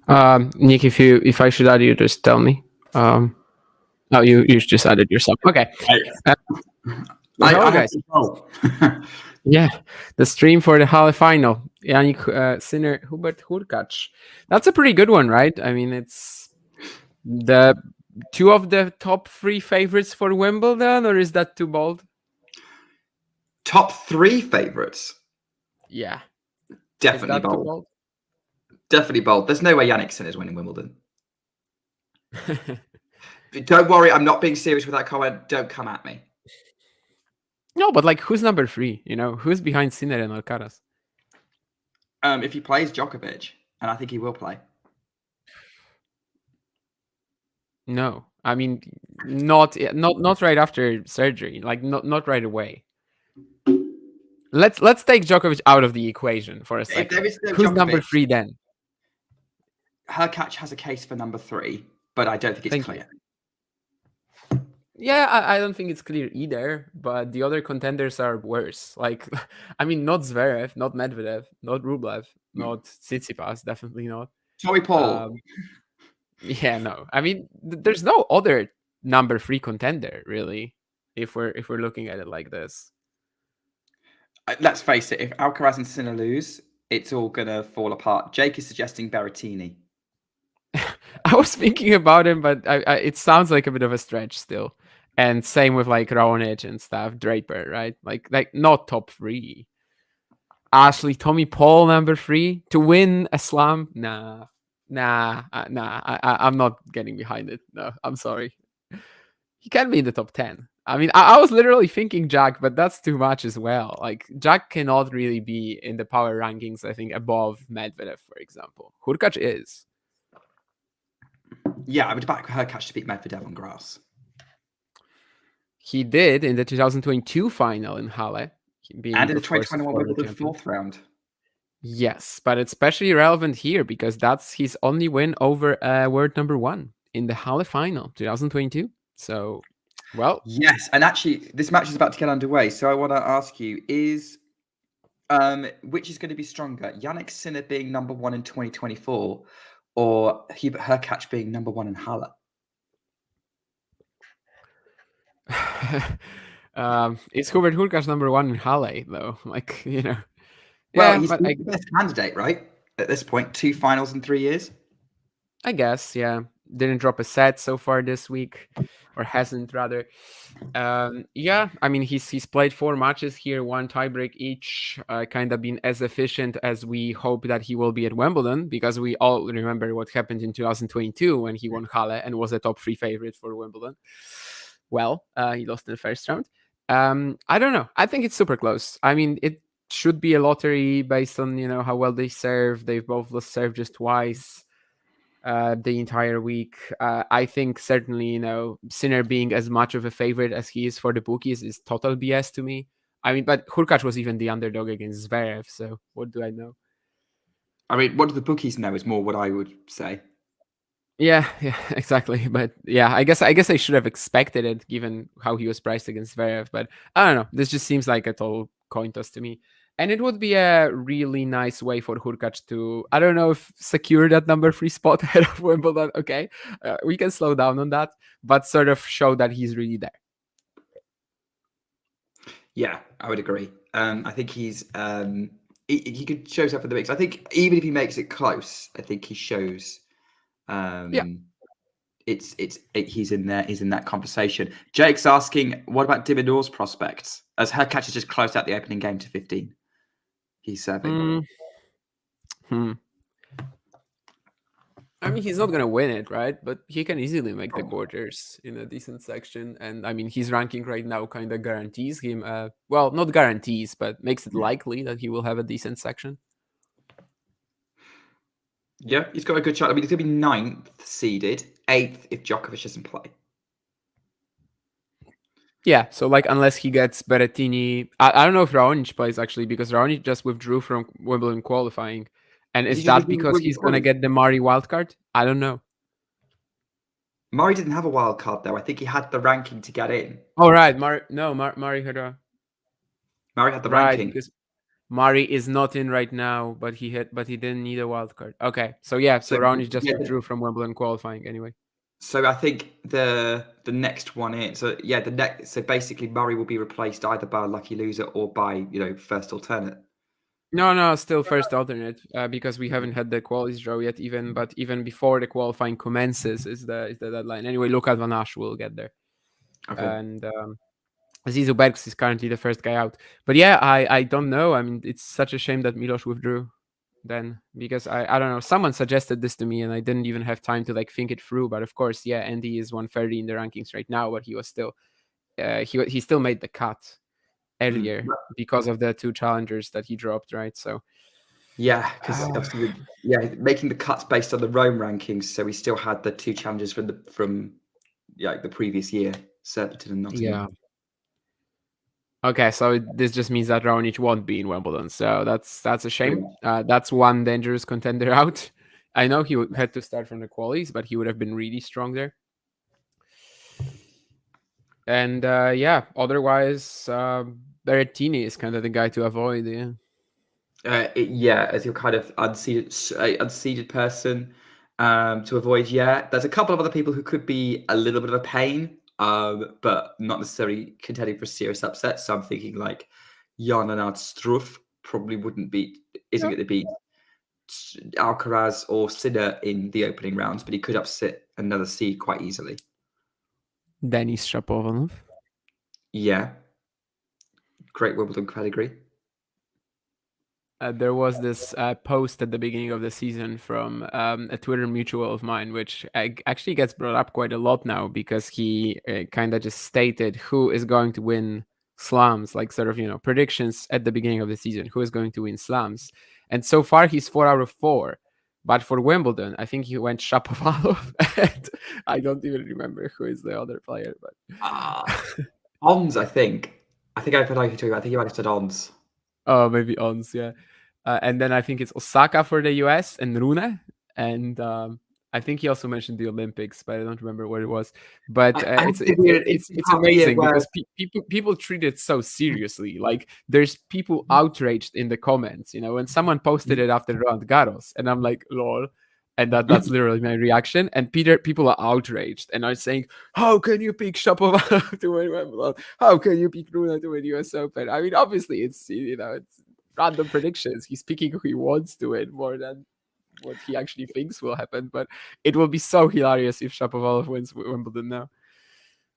Nick, if I should add you, just tell me. No, you just added yourself. Okay. I Hello, have guys. control. Yeah, the stream for the Halle final. Jannik Sinner, Hubert, Hurkacz. That's a pretty good one, right? I mean, it's the two of the top three favorites for Wimbledon, or is that too bold? Top 3 favorites. Yeah, Definitely is that too bold. bold? Definitely bold. There's no way Jannik Sinner is winning Wimbledon. Don't worry, I'm not being serious with that comment. Don't come at me. No, but like, who's number 3? You know, who's behind Sinner and Alcaraz? If he plays Djokovic, and I think he will play. No, I mean, not right after surgery. Like, not right away. Let's take Djokovic out of the equation for a second. If there is no Who's Djokovic, number 3 then? Hurkacz has a case for number 3, but I don't think it's clear. Yeah, I don't think it's clear either, but the other contenders are worse. Like, I mean, not Zverev, not Medvedev, not Rublev, not Tsitsipas, definitely not. Tommy Paul. Yeah, no. I mean, there's no other number 3 contender, really, if we're looking at it like this. Let's face it, if Alcaraz and Sinner lose, it's all going to fall apart. Jake is suggesting Berrettini. I was thinking about him, but it sounds like a bit of a stretch still. And same with like Raonic and stuff, Draper, right? Like not top 3. Ashley, Tommy Paul, number 3 to win a slam. Nah. I'm not getting behind it. No, I'm sorry. He can be in the top 10. I mean, I was literally thinking Jack, but that's too much as well. Like, Jack cannot really be in the power rankings, I think, above Medvedev, for example. Hurkacz is. Yeah, I would back Hurkacz to beat Medvedev on grass. He did in the 2022 final in Halle. And in the 2021 Wimbledon 4th round. Yes, but it's especially relevant here because that's his only win over world number 1 in the Halle final, 2022. So, well. Yes, and actually, this match is about to get underway. So I want to ask you, which is going to be stronger? Jannik Sinner being number 1 in 2024 or Hubert Hurkacz being number 1 in Halle? Is Hubert Hurkacz number 1 in Halle, though? Like, you know. Well, he's the best candidate, right? At this point, 2 finals in 3 years. I guess, yeah. Didn't drop a set so far this week, or hasn't rather. Yeah, I mean he's played 4 matches here, 1 tiebreak each. Kind of been as efficient as we hope that he will be at Wimbledon, because we all remember what happened in 2022 when he won Halle and was a top 3 favorite for Wimbledon. Well, he lost in the first round. I don't know. I think it's super close. I mean, it should be a lottery based on how well they serve. They've both lost serve just twice. The entire week. I think certainly, Sinner being as much of a favorite as he is for the bookies is total BS to me. I mean, but Hurkacz was even the underdog against Zverev, so what do I know? I mean, what do the bookies know is more what I would say. Yeah, exactly. But yeah, I guess I should have expected it given how he was priced against Zverev. But I don't know. This just seems like a total coin toss to me. And it would be a really nice way for Hurkacz to, I don't know if secure that number 3 spot ahead of Wimbledon. Okay, we can slow down on that, but sort of show that he's really there. Yeah, I would agree. I think he's he could show himself in the mix. I think even if he makes it close, I think he shows. Yeah. He's in there. He's in that conversation. Jake's asking, what about de Minaur's prospects? As Hurkacz has just closed out the opening game to 15. He's serving. I mean, he's not going to win it, right? But he can easily make the quarters in a decent section. And I mean, his ranking right now kind of guarantees him, well, not guarantees, but makes it likely that he will have a decent section. Yeah, he's got a good shot. I mean, he's going to be 9th seeded, 8th if Djokovic doesn't play. Yeah, so like unless he gets Berrettini, I don't know if Raonic plays actually, because Raonic just withdrew from Wimbledon qualifying, and is that because he's gonna get the Murray wildcard? I don't know. Murray didn't have a wild card though. I think he had the ranking to get in. Oh right, Murray had the ranking. Mari is not in right now, but he didn't need a wild card. Okay, so yeah, so So Raonic just yeah, withdrew from Wimbledon qualifying anyway. so I think the next one is the next. So basically, Murray will be replaced either by a lucky loser or by first alternate. No, still first alternate because we haven't had the qualies draw yet. But even before the qualifying commences is the deadline. Anyway, Lukas Van Asch will get there, Okay. and Zizou Bergs is currently the first guy out. But yeah, I don't know. I mean, it's such a shame that Milos withdrew then because I don't know. Someone suggested this to me and I didn't even have time to like think it through. But of course, yeah, Andy is 130 in the rankings right now, but he was still he still made the cut earlier because of the 2 challengers that he dropped, right? So yeah, because obviously, making the cuts based on the Rome rankings, so we still had the 2 challenges from the previous year, Surbiton and Nottingham. yeah. Okay, so this just means that Raonic won't be in Wimbledon. So that's a shame. That's one dangerous contender out. I know he had to start from the qualies, but he would have been really strong there. And yeah, otherwise, Berrettini is kind of the guy to avoid. Yeah. As your kind of unseeded person to avoid. Yeah, there's a couple of other people who could be a little bit of a pain, but not necessarily contending for serious upset. So I'm thinking like Jan Lennart Struff probably isn't going to beat Alcaraz or Sinner in the opening rounds, but he could upset another seed quite easily. Denis Shapovalov. Yeah, great Wimbledon pedigree. There was this post at the beginning of the season from a Twitter mutual of mine, which actually gets brought up quite a lot now because he kind of just stated who is going to win slams, like sort of, predictions at the beginning of the season, who is going to win slams. And so far, he's 4 out of 4. But for Wimbledon, I think he went Shapovalov. And I don't even remember who is the other player. But Ons, I think. I think I've heard you talking about. I think you might have said Ons. Oh, maybe Ons, yeah. And then I think it's Osaka for the US and Rune. And I think he also mentioned the Olympics, but I don't remember what it was. But it's amazing because people treat it so seriously. Like there's people outraged in the comments. When someone posted it after Roland Garros, and I'm like, lol. And that's literally my reaction. And people are outraged and are saying, "How can you pick Shapovalov to win Wimbledon? How can you pick Rune to win US Open?" I mean, obviously, it's random predictions. He's picking who he wants to win more than what he actually thinks will happen. But it will be so hilarious if Shapovalov wins Wimbledon now.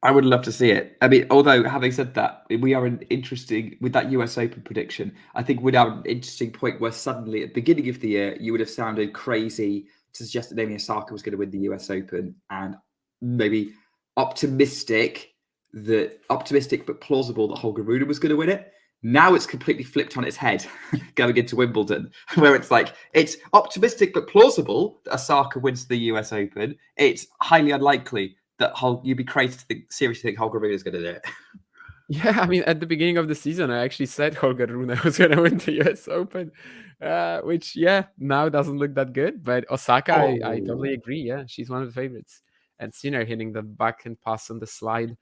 I would love to see it. I mean, although having said that, we are with that US Open prediction. I think we're now an interesting point where suddenly at the beginning of the year, you would have sounded crazy to suggest that Naomi Osaka was going to win the US Open, and maybe optimistic but plausible that Holger Rune was going to win it. Now it's completely flipped on its head going into Wimbledon, where it's like, it's optimistic but plausible that Osaka wins the US Open. It's highly unlikely that you'd be crazy to seriously think Holger Rune is going to do it. Yeah, I mean, at the beginning of the season, I actually said Holger Rune was going to win the US Open, which, now doesn't look that good. But Osaka, I totally agree. Yeah, she's one of the favorites. And Sinner hitting the backhand pass on the slide.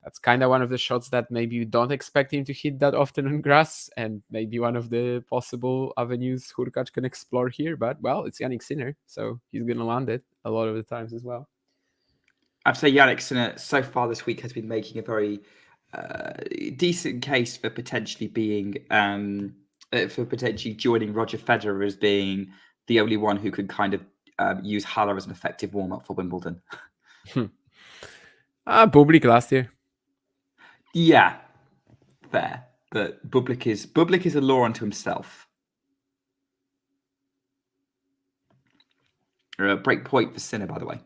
That's kind of one of the shots that maybe you don't expect him to hit that often on grass, and maybe one of the possible avenues Hurkacz can explore here. But, well, it's Jannik Sinner, so he's going to land it a lot of the times as well. I'd say Jannik Sinner so far this week has been making a very decent case for potentially being joining Roger Federer as being the only one who could kind of use Halle as an effective warm-up for Wimbledon. Bublik last year. Yeah, fair. But Bublik is a law unto himself. Break point for Sinner, by the way.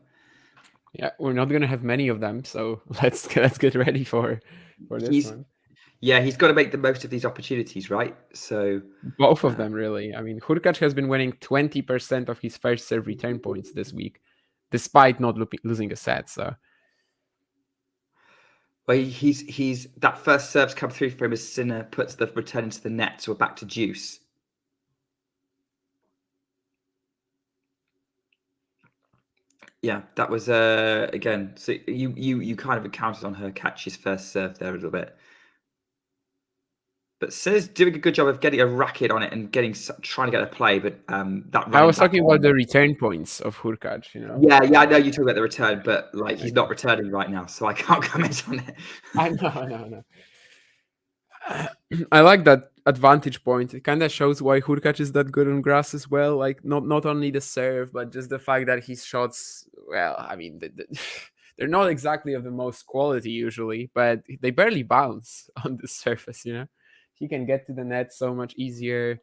Yeah, we're not going to have many of them, so let's get ready for this one. Yeah, he's got to make the most of these opportunities, right? So both of them, really. I mean, Hurkacz has been winning 20% of his first serve return points this week, despite not losing a set. So, well, he's that first serve's come through for him as Sinner puts the return into the net, so we're back to deuce. Yeah, that was again. So you kind of accounted on Hurkacz's first serve there a little bit. But Sinner's doing a good job of getting a racket on it and trying to get a play, but that I running was back. talking about the return points of Hurkacz, Yeah, I know you talk about the return, but like he's not returning right now, so I can't comment on it. I know. I like that advantage point. It kind of shows why Hurkacz is that good on grass as well. Like not only the serve, but just the fact that his shots. Well, I mean, they're not exactly of the most quality usually, but they barely bounce on the surface. He can get to the net so much easier.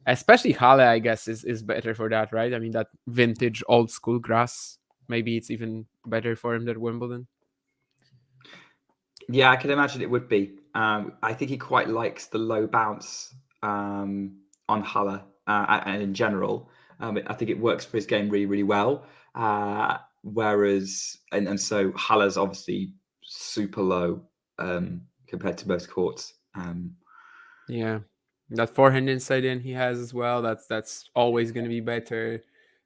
Especially Halle, I guess, is better for that, right? I mean, that vintage old school grass. Maybe it's even better for him than Wimbledon. Yeah, I can imagine it would be. I think he quite likes the low bounce on Halle and in general. I think it works for his game really, really well. Whereas, and so Halle's obviously super low compared to most courts. Yeah, that forehand inside in he has as well. That's always going to be better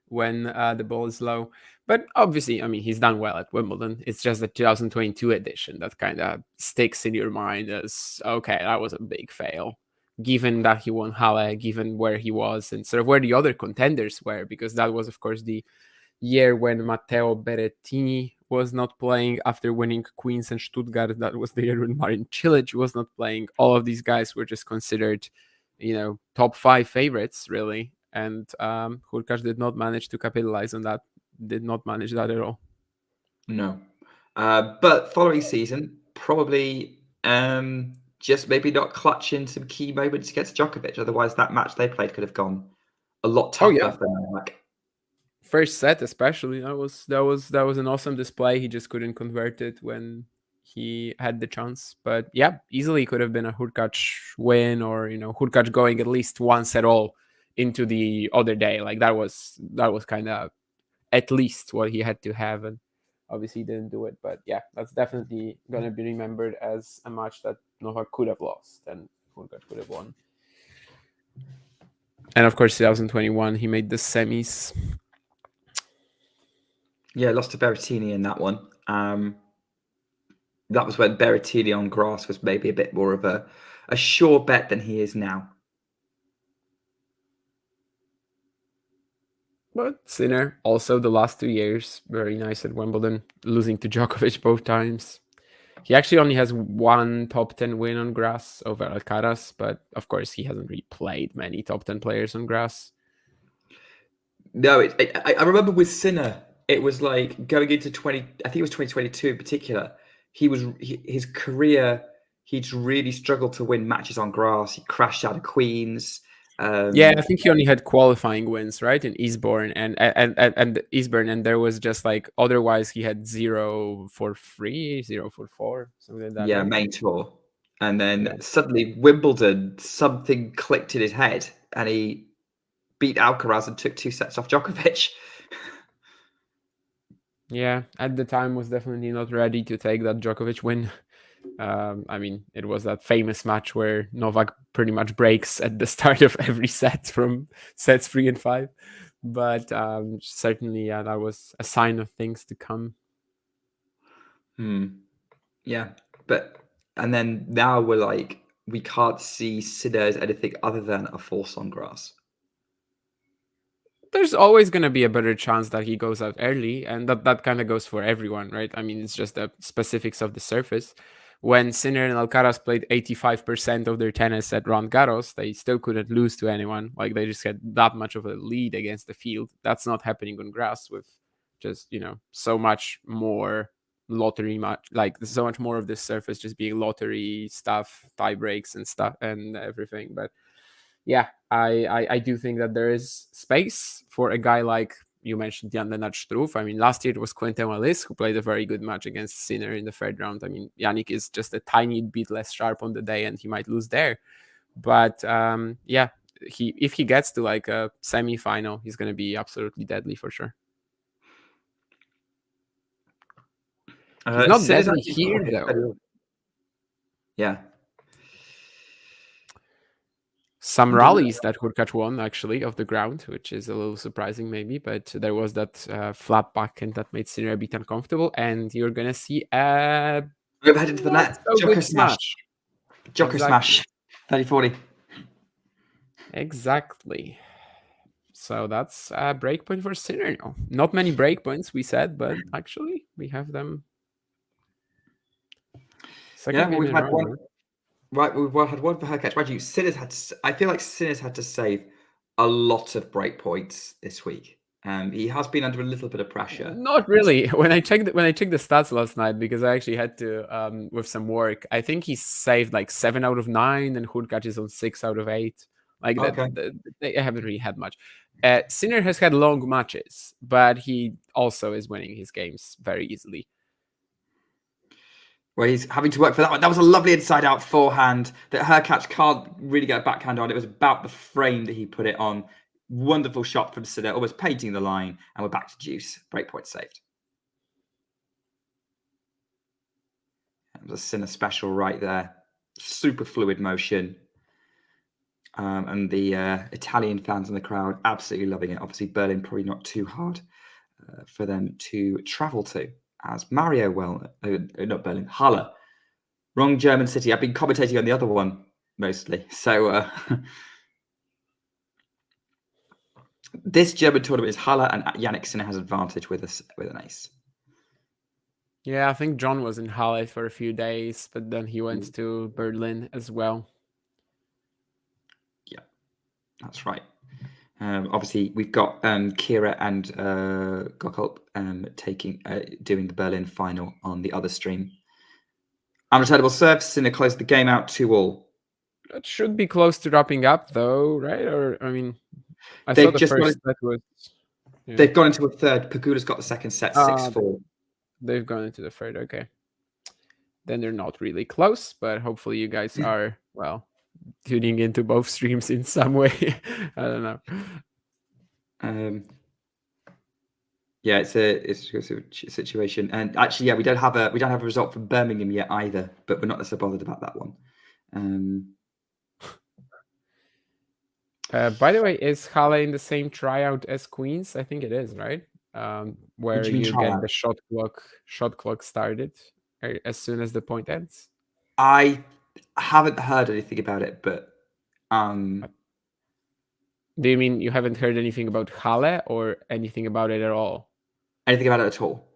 when the ball is low. But obviously, I mean, he's done well at Wimbledon. It's just the 2022 edition that kind of sticks in your mind as okay, that was a big fail, given that he won Halle, given where he was, and sort of where the other contenders were, because that was, of course, the year when Matteo Berrettini was not playing after winning Queens and Stuttgart. That was the year when Marin Cilic was not playing. All of these guys were just considered, top 5 favorites, really. And Hurkacz did not manage to capitalize on that, did not manage that at all. No. But following season, probably just maybe not clutching some key moments against Djokovic. Otherwise, that match they played could have gone a lot tougher. Oh, yeah. For Novak. First set especially, that was an awesome display. He just couldn't convert it when he had the chance. But yeah, easily could have been a Hurkacz win, or Hurkacz going at least once at all into the other day. Like that was kind of at least what he had to have, and obviously didn't do it. But yeah, that's definitely gonna be remembered as a match that Novak could have lost and Hurkacz could have won. And of course, 2021, he made the semis. Yeah, lost to Berrettini in that one. That was when Berrettini on grass was maybe a bit more of a sure bet than he is now. But Sinner, also the last 2 years, very nice at Wimbledon, losing to Djokovic both times. He actually only has one top 10 win on grass over Alcaraz, but of course he hasn't really played many top 10 players on grass. No, I remember with Sinner, it was like going into 20. I think it was 2022 in particular. His career. He'd really struggled to win matches on grass. He crashed out of Queens. Yeah, I think he only had qualifying wins, right, in Eastbourne and Eastbourne, and there was just like otherwise he had 0 for 3, 0 for 4, something like that. Yeah, right? main tour, and then suddenly Wimbledon, something clicked in his head, and he beat Alcaraz and took 2 sets off Djokovic. Yeah, at the time was definitely not ready to take that Djokovic win. I mean, it was that famous match where Novak pretty much breaks at the start of every set from sets 3 and 5. But certainly, yeah, that was a sign of things to come. Yeah, and then now we're like, we can't see Sinner as anything other than a force on grass. There's always going to be a better chance that he goes out early, and that kind of goes for everyone, right? I mean, it's just the specifics of the surface. When Sinner and Alcaraz played 85% of their tennis at Roland Garros, they still couldn't lose to anyone. Like they just had that much of a lead against the field. That's not happening on grass with just, so much more lottery match, like so much more of this surface just being lottery stuff, tie breaks and stuff and everything. But yeah, I do think that there is space for a guy like you mentioned, Jan-Lennart Struff. I mean, last year it was Quentin Wallis who played a very good match against Sinner in the third round. I mean, Jannik is just a tiny bit less sharp on the day and he might lose there. But yeah, if he gets to like a semi-final, he's going to be absolutely deadly for sure. He's not deadly here, though. Yeah. Some rallies that Hurkacz won, actually, of the ground, which is a little surprising maybe, but there was that flat backhand that made Sinner a bit uncomfortable, and you're going to see a We've headed to the net. Joko smash. Joko smash. 30-40. Exactly. So that's a breakpoint for Sinner now. Not many breakpoints, we said, but actually we have them. Second Well, game we've in a had row. one. Right, we've had one for Hurkacz. Mind you, Sinner's I feel like Sinner's had to save a lot of breakpoints this week. He has been under a little bit of pressure. Not really. When I checked the stats last night, because I actually had to with some work, I think he saved like 7 out of 9, and Hurkacz is on 6 out of 8. Like that, Okay. they haven't really had much. Sinner has had long matches, but he also is winning his games very easily. Where he's having to work for that one. That was a lovely inside-out forehand that Hurkacz can't really get a backhand on. It was about the frame that he put it on. Wonderful shot from Sinner, almost painting the line, and we're back to deuce. Breakpoint saved. It was a Sinner special right there. Super fluid motion. And the Italian fans in the crowd absolutely loving it. Obviously, Berlin probably not too hard for them to travel to. As Mario, not Berlin, Halle. Wrong German city. I've been commentating on the other one mostly. So this German tournament is Halle, and Jannik Sinner has advantage with an ace. Yeah, I think John was in Halle for a few days, but then he went to Berlin as well. Yeah, that's right. Obviously, we've got Kira and Gokul doing the Berlin final on the other stream. Unreturnable serve. Sinner closed the game out 2-2. That should be close to wrapping up, though, right? Or I mean, I They've saw the just first set was. Yeah. They've gone into a third. Pagula's got the second set, 6-4. They've gone into the third. Okay. Then they're not really close, but hopefully you guys are tuning into both streams in some way. I don't know. Yeah, it's a situation, and actually, we don't have a result from Birmingham yet either, but we're not so bothered about that one. By the way, is Halle in the same tryout as Queens? I think it is, right? Where you get the shot clock started as soon as the point ends. I haven't heard anything about it, but do you mean you haven't heard anything about Halle or anything about it at all? Anything about it at all?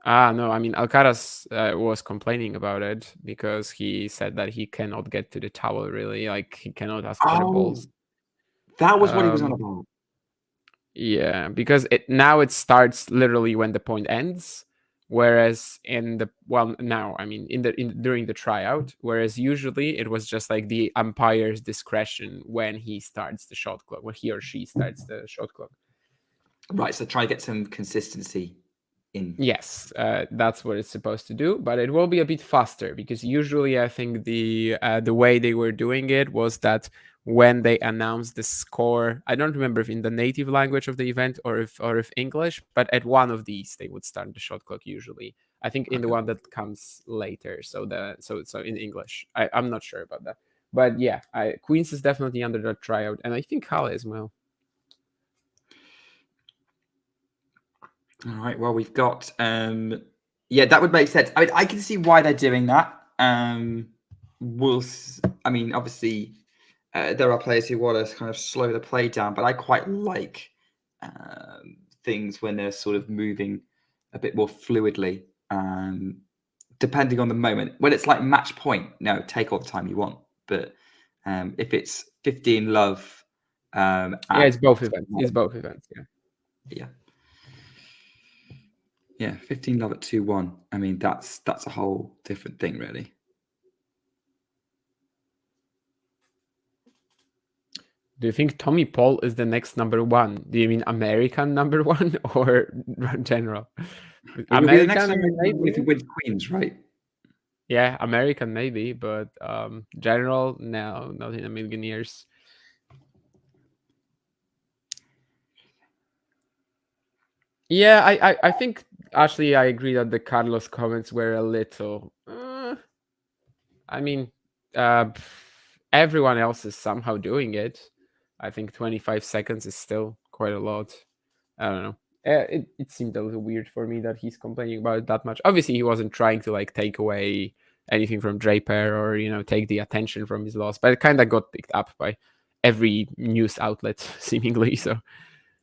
No, I mean, Alcaraz was complaining about it because he said that he cannot get to the towel, really. Like, he cannot ask for the balls. That was what he was on about. Yeah, because now it starts literally when the point ends, whereas during the tryout, whereas usually it was just like the umpire's discretion when he starts the shot clock, when he or she starts the shot clock. Right, so try to get some consistency in. Yes, that's what it's supposed to do, but it will be a bit faster because usually I think the way they were doing it was that when they announced the score, I don't remember if in the native language of the event or if English, but at one of these they would start the shot clock usually. I think in the one that comes later, so in English. I'm not sure about that, but yeah, Queens is definitely under that tryout, and I think Halle as well. All right. Well, we've got. That would make sense. I mean, I can see why they're doing that. Obviously, there are players who want to kind of slow the play down, but I quite like things when they're sort of moving a bit more fluidly, depending on the moment. When it's like match point, no, take all the time you want. But if it's 15-love, it's both events. It's both events. Yeah. Yeah. Yeah, 15-love at 2-1. I mean, that's a whole different thing, really. Do you think Tommy Paul is the next number one? Do you mean American number one or general? American, maybe if he wins Queens, right? Yeah, American maybe, but general, no, not in a million years. Yeah, I think actually I agree that the Carlos comments were a little. I mean, everyone else is somehow doing it. I think 25 seconds is still quite a lot. I don't know. It seemed a little weird for me that he's complaining about it that much. Obviously, he wasn't trying to like take away anything from Draper or take the attention from his loss. But it kind of got picked up by every news outlet seemingly. So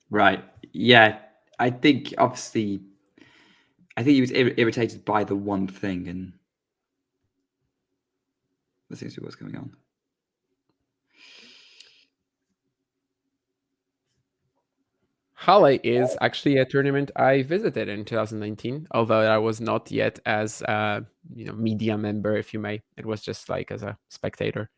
right, yeah, I think obviously, I think he was irritated by the one thing, and that seems to be what's going on. Halle is actually a tournament I visited in 2019, although I was not yet as a media member, if you may. It was just like as a spectator.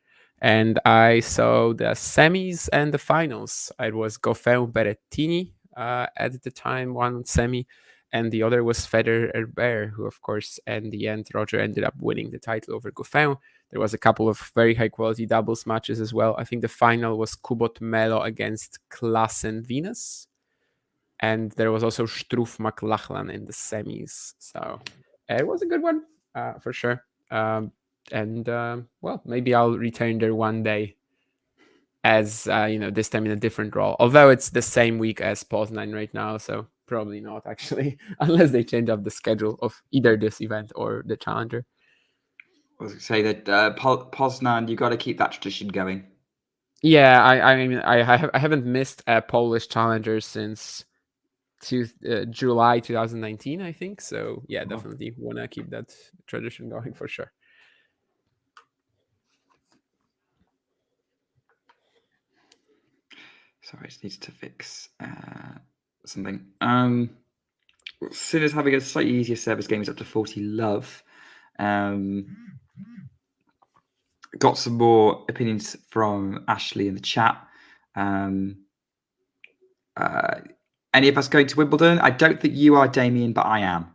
And I saw the semis and the finals. It was Goffin Berrettini at the time, one semi, and the other was Federer Herbert, who, of course, in the end, Roger ended up winning the title over Goffin. There was a couple of very high quality doubles matches as well. I think the final was Kubot Melo against Klassen Venus. And there was also Struff McLachlan in the semis. So it was a good one for sure. Well, maybe I'll return there one day as, this time in a different role. Although it's the same week as Poznan right now, so probably not actually, unless they change up the schedule of either this event or the Challenger. I was going to say that Poznan, you got to keep that tradition going. Yeah, I mean, I haven't missed a Polish Challenger since July 2019, I think. So yeah, definitely want to keep that tradition going for sure. Sorry, I just needed to fix something. Sinner's having a slightly easier service game. Is up to 40 love. Got some more opinions from Ashley in the chat. Any of us going to Wimbledon? I don't think you are, Damien, but I am.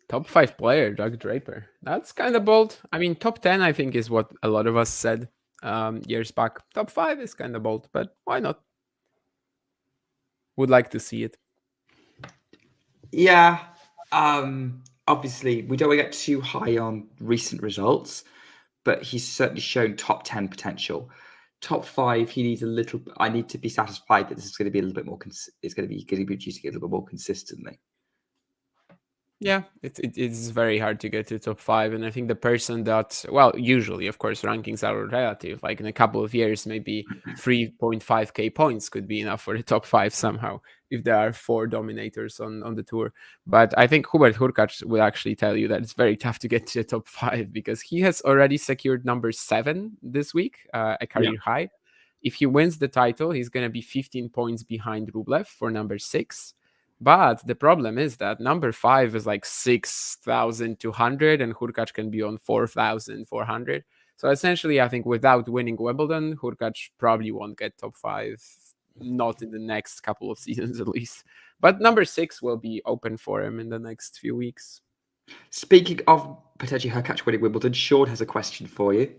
Top 5 player, Doug Draper. That's kind of bold. I mean, top 10, I think, is what a lot of us said years back. Top 5 is kind of bold, but why not? Would like to see it. Yeah. Obviously, we don't want to get too high on recent results, but he's certainly shown top 10 potential. Top 5, he needs a little. I need to be satisfied that this is going to be a little bit more. It's going to be producing a little bit more consistently. Yeah, it's very hard to get to top 5, and I think the person that, well, usually, of course, rankings are relative. Like in a couple of years, maybe 3.5k points could be enough for the top 5 somehow if there are 4 dominators on the tour. But I think Hubert Hurkacz will actually tell you that it's very tough to get to the top 5 because he has already secured number 7 this week, a career high. If he wins the title, he's going to be 15 points behind Rublev for number 6. But the problem is that number 5 is like 6,200 and Hurkacz can be on 4,400. So essentially, I think without winning Wimbledon, Hurkacz probably won't get top 5, not in the next couple of seasons at least. But number 6 will be open for him in the next few weeks. Speaking of potentially Hurkacz winning Wimbledon, Sean has a question for you.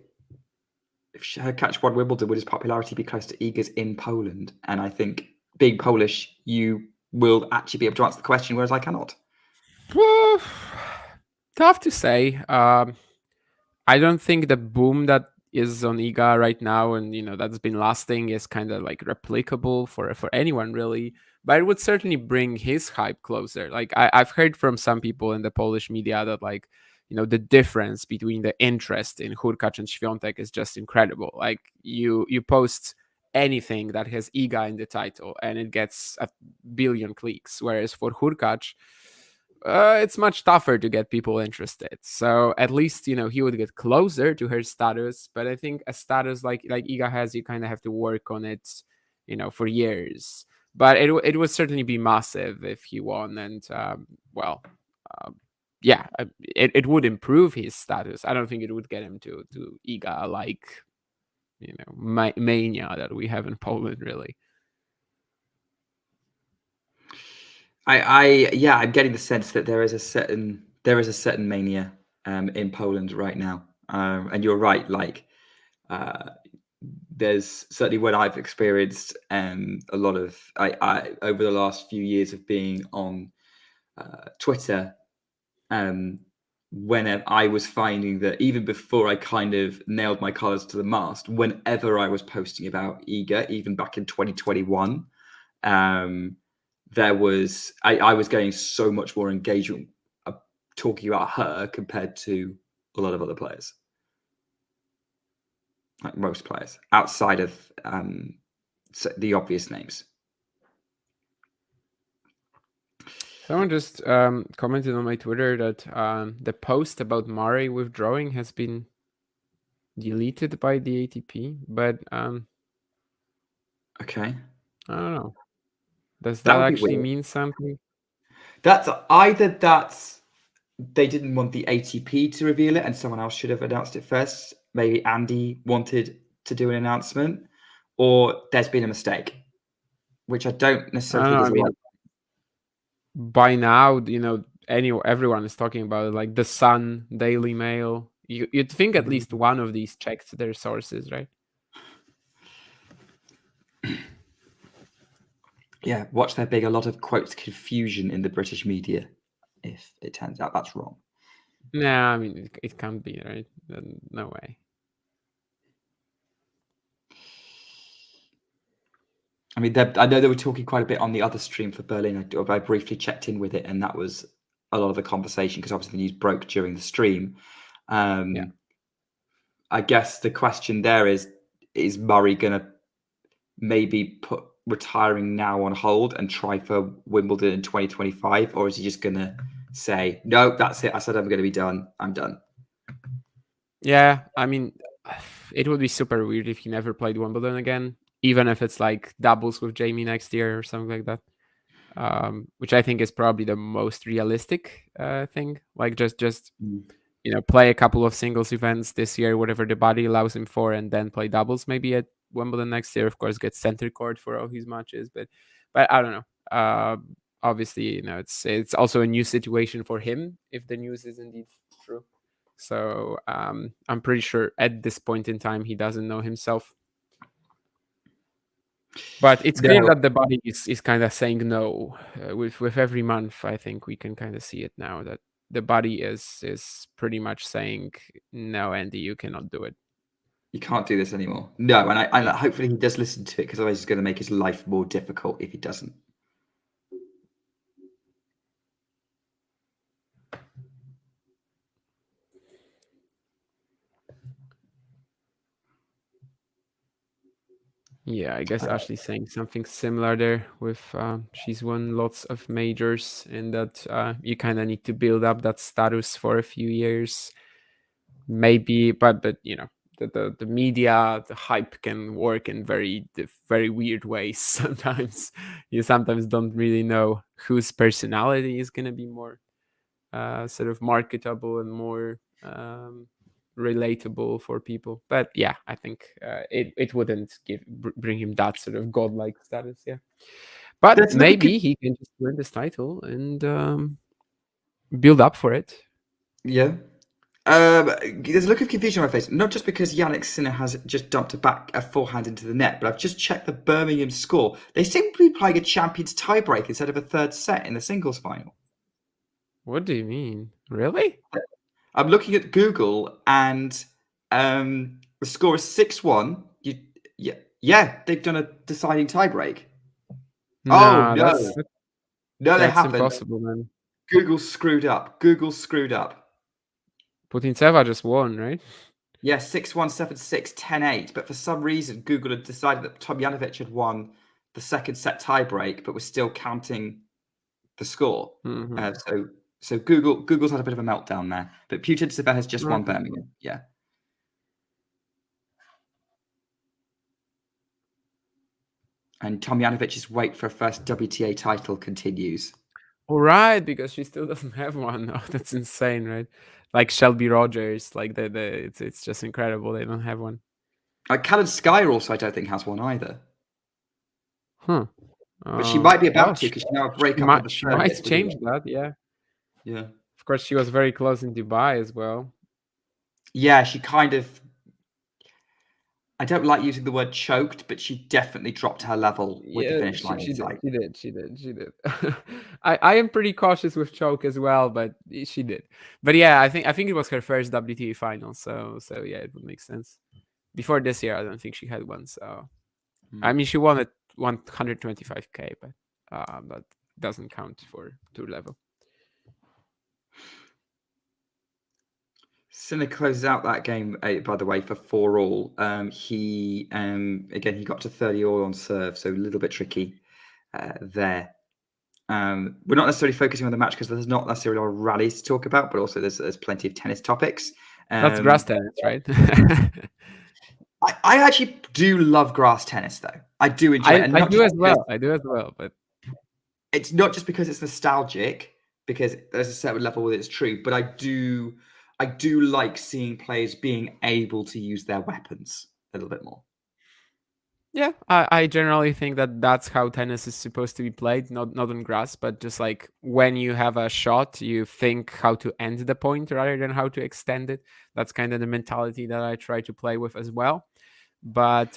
If Hurkacz won Wimbledon, would his popularity be close to Iga's in Poland? And I think, being Polish, you will actually be able to answer the question, whereas I cannot. Tough to say. I don't think the boom that is on Iga right now and that's been lasting is kind of like replicable for anyone really, but it would certainly bring his hype closer. Like I've heard from some people in the Polish media that like the difference between the interest in Hurkacz and Świątek is just incredible. Like you post anything that has Iga in the title and it gets 1 billion clicks, whereas for Hurkacz it's much tougher to get people interested. So at least he would get closer to her status, but I think a status like Iga has, you kind of have to work on it for years. But it would certainly be massive if he won, and yeah, it would improve his status. I don't think it would get him to Iga like mania that we have in Poland, really. I'm getting the sense that there is a certain mania in Poland right now, and you're right. Like, there's certainly what I've experienced, a lot of I over the last few years of being on Twitter. Whenever I was finding that even before I kind of nailed my colours to the mast, whenever I was posting about Iga, even back in 2021, there was I was getting so much more engagement talking about her compared to a lot of other players, like most players outside of the obvious names. Someone just commented on my Twitter that the post about Murray withdrawing has been deleted by the ATP, but Okay, I don't know. Does that that would be actually weird. mean something? That's either they didn't want the ATP to reveal it and someone else should have announced it first. Maybe Andy wanted to do an announcement, or there's been a mistake, which I don't I necessarily don't think know. is I a mean, lot. by now, everyone is talking about it, like the Sun, Daily Mail. You'd think at least one of these checked their sources, right? Yeah, watch there being a lot of quotes confusion in the British media if it turns out that's wrong. Nah, I mean, it can't be, right? No way. I mean, I know they were talking quite a bit on the other stream for Berlin. I briefly checked in with it, and that was a lot of the conversation because obviously the news broke during the stream. Yeah. I guess the question there is Murray going to maybe put retiring now on hold and try for Wimbledon in 2025, or is he just going to say, no, that's it. I said I'm going to be done. I'm done. Yeah, I mean, it would be super weird if he never played Wimbledon again, even if it's like doubles with Jamie next year or something like that. Which I think is probably the most realistic thing. Like just play a couple of singles events this year, whatever the body allows him for, and then play doubles maybe at Wimbledon next year. Of course, get center court for all his matches, but I don't know. Obviously, it's also a new situation for him if the news is indeed true. So I'm pretty sure at this point in time he doesn't know himself. But it's clear that the body is kind of saying no. With every month, I think we can kind of see it now that the body is pretty much saying no, Andy, you cannot do it. You can't do this anymore. No, and hopefully he does listen to it because otherwise it's going to make his life more difficult if he doesn't. Yeah, I guess Ashley's saying something similar there with she's won lots of majors and that you kind of need to build up that status for a few years. Maybe, but the media, the hype can work in very weird ways sometimes. You sometimes don't really know whose personality is going to be more sort of marketable and more relatable for people. But yeah, I think it wouldn't bring him that sort of godlike status. Yeah, but maybe he can just win this title and build up for it. Yeah. There's a look of confusion on my face, not just because Jannik Sinner has just dumped a forehand into the net, but I've just checked the Birmingham score. They seem to be playing a champions tiebreak instead of a third set in the singles final. What do you mean? Really? I'm looking at Google and the score is 6-1. Yeah, they've done a deciding tiebreak. Oh, No, no. No, they that's haven't. impossible, man. Google screwed up. Putintseva just won, right? Yeah, 6-1, 7-6, 10-8. But for some reason, Google had decided that Tomjanovic had won the second set tiebreak, but was still counting the score. Mm-hmm. So Google's had a bit of a meltdown there. But Putintseva has just won Birmingham. Yeah. And Tomjanovic's wait for a first WTA title continues. All right, because she still doesn't have one. Oh, that's insane, right? Like Shelby Rogers, like it's just incredible. They don't have one. Callum Skyer also, I don't think, has one either. Huh. But she might be about to because she now break up on the she third might list change anyway. that, yeah. Yeah. Of course, she was very close in Dubai as well. Yeah, she kind of. I don't like using the word choked, but she definitely dropped her level with the finish line. She did. I am pretty cautious with choke as well, but she did. But yeah, I think it was her first WTA final, so yeah, it would make sense. Before this year, I don't think she had one. So I mean, she won at 125K, but doesn't count for tour level. Sinner closes out that game, by the way, for 4-all. He again, he got to 30-all on serve, so a little bit tricky there. We're not necessarily focusing on the match because there's not necessarily a lot of rallies to talk about, but also there's plenty of tennis topics. That's grass tennis, right? I actually do love grass tennis, though. I do enjoy it. And I not do just as well. I do as well, but it's not just because it's nostalgic, because there's a certain level where it's true, but I do like seeing players being able to use their weapons a little bit more. yeah, I generally think that that's how tennis is supposed to be played, not on grass, but just like when you have a shot, you think how to end the point rather than how to extend it. That's kind of the mentality that I try to play with as well. But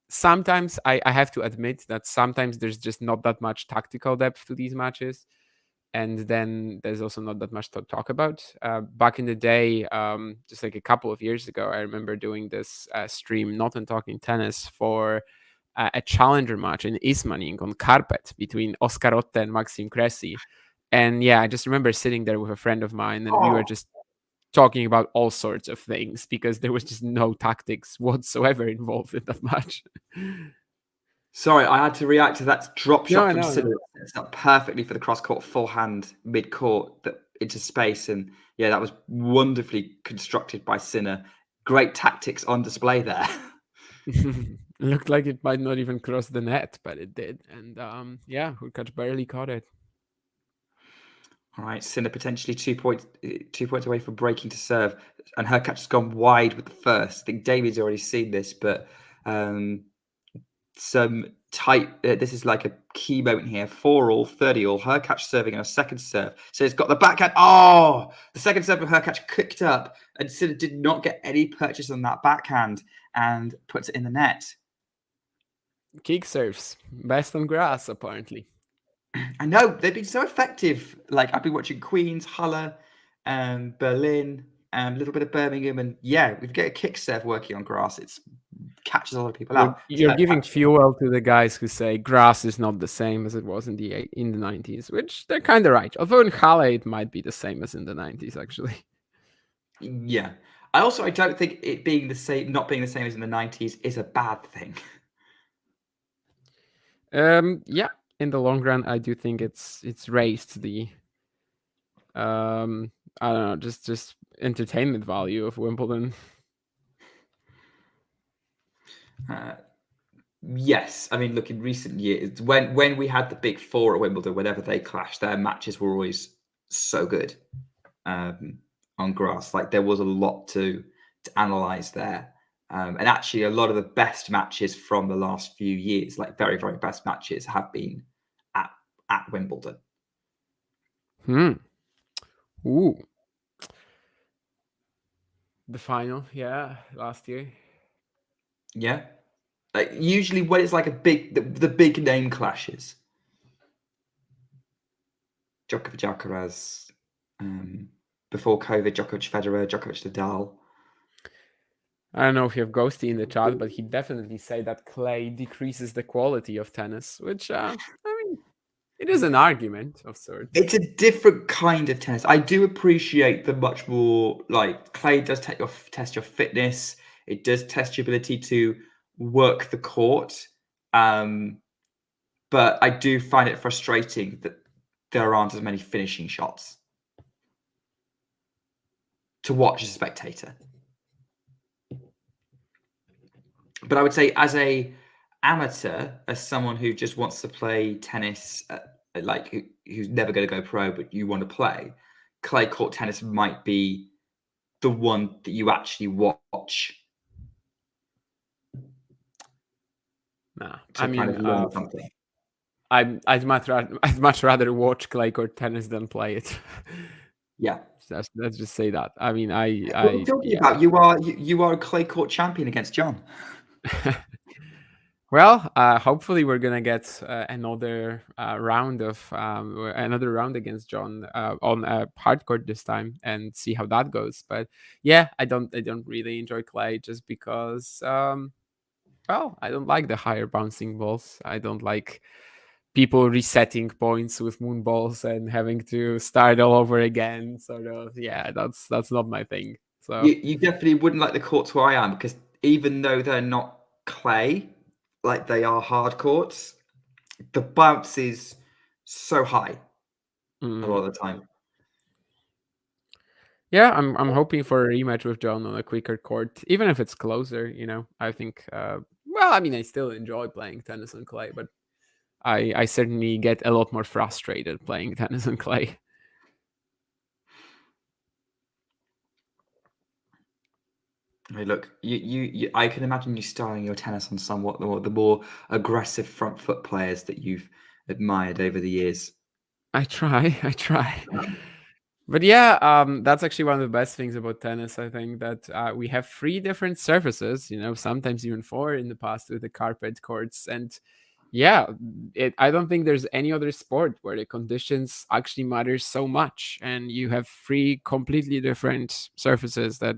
sometimes I have to admit that sometimes there's just not that much tactical depth to these matches. And then there's also not that much to talk about. Back in the day, just like a couple of years ago, I remember doing this stream, not on talking tennis, for a challenger match in Ismaning on carpet between Oscar Otte and Maxim Cressy. And yeah, I just remember sitting there with a friend of mine, and we were just talking about all sorts of things because there was just no tactics whatsoever involved in that match. Sorry, I had to react to that drop shot from No. Sinner. It's up perfectly for the cross-court forehand mid-court into space. And yeah, that was wonderfully constructed by Sinner. Great tactics on display there. Looked like it might not even cross the net, but it did. And yeah, Hurkacz barely caught it. All right, Sinner potentially 2 points away from breaking to serve. And Hurkacz has gone wide with the first. I think David's already seen this, but some tight. This is like a key moment here. 4-all, 30-all. Hurkacz serving on a second serve. So it's got the backhand. Oh, the second serve of Hurkacz cooked up, and Sinner did not get any purchase on that backhand and puts it in the net. Kick serves, best on grass, apparently. I know they've been so effective. Like I've been watching Queens, Halle, Berlin, a little bit of Birmingham, and yeah, we get a kick serve working on grass. It's catches a lot of people out. You're giving fuel to the guys who say grass is not the same as it was in the 90s, which they're kind of right. Although in Halle it might be the same as in the 90s, actually. Yeah, I don't think it being the same, not being the same as in the 90s, is a bad thing. Yeah, in the long run, I do think it's raised the I don't know, just entertainment value of Wimbledon. Yes, I mean, look, in recent years, when we had the big four at Wimbledon, whenever they clashed, their matches were always so good on grass. Like there was a lot to analyze there, and actually, a lot of the best matches from the last few years, like very very best matches, have been at Wimbledon. Ooh. The final, yeah, last year. Yeah. Usually when it's like a big, the big name clashes. Djokovic, Alcaraz, before COVID, Djokovic, Federer, Djokovic, Nadal. I don't know if you have Ghosty in the chat, but he definitely say that clay decreases the quality of tennis, which I mean, it is an argument of sorts. It's a different kind of tennis. I do appreciate the much more like clay does test your fitness. It does test your ability to work the court. But I do find it frustrating that there aren't as many finishing shots to watch as a spectator. But I would say as a amateur, as someone who just wants to play tennis, like who's never going to go pro, but you want to play, clay court tennis might be the one that you actually watch. Nah, I mean, kind of learn something. I'd much rather watch clay court tennis than play it. Yeah, let's just say that. I mean, what are you talking about? You are a clay court champion against John. Well, hopefully we're gonna get another round against John on hardcourt this time and see how that goes. But yeah, I don't really enjoy clay just because well, I don't like the higher bouncing balls. I don't like people resetting points with moon balls and having to start all over again. Sort of, yeah, that's not my thing. So You definitely wouldn't like the courts where I am, because even though they're not clay, like they are hard courts, the bounce is so high a lot of the time. yeah, I'm hoping for a rematch with John on a quicker court, even if it's closer. I think. Well, I mean, I still enjoy playing tennis on clay, but I certainly get a lot more frustrated playing tennis on clay. Hey, look, you I can imagine you starting your tennis on somewhat the more aggressive front foot players that you've admired over the years. I try, I try. But yeah, that's actually one of the best things about tennis. I think that we have three different surfaces. Sometimes even four in the past with the carpet courts, and yeah, I don't think there's any other sport where the conditions actually matter so much, and you have three completely different surfaces that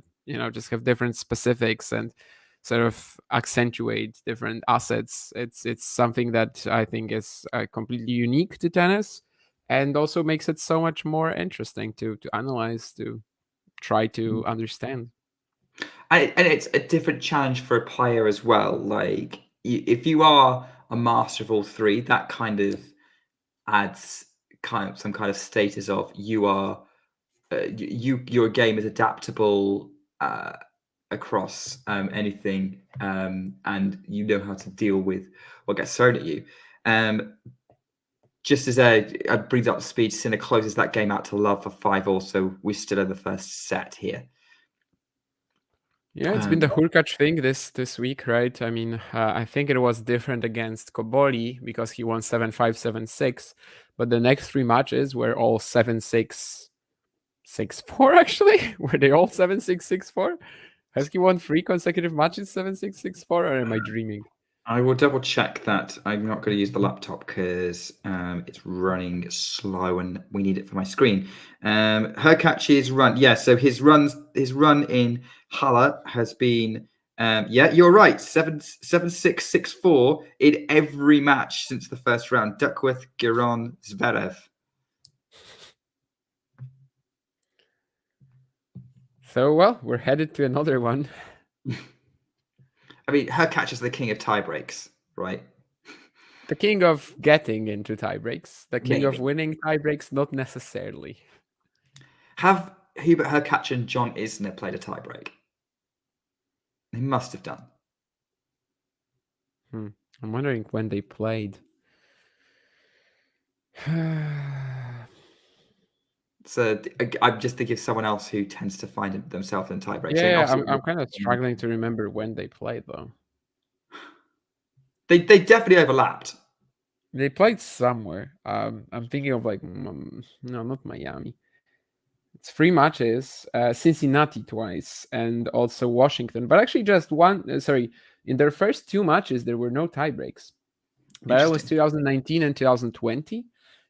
just have different specifics and sort of accentuate different assets. It's something that I think is completely unique to tennis, and also makes it so much more interesting to analyze, to try to understand. And it's a different challenge for a player as well. Like if you are a master of all three, that kind of adds some kind of status of you are your game is adaptable across anything, and you know how to deal with what gets thrown at you. Just as brings up the speed, Sinner closes that game out to love for 5-all, so we're still in the first set here. Yeah, it's been the Hurkacz thing this week, right? I mean, I think it was different against Koboli because he won 7-5, 7-6, but the next three matches were all 7-6, 6-4 actually. Were they all 7-6, 6-4? Has he won three consecutive matches 7-6, 6-4, or am I dreaming? I will double check that. I'm not going to use the laptop because it's running slow and we need it for my screen. Hurkacz's run, so his run in Halle has been, you're right, 7-6, 6-4 in every match since the first round. Duckworth, Giron, Zverev. So, well, we're headed to another one. I mean, Hurkacz is the king of tiebreaks, right? The king of getting into tiebreaks, the king of Maybe. winning tiebreaks, not necessarily. Have Hubert Hurkacz and John Isner played a tiebreak? They must have done. I'm wondering when they played. So I'm just thinking of someone else who tends to find themselves in tiebreaks. Yeah, I'm kind of struggling to remember when they played though. They definitely overlapped. They played somewhere. I'm thinking of like no, not Miami. It's three matches: Cincinnati twice, and also Washington. But actually, just one. Sorry, in their first two matches, there were no tiebreaks. But that was 2019 and 2020.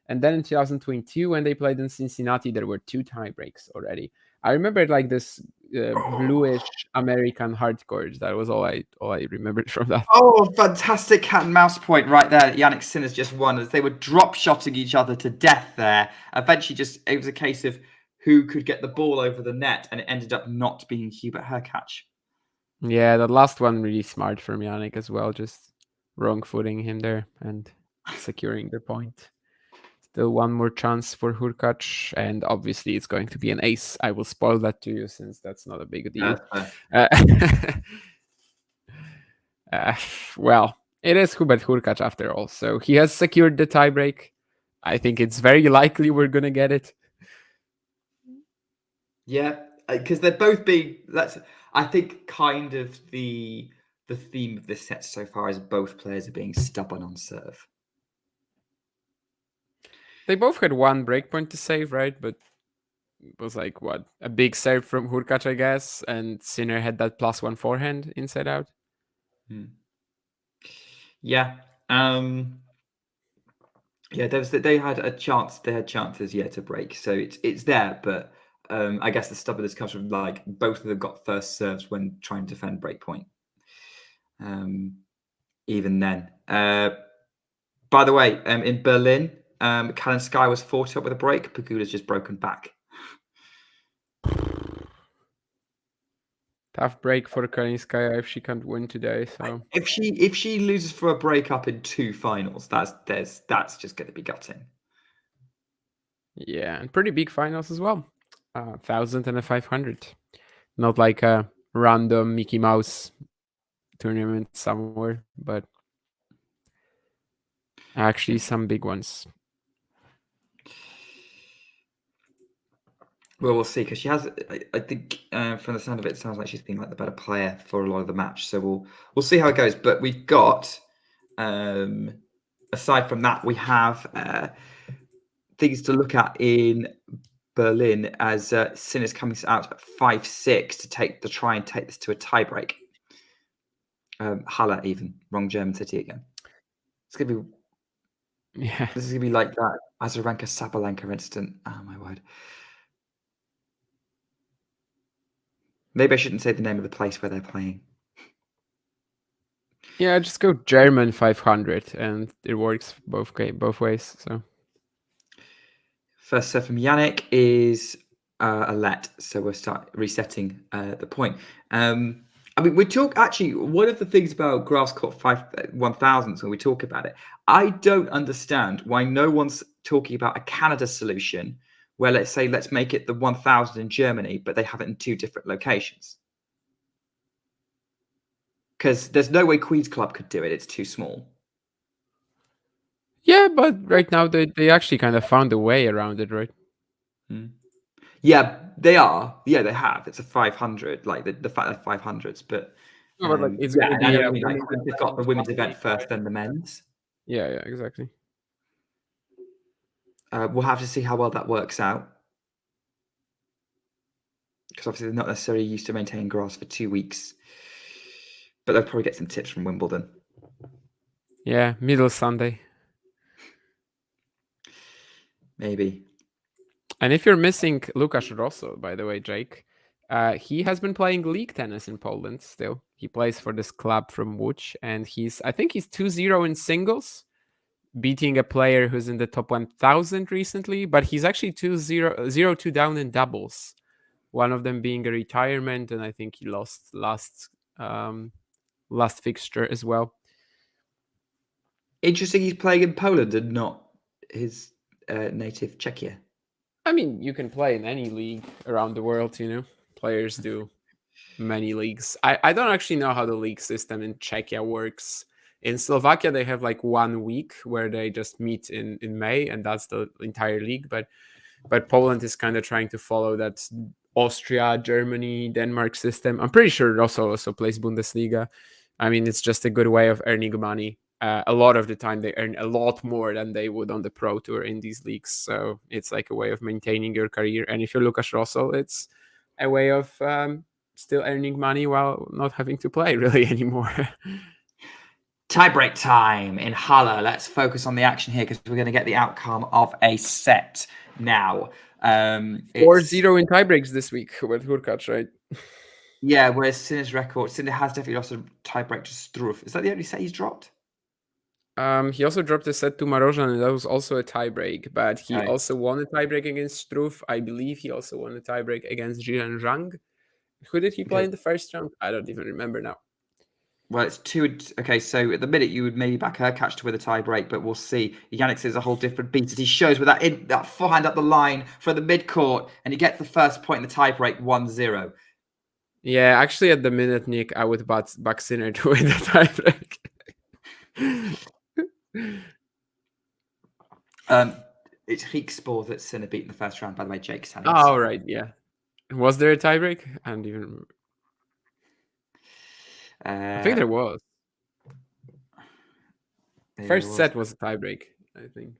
And then in 2022, when they played in Cincinnati, there were two tiebreaks already. I remember like this bluish American hardcore. That was all I remembered from that. Oh, fantastic cat and mouse point right there. Jannik Sinner's just won as they were drop shotting each other to death there. Eventually, it was a case of who could get the ball over the net, and it ended up not being Hubert Hurkacz. Yeah, that last one really smart from Jannik as well, just wrong footing him there and securing the point. Still one more chance for Hurkacz, and obviously it's going to be an ace. I will spoil that to you since that's not a big deal. Well, it is Hubert Hurkacz after all, so he has secured the tiebreak. I think it's very likely we're going to get it. Yeah, because they're both being. I think kind of the theme of this set so far is both players are being stubborn on serve. They both had one breakpoint to save, right? But it was like what, a big serve from Hurkacz, I guess, and Sinner had that +1 forehand inside out. Yeah. Yeah, they had a chance. They had chances, to break. So it's there, but I guess the stubbornness comes from like both of them got first serves when trying to defend breakpoint. Even then, By the way, in Berlin, Callum Sky was 40 up with a break. Pegula's just broken back. Tough break for Kalinskaya if she can't win today. So if she loses for a breakup in 2 finals, that's just going to be gutting. yeah, and pretty big finals as well. 1,000 and a 500. Not like a random Mickey Mouse tournament somewhere, but actually some big ones. Well, we'll see, because she has. I think from the sound of it, it sounds like she's been like the better player for a lot of the match. So we'll see how it goes. But we've got, aside from that, we have things to look at in Berlin as Sinner's coming out at 5-6 to try and take this to a tiebreak. Halle, even wrong German city again. It's gonna be. Yeah. This is gonna be like that Azarenka Sabalenka incident. Oh my word. Maybe I shouldn't say the name of the place where they're playing. Yeah, just go German 500 and it works both ways. So first serve from Jannik is a let, so we'll start resetting the point. I mean, we talk actually. One of the things about grass court 1000s when we talk about it, I don't understand why no one's talking about a Canada solution where let's make it the 1000 in Germany, but they have it in 2 different locations. Because there's no way Queen's Club could do it; it's too small. yeah, but right now they actually kind of found a way around it, right? Yeah, they are. Yeah, they have. It's a 500, like the fact that 500s, but. No, but like it's Yeah, gonna I be know, like, they've got the women's event first, then the men's. Yeah, exactly. We'll have to see how well that works out, because obviously they're not necessarily used to maintaining grass for 2 weeks, but they'll probably get some tips from Wimbledon. Yeah, middle Sunday. Maybe. And if you're missing Hurkacz Rosso, by the way, Jake, he has been playing league tennis in Poland still. He plays for this club from Łódź, and I think he's 2-0 in singles, beating a player who's in the top 1000 recently, but he's actually 0-2 down in doubles. One of them being a retirement, and I think he lost last fixture as well. Interesting, he's playing in Poland and not his native Czechia. I mean, you can play in any league around the world, Players do many leagues. I don't actually know how the league system in Czechia works. In Slovakia, they have like 1 week where they just meet in May, and that's the entire league. But Poland is kind of trying to follow that Austria, Germany, Denmark system. I'm pretty sure it also plays Bundesliga. I mean, it's just a good way of earning money. A lot of the time, they earn a lot more than they would on the pro tour in these leagues. So it's like a way of maintaining your career. And if you're Hurkacz Rosso, it's a way of still earning money while not having to play really anymore. Tiebreak time in Halle. Let's focus on the action here, because we're going to get the outcome of a set now. 4-0 in tiebreaks this week with Hurkacz, right? Yeah, whereas Sinner's record, Sinner has definitely lost a tiebreak to Struff. Is that the only set he's dropped? He also dropped a set to Marozsan, and that was also a tiebreak, but he also won a tiebreak against Struff. I believe he also won a tiebreak against Jiren Zhang. Who did he play in the first round? I don't even remember now. Well, it's 2. Okay, so at the minute you would maybe back Hurkacz to win a tiebreak, but we'll see. Jannik is a whole different beast as he shows with that forehand up the line for the mid-court, and he gets the first point in the tiebreak, 1-0. Yeah, actually, at the minute, Nick, I would back Sinner to win the tiebreak. It's Hikspor that Sinner beat in the first round, by the way. Jake's telling us. Oh, right, yeah. Was there a tiebreak? I don't even remember. I think there was. First set was a tiebreak, I think.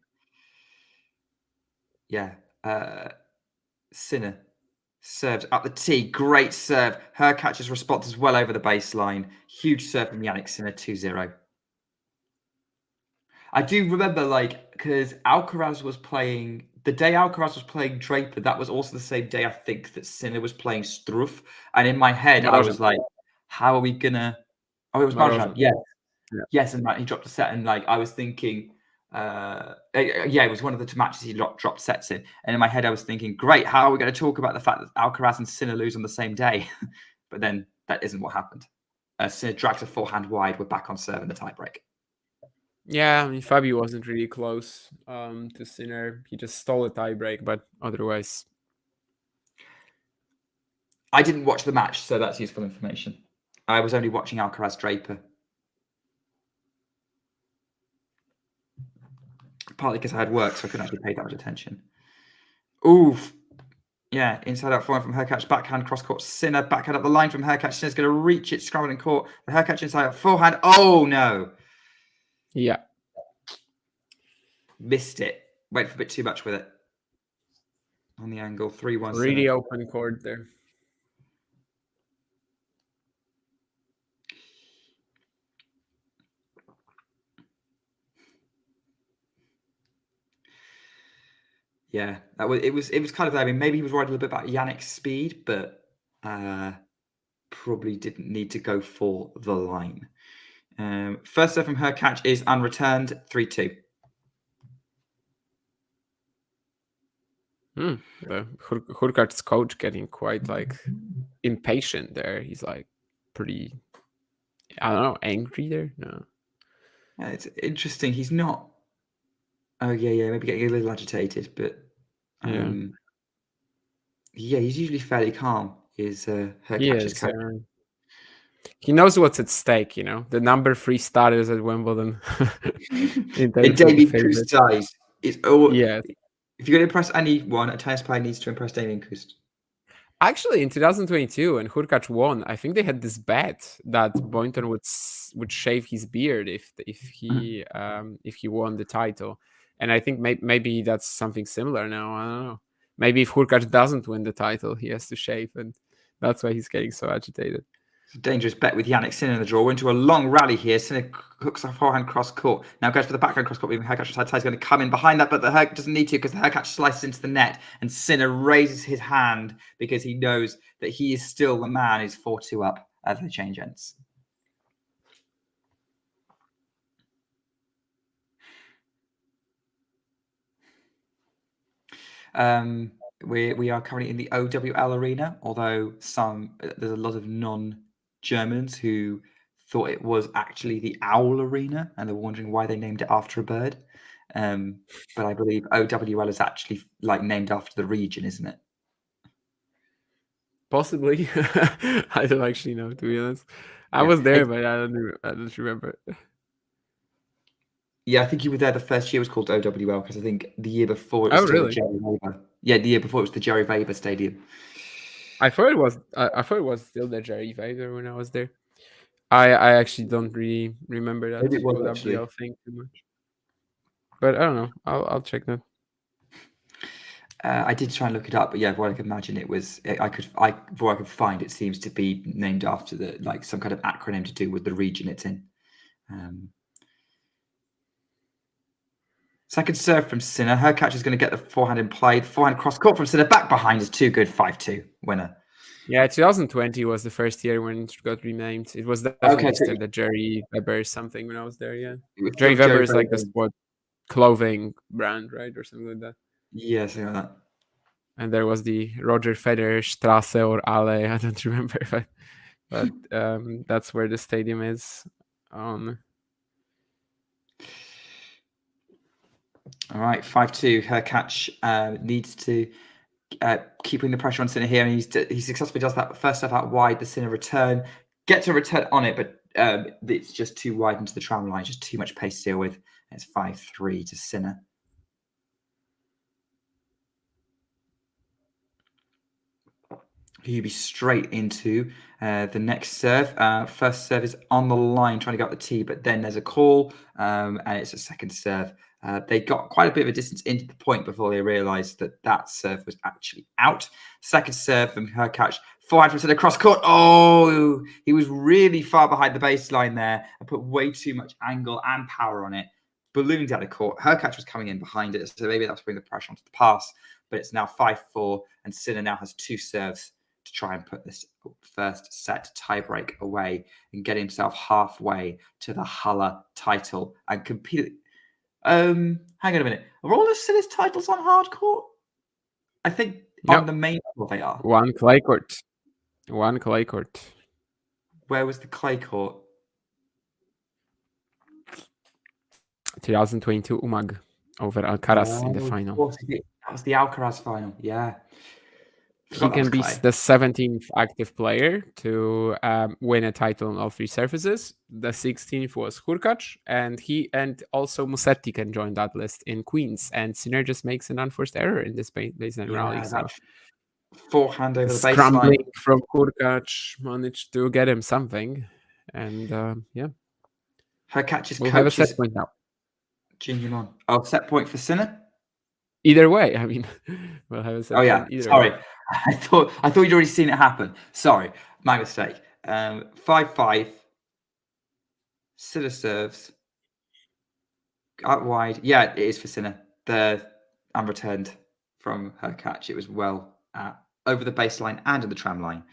Yeah. Sinner serves up the tee. Great serve. Hurkacz's response is well over the baseline. Huge serve from Jannik Sinner, 2-0. I do remember, because Alcaraz was playing... The day Alcaraz was playing Draper, that was also the same day, I think, that Sinner was playing Struff. And in my head, I was like, how are we going to... Oh, it was Marozsan. Yes. Yeah. Yes, and he dropped a set. And I was thinking, it was one of the matches he dropped sets in. And in my head, I was thinking, great, how are we going to talk about the fact that Alcaraz and Sinner lose on the same day? But then that isn't what happened. Sinner dragged a forehand wide. We're back on serve in the tiebreak. Yeah, I mean, Fabio wasn't really close to Sinner. He just stole a tiebreak, but otherwise... I didn't watch the match, so that's useful information. I was only watching Alcaraz Draper. Partly because I had work, so I couldn't actually pay that much attention. Oof. Yeah, inside out forehand from Hurkacz, backhand cross court. Sinner backhand up the line from Hurkacz. Sinner's going to reach it, scramble in court. The Hurkacz inside out forehand. Oh no! Yeah, Missed it. Went for a bit too much with it. On the angle, 3-1. really Sinner. open court there. Yeah, it was kind of. I mean, maybe he was worried a little bit about Jannik's speed, but probably didn't need to go for the line. First serve from Hurkacz is unreturned, 3-2. The Hurkacz's coach getting quite impatient there. He's pretty, I don't know, angry there. No. Yeah, it's interesting. He's not. Oh yeah, maybe getting a little agitated, but he's usually fairly calm. Is Hurkacz's coach? He knows what's at stake. The number 3 starters at Wimbledon. In Damien Kust's eyes, it's all. Yes. If you're going to impress anyone, a tennis player needs to impress Damien Kust. Actually, in 2022, when Hurkacz won, I think they had this bet that Boynton would shave his beard if he won the title, and I think maybe that's something similar now. I don't know. Maybe if Hurkacz doesn't win the title, he has to shave, and that's why he's getting so agitated. It's a dangerous bet with Jannik Sinner in the draw. We're into a long rally here. Sinner hooks a forehand cross court. Now goes for the backhand cross court. Hurkacz side is going to come in behind that, but the Hurkacz doesn't need to because the Hurkacz slices into the net, and Sinner raises his hand because he knows that he is still the man who's 4-2 up as the change ends. We are currently in the OWL arena, although there's a lot of non-Germans who thought it was actually the Owl Arena, and they're wondering why they named it after a bird. But I believe OWL is actually named after the region, isn't it? Possibly. I don't actually know, to be honest. I was there, but I don't remember. Yeah, I think you were there. The first year was called OWL because I think the year before it was really? the Jerry Weber. Yeah, the year before it was the Jerry Weber Stadium. I thought it was. I thought it was still the Jerry Weber when I was there. I actually don't really remember that OWL thing too much. But I don't know. I'll check that. I did try and look it up, but yeah, what I can imagine it was. I could find, it seems to be named after some kind of acronym to do with the region it's in. Second serve from Sinner. Hurkacz is going to get the forehand in play. The forehand cross court from Sinner back behind is too good. 5-2 winner. Yeah, 2020 was the first year when it got renamed. It was definitely still the Jerry Weber something when I was there. Yeah, Jerry Weber is like the sport clothing brand, right, or something like that. Yeah, something like that. And there was the Roger Federer Strasse or Halle. I don't remember, but that's where the stadium is. All right, 5-2. Hurkacz needs to keeping the pressure on Sinner here, and he successfully does that. First serve out wide, the Sinner return gets a return on it, but it's just too wide into the tram line, just too much pace to deal with. And it's 5-3 to Sinner. He'll be straight into the next serve. First serve is on the line, trying to get up the tee, but then there's a call, and it's a second serve. They got quite a bit of a distance into the point before they realised that serve was actually out. Second serve from Hurkacz. Forehand from Sinner cross court. Oh, he was really far behind the baseline there and put way too much angle and power on it. Ballooned out of court. Hurkacz was coming in behind it, so maybe that's putting the pressure onto the pass. But it's now 5-4, and Sinner now has 2 serves to try and put this first set tiebreak away and get himself halfway to the Halle title and compete. Hang on a minute. Are all of Sinner's titles on hard court? I think No. on the main level they are. One clay court. One clay court. Where was the clay court? 2022 Umag over Alcaraz in the final. Of course, that was the Alcaraz final. Yeah. He can be the 17th active player to win a title on all three surfaces. The 16th was Hurkacz, and also Musetti can join that list in Queens. And Sinner just makes an unforced error in this baseline rally. So forehand over the baseline. Scrambling from Hurkacz managed to get him something. And Hurkacz's we'll coach have a set point now. Set point for Sinner? Either way, I mean, we'll have a set point either Sorry. way. I thought you'd already seen it happen. Sorry, my mistake. 5-5. Sinner serves. Out wide. Yeah, it is for Sinner. The unreturned from Hurkacz. It was well over the baseline and in the tram line.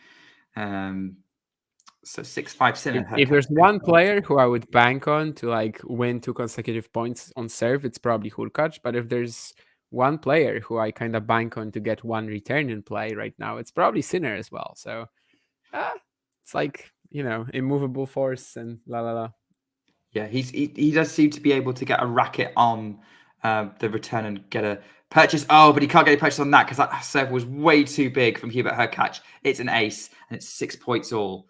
So 6-5 Sinner. If there's one player who I would bank on to like win 2 consecutive points on serve, it's probably Hurkacz. But if there's one player who I kind of bank on to get one return in play right now, it's probably Sinner as well. So it's like, immovable force and la la la. Yeah, he does seem to be able to get a racket on the return and get a purchase. Oh, but he can't get a purchase on that because that serve was way too big from Hubert Hurkacz. It's an ace and it's 6 points all.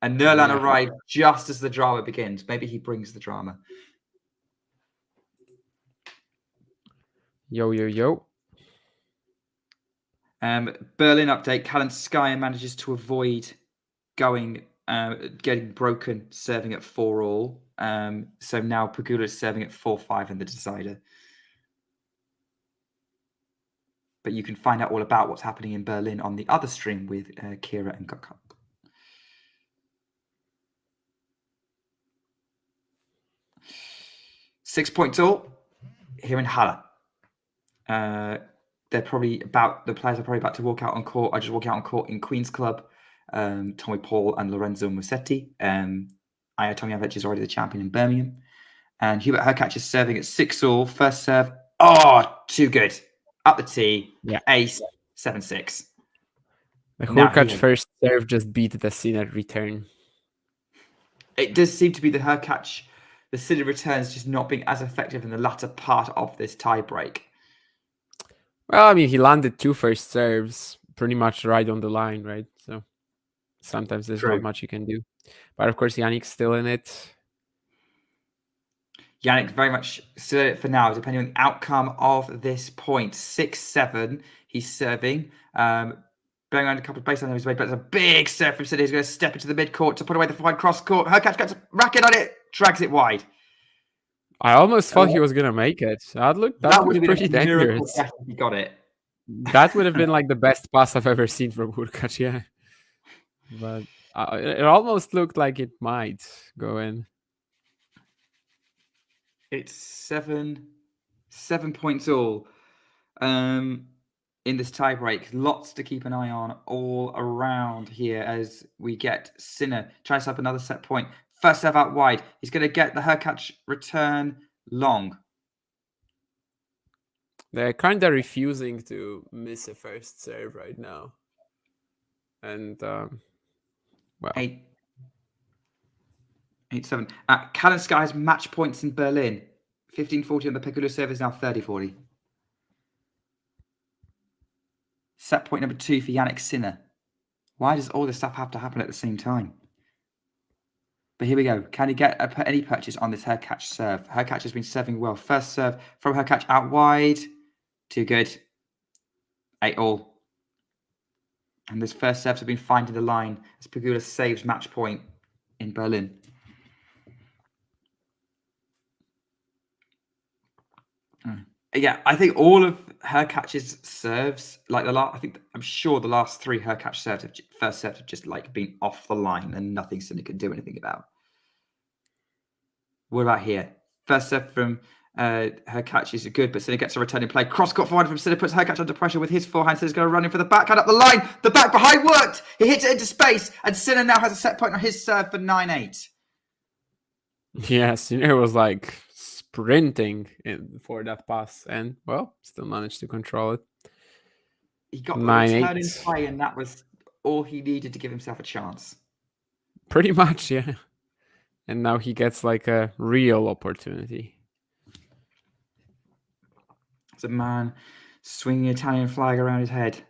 And Nerlan arrived just as the drama begins. Maybe he brings the drama. Yo. Berlin update. Kalinskaya manages to avoid getting broken, serving at 4-all. So now Pegula is serving at 4-5 in the decider. But you can find out all about what's happening in Berlin on the other stream with Kira and Gokak. 6 points all here in Halle. The players are probably about to walk out on court. I just walk out on court in Queen's Club. Tommy Paul and Lorenzo Musetti. Tomjanovic is already the champion in Birmingham. And Hubert Hurkacz is serving at 6-all. First serve. Oh, too good. Up the tee. Yeah. Ace. 7-6. The Hurkacz first serve just beat the Sinner return. It does seem to be the Hurkacz, the Sinner returns just not being as effective in the latter part of this tiebreak. Well, I mean, he landed 2 first serves pretty much right on the line, right? So sometimes there's not much you can do. But of course, Jannik's still in it. Jannik very much still in it for now, depending on the outcome of this point. 6-7, he's serving. Going around a couple of baselines on his way, but it's a big serve from Sinner. He's going to step into the mid-court to put away the wide cross court. Hurkacz gets a racket on it, drags it wide. I almost thought he was going to make it. That looked pretty dangerous. If he got it. That would have been like the best pass I've ever seen from Hurkacz, yeah. But it almost looked like it might go in. It's 7 points all in this tiebreak. Lots to keep an eye on all around here as we get Sinner trying to set up another set point. First serve out wide. He's going to get the Hurkacz return long. They're kind of refusing to miss a first serve right now. And, well. 8-7. Kalinskaya has match points in Berlin. 15-40 on the Pegula serve is now 30-40. Set point number 2 for Jannik Sinner. Why does all this stuff have to happen at the same time? But here we go. Can he get any purchase on this Hurkacz serve? Hurkacz has been serving well. First serve from Hurkacz out wide. Too good. 8-all. And this first serve has been finding the line as Pegula saves match point in Berlin. Yeah, I think all of Hurkacz's serves, I'm sure the last 3 Hurkacz serves first serves have just like been off the line and nothing Sinner can do anything about. What about here? First serve from Hurkacz is good, but Sinner gets a return in play. Cross court forward from Sinner puts Hurkacz under pressure with his forehand. Sinner's going to run in for the backhand up the line. The back behind worked. He hits it into space, and Sinner now has a set point on his serve for 9-8. Yeah, Sinner was like sprinting for that pass, and well, still managed to control it. He got the 9-8. return in play, and that was all he needed to give himself a chance. Pretty much, yeah. And now he gets like a real opportunity. It's a man swinging the Italian flag around his head.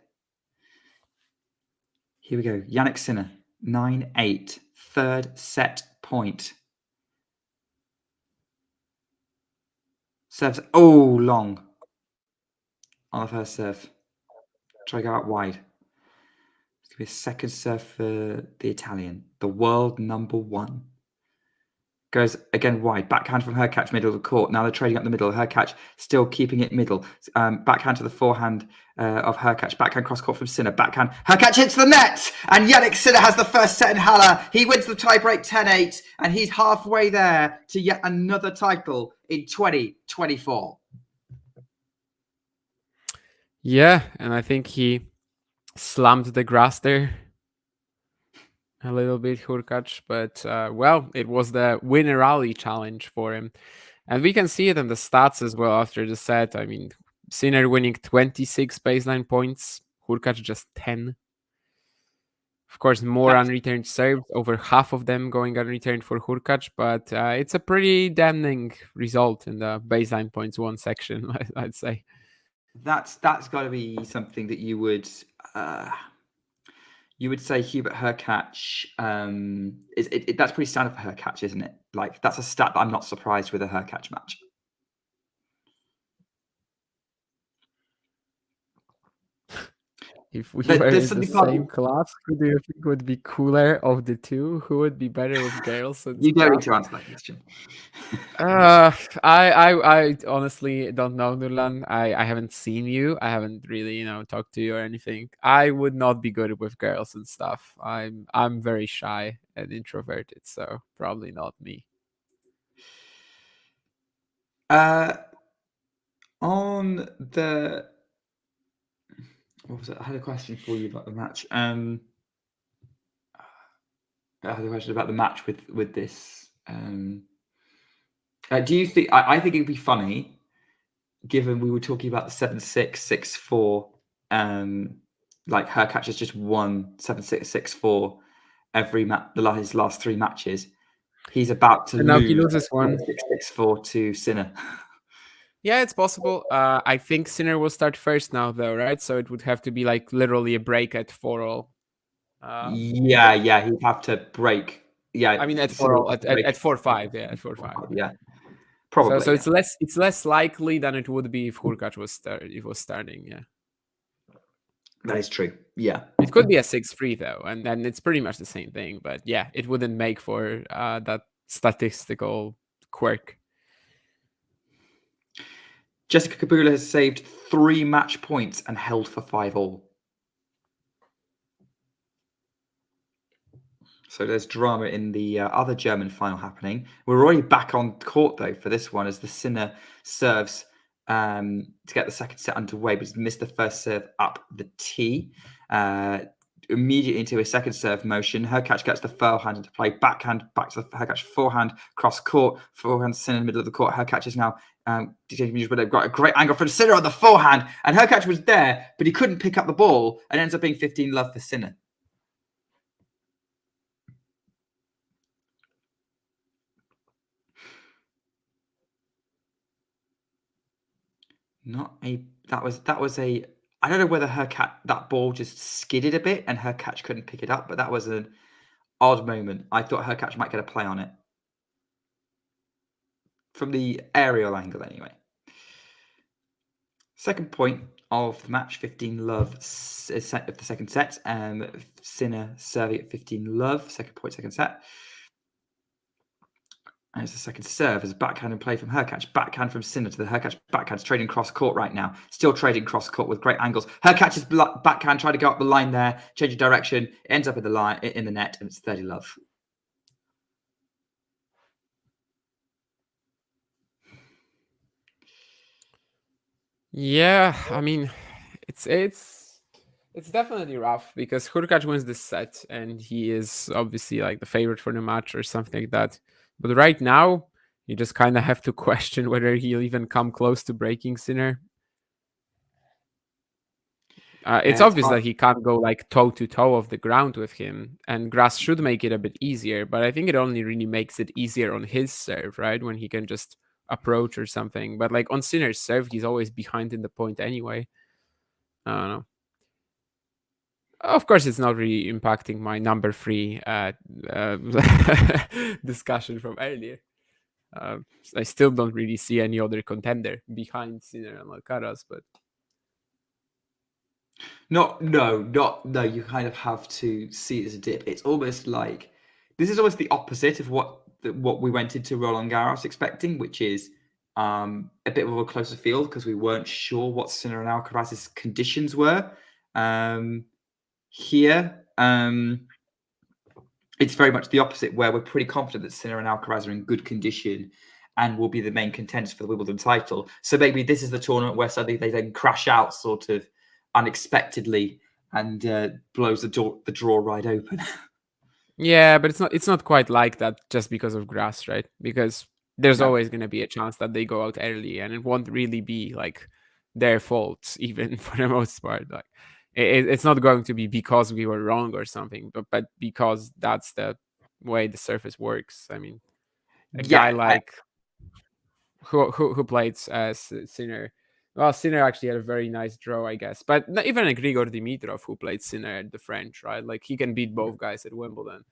Here we go. Jannik Sinner, 9-8, third set point. Serves long on the first serve. Try to go out wide. It's going to be a second serve for the Italian, the world number 1. Goes again wide. Backhand from Hurkacz, middle of the court. Now they're trading up the middle. Hurkacz still keeping it middle. Backhand to the forehand of Hurkacz. Backhand cross court from Sinner. Backhand. Hurkacz hits the net. And Jannik Sinner has the first set in Halle. He wins the tiebreak 10-8. And he's halfway there to yet another title in 2024. Yeah, and I think he slammed the grass there a little bit, Hurkacz, but well, it was the winner rally challenge for him. And we can see it in the stats as well after the set. I mean, Sinner winning 26 baseline points, Hurkacz just 10. Of course, more unreturned serves, over half of them going unreturned for Hurkacz, but it's a pretty damning result in the baseline points 1 section, I'd say. That's got to be something that you would say Hubert Hurkacz. That's pretty standard for Hurkacz, isn't it? Like, that's a stat that I'm not surprised with a Hurkacz match. If we were in the same class, who do you think would be cooler of the two? Who would be better with girls? You don't need to answer that question. I honestly don't know, Nurlan. I haven't seen you. I haven't really, talked to you or anything. I would not be good with girls and stuff. I'm very shy and introverted, so probably not me. On the what was it? I had a question for you about the match. I had a question about the match with this. Do you think? I think it'd be funny, given we were talking about the 7-6, 6-4. Like Hurkacz has just won 7-6, 6-4 every his last 3 matches. He's about to lose. He loses one 6-4 to Sinner. Yeah, it's possible. I think Sinner will start first now, though, right? So it would have to be like literally a break at 4-all. Yeah, he'd have to break. Yeah, I mean at 4-all, at 4-5. Yeah, at 4-5. Yeah, probably. So it's less likely than it would be if Hurkacz was starting. Yeah, that is true. Yeah, it could be a 6-3 though, and then it's pretty much the same thing. But yeah, it wouldn't make for that statistical quirk. Jessica Pegula has saved 3 match points and held for 5-all. So there's drama in the other German final happening. We're already back on court, though, for this one as the Sinner serves to get the second set underway, but he's missed the first serve up the tee. Immediately into a second serve motion. Hurkacz gets the forehand into play. Backhand back to the Hurkacz forehand, cross court. Forehand Sinner in the middle of the court. Hurkacz is now but they've got a great angle from Sinner on the forehand. And Hurkacz was there, but he couldn't pick up the ball and ends up being 15-love for Sinner. That was a I don't know whether that ball just skidded a bit and Hurkacz couldn't pick it up, but that was an odd moment. I thought Hurkacz might get a play on it. From the aerial angle anyway. Second point of the match, 15-love of the second set. Sinner serving at 15-love, second point, second set. And it's the second serve as a backhand in play from Hurkacz. Backhand from Sinner to the Hurkacz backhand. Trading cross court right now. Still trading cross court with great angles. Hurkacz's backhand tried to go up the line there. Change of direction. It ends up in the net, and it's 30-love. Yeah, I mean, it's definitely rough because Hurkacz wins this set and he is obviously like the favorite for the match or something like that. But right now, You just kind of have to question whether he'll even come close to breaking Sinner. It's Yeah, it's obvious hard. that he can't go like toe to toe off the ground with him, and Grass should make it a bit easier. But I think it only really makes it easier on his serve, right? When he can just approach or something. But like on Sinner's serve, he's always behind in the point anyway. I don't know. Of course, it's not really impacting my number three uh, discussion from earlier. Uh, I still don't really see any other contender behind Sinner and Alcaraz, but No. You kind of have to see it as a dip. It's almost like this is almost the opposite of what we went into Roland Garros expecting, which is a bit of a closer field because we weren't sure what Sinner and Alcaraz's conditions were. Here, it's very much the opposite, where we're pretty confident that Sinner and Alcaraz are in good condition and will be the main contenders for the Wimbledon title. So maybe this is the tournament where suddenly they then crash out sort of unexpectedly and blows the draw right open. yeah, but it's not quite like that just because of Grass, right? Because there's No. always going to be a chance that they go out early, and it won't really be like their fault, even for the most part. Like it's not going to be because we were wrong or something, but because that's the way the surface works. I mean, a guy Yeah, like who played Sinner. Well, Sinner actually had a very nice draw, I guess. But not even a Grigor Dimitrov who played Sinner at the French, right? Like he can beat both guys at Wimbledon.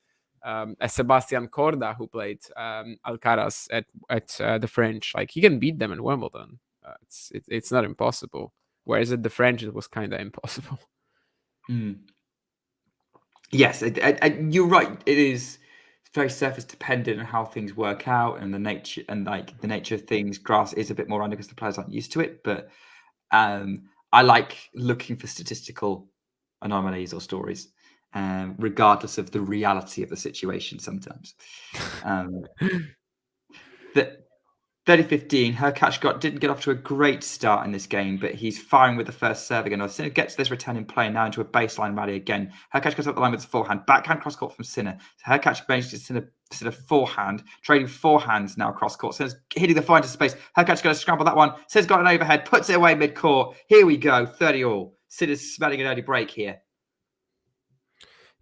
A Sebastian Corda who played Alcaraz at the French, like he can beat them at Wimbledon. It's not impossible. Whereas at the French, it was kind of impossible. mm. Yes, you're right. It is very surface dependent on how things work out and the nature of things. Grass is a bit more under because the players aren't used to it, but I like looking for statistical anomalies or stories, regardless of the reality of the situation sometimes. The 30-15, Hurkacz didn't get off to a great start in this game, but he's firing with the first serve again. Sinner gets this return in play now into a baseline rally again. Hurkacz goes up the line with his forehand. Backhand cross court from Sinner. So Hurkacz manages Sinner forehand, trading forehands now across court. Sinner's hitting the fine to space. Hurkacz going to scramble that one. Sinner's got an overhead, puts it away mid court. Here we go, 30 all. Sinner's smelling an early break here.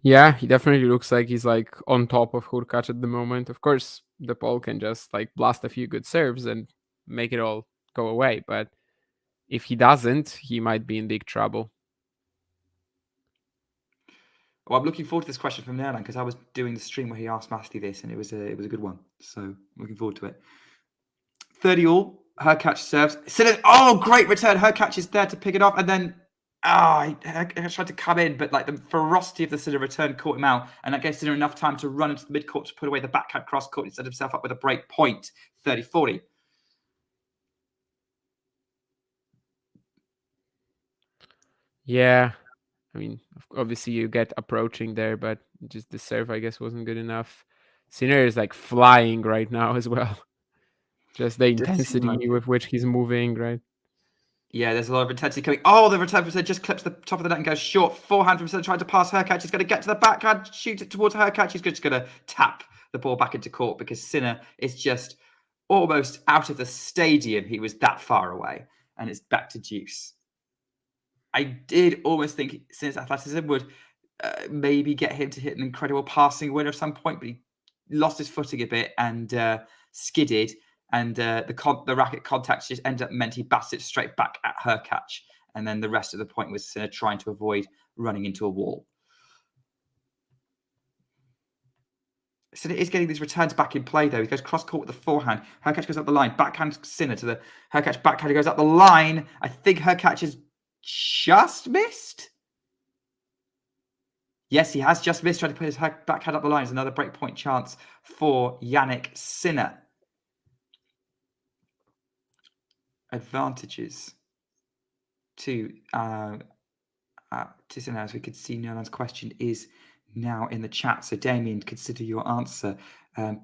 Yeah, he definitely looks like he's like on top of Hurkacz at the moment. Of course, the Pole can just like blast a few good serves and make it all go away. But if he doesn't, he might be in big trouble. Well, I'm looking forward to this question from Nerlan because I was doing the stream where he asked Masty this, and it was a good one. So I'm looking forward to it. 30 all. Hurkacz serves. Sinner, oh, great return. Hurkacz is there to pick it off, and then he tried to come in, but like the ferocity of the Sinner return caught him out, and that gave Sinner enough time to run into the midcourt to put away the backhand cross court and set himself up with a break point. 30-40. Yeah, I mean, obviously you get approaching there, but just the serve, I guess, wasn't good enough. Sinner is like flying right now as well. Just the Does seem like intensity it. with which he's moving, right? Yeah, there's a lot of intensity coming. Oh, the return from Sinner just clips the top of the net and goes short. Forehand from Sinner trying to pass Hurkacz. He's going to get to the backhand, shoot it towards Hurkacz. He's just going to tap the ball back into court because Sinner is just almost out of the stadium. He was that far away, and it's back to deuce. I did almost think Sinner's athleticism would maybe get him to hit an incredible passing winner at some point, but he lost his footing a bit and skidded, and the racket contact just ended up meant he batted it straight back at Hurkacz, and then the rest of the point was Sinner trying to avoid running into a wall. Sinner is getting these returns back in play, though. He goes cross-court with the forehand. Hurkacz goes up the line. Backhand Sinner to the Hurkacz backhand. He goes up the line. I think Hurkacz has just missed. Yes, he has just missed trying to put his backhand up the line. It's another breakpoint chance for Jannik Sinner. Advantages to Sinner, as we could see. Nolan's question is now in the chat. So Damien, consider your answer.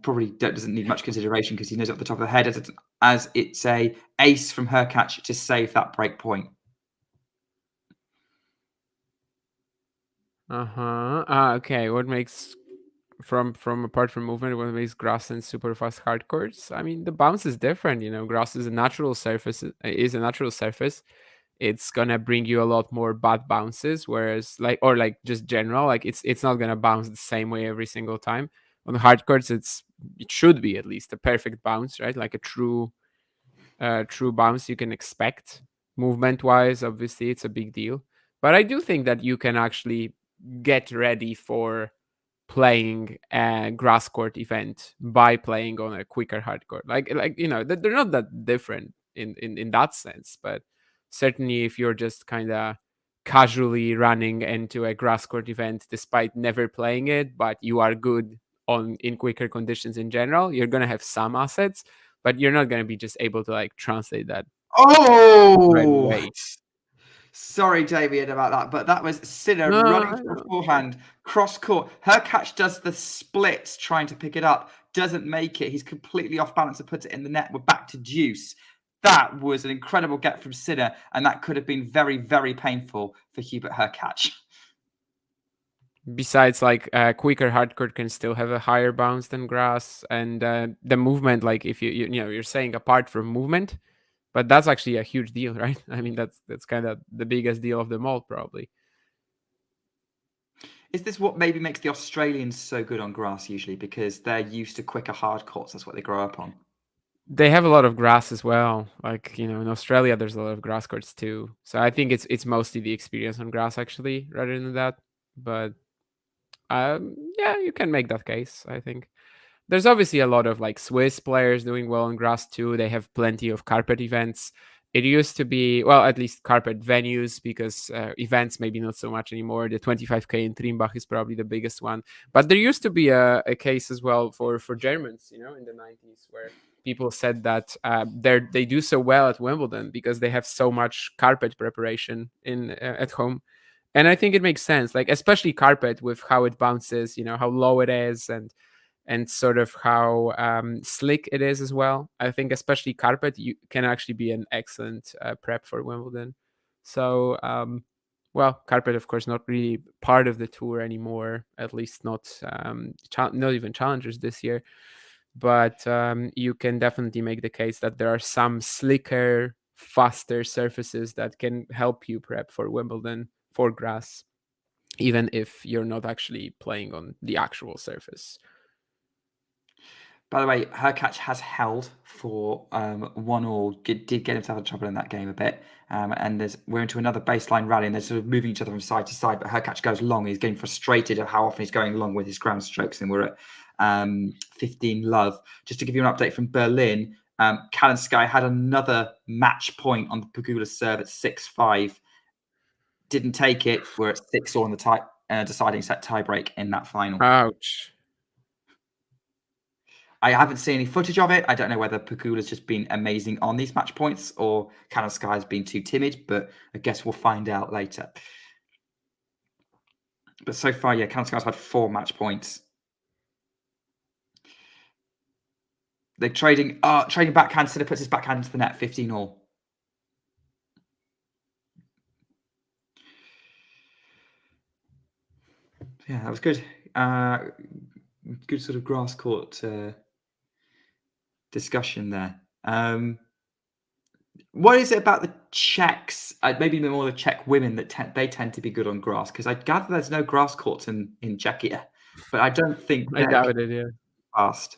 Probably doesn't need much consideration because he knows it off the top of the head as it's a ace from Hurkacz to save that break point. Okay. What makes from apart from movement, what makes grass and super fast hard courts. I mean, the bounce is different. Grass is a natural surface. Is a natural surface. It's gonna bring you a lot more bad bounces, whereas like just general, like it's not gonna bounce the same way every single time. On the hard courts, it should be at least a perfect bounce, right? Like a true bounce you can expect. Movement wise, obviously, it's a big deal. But I do think that you can actually get ready for playing a grass court event by playing on a quicker hard court. They're not that different in that sense, but certainly if you're just kind of casually running into a grass court event despite never playing it, but you are good on in quicker conditions in general, you're gonna have some assets, but you're not gonna be just able to like translate that right Oh, away. sorry, Damien, about that, but that was Sinner No, running I for a know. forehand, cross court. Hurkacz does the splits trying to pick it up, doesn't make it. He's completely off balance and puts it in the net. We're back to deuce. That was an incredible get from Sinner, and that could have been very, very painful for Hubert Hurkacz. Besides, like quicker hardcourt can still have a higher bounce than grass, and the movement, like if you're saying apart from movement, but that's actually a huge deal, right? I mean, that's kind of the biggest deal of them all, probably. Is this what maybe makes the Australians so good on grass usually? Because they're used to quicker hard courts. That's what they grow up on. They have a lot of grass as well. Like in Australia, there's a lot of grass courts too. So I think it's mostly the experience on grass actually, rather than that. But yeah, you can make that case, I think. There's obviously a lot of like Swiss players doing well on grass too. They have plenty of carpet events. It used to be, well, at least carpet venues, because events maybe not so much anymore. The 25K in Trimbach is probably the biggest one. But there used to be a case as well for Germans, in the 90s, where people said that they do so well at Wimbledon because they have so much carpet preparation in at home. And I think it makes sense, like especially carpet with how it bounces, how low it is, and sort of how slick it is as well. I think especially carpet you can actually be an excellent prep for Wimbledon. So, well, carpet of course not really part of the tour anymore, at least not not even challengers this year. But you can definitely make the case that there are some slicker, faster surfaces that can help you prep for Wimbledon for grass, even if you're not actually playing on the actual surface. By the way, Hurkacz has held for 1-1. Did get himself in trouble in that game a bit. And we're into another baseline rally, and they're sort of moving each other from side to side. But Hurkacz goes long. He's getting frustrated at how often he's going long with his ground strokes. And we're at 15 love. Just to give you an update from Berlin, Kalinskaya had another match point on the Pegula serve at 6-5. Didn't take it. We're at 6-all in the deciding set tiebreak in that final. Ouch. I haven't seen any footage of it. I don't know whether Pegula's just been amazing on these match points or Kalinskaya has been too timid, but I guess we'll find out later. But so far, yeah, Kalinskaya's had 4 match points. They're trading backhand. Sinner puts his backhand into the net, 15-all. Yeah, that was good. Good sort of grass court discussion there. What is it about the Czechs, maybe more the Czech women, that they tend to be good on grass? Because I gather there's no grass courts in Czechia, but I don't think I they're doubt it, yeah. fast.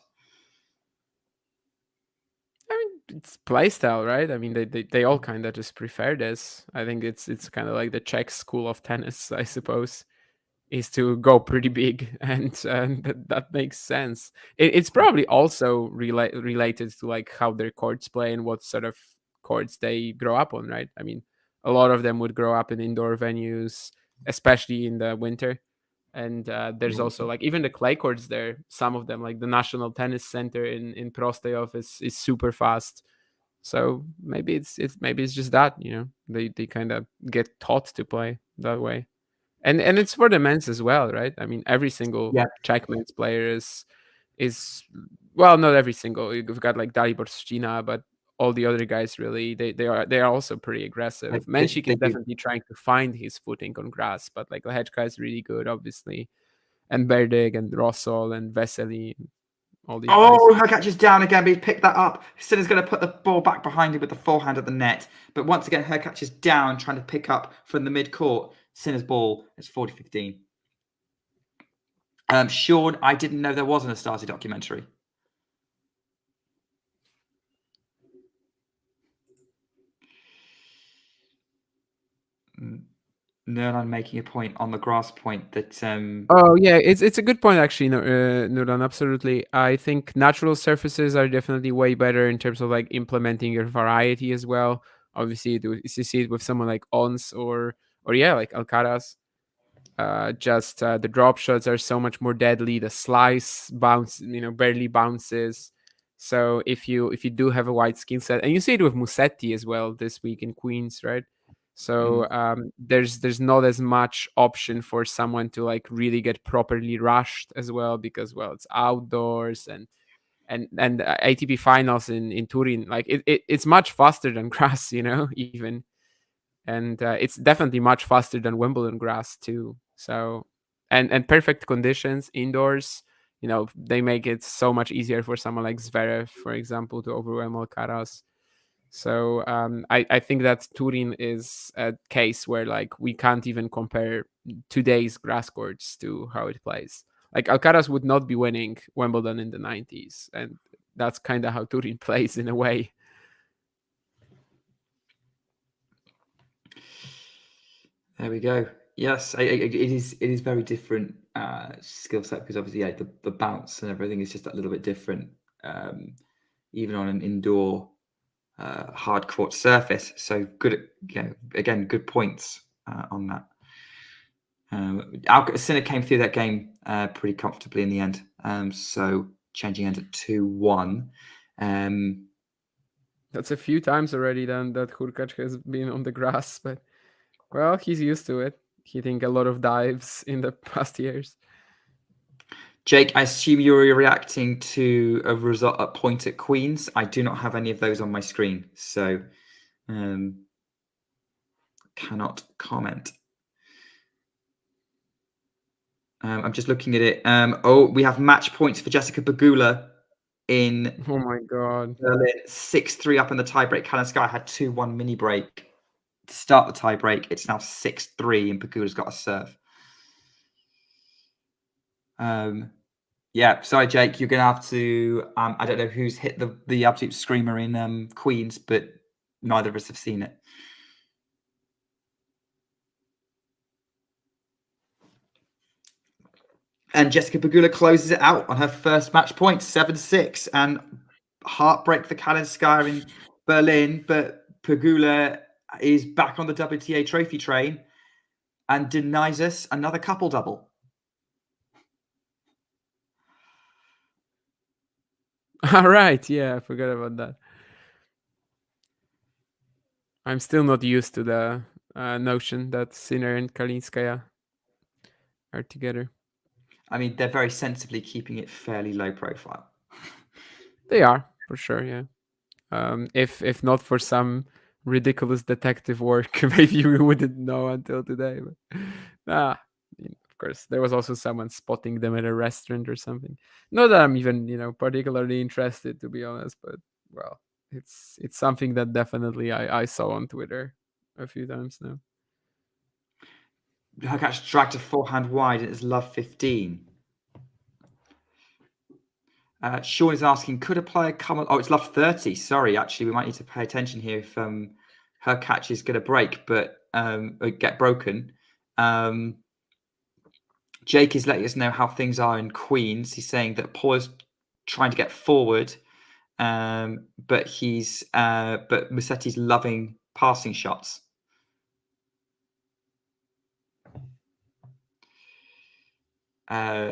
I mean, it's playstyle, right? I mean, they all kind of just prefer this. I think it's kind of like the Czech school of tennis, I suppose, is to go pretty big, and that makes sense. It's probably also related to like how their courts play and what sort of courts they grow up on, right? I mean, a lot of them would grow up in indoor venues, especially in the winter. And there's also like even the clay courts there. Some of them, like the National Tennis Center in Prostejov, is super fast. So maybe it's just that they kind of get taught to play that way. And it's for the men's as well, right? I mean, every single Yeah, Czech men's player is well, not every single. You've got like Dalibor Stina, but all the other guys really they are also pretty they, aggressive. they, Menchik they is do. definitely trying to find his footing on grass, but like Lehečka is really good, obviously. and Berdig and Rossol and Vesely, and all these guys. Oh, Hurkacz is down again, but he's picked that up. Sinner's going to put the ball back behind him with the forehand at the net. But once again, Hurkacz is down, trying to pick up from the mid-court. Sinner's ball. It's 40-15. Sean, I didn't know there was an Astarte documentary. Nurlan making a point on the grass point that Oh yeah, it's a good point actually, Nuran. Absolutely, I think natural surfaces are definitely way better in terms of like implementing your variety as well. Obviously, you see it with someone like Ons or yeah, like Alcaraz. Just the drop shots are so much more deadly. The slice bounce, barely bounces. So if you do have a wide skill set, and you see it with Musetti as well this week in Queens, right? So there's not as much option for someone to like really get properly rushed as well, because well, it's outdoors and ATP finals in Turin, like it's much faster than grass, even. And it's definitely much faster than Wimbledon grass too. So and perfect conditions indoors, they make it so much easier for someone like Zverev, for example, to overwhelm Alcaraz. So I think that Turin is a case where like we can't even compare today's grass courts to how it plays. Like Alcaraz would not be winning Wimbledon in the 90s, and that's kind of how Turin plays in a way. There we go. Yes, it is very different skill set, because obviously, yeah, the bounce and everything is just a little bit different, even on an indoor hard court surface. So good, again, good points on that. Sinner came through that game pretty comfortably in the end. So changing end at 2-1. That's a few times already then that Hurkacz has been on the grass, but well, he's used to it, hitting a lot of dives in the past years. Jake, I assume you're reacting to a result at point at Queens. I do not have any of those on my screen, so cannot comment. I'm just looking at it. We have match points for Jessica Pegula in. Oh my god! 6-3 up in the tiebreak. Kalinskaya had 2-1 mini break to start the tiebreak. It's now 6-3, and Pegula's got a serve. Yeah, sorry, Jake. You're gonna have to. I don't know who's hit the absolute screamer in Queens, but neither of us have seen it. And Jessica Pegula closes it out on her first match point, 7-6, and heartbreak for Kalinskaya in Berlin. But Pegula is back on the WTA trophy train and denies us another couple double. All right, yeah, I forgot about that. I'm still not used to the notion that Sinner and Kalinskaya are together. I mean, they're very sensibly keeping it fairly low profile. They are, for sure, yeah. If not for some ridiculous detective work, maybe we wouldn't know until today. But of course, there was also someone spotting them at a restaurant or something. Not that I'm even, particularly interested, to be honest. But well, it's something that definitely I saw on Twitter a few times now. Hurkacz dragged a forehand wide, and it's love 15. Sean is asking, could a player come on? Oh, it's love 30. Sorry, actually, we might need to pay attention here if Hurkacz is going to break, but get broken. Jake is letting us know how things are in Queens. He's saying that Paul's trying to get forward, but Musetti's loving passing shots.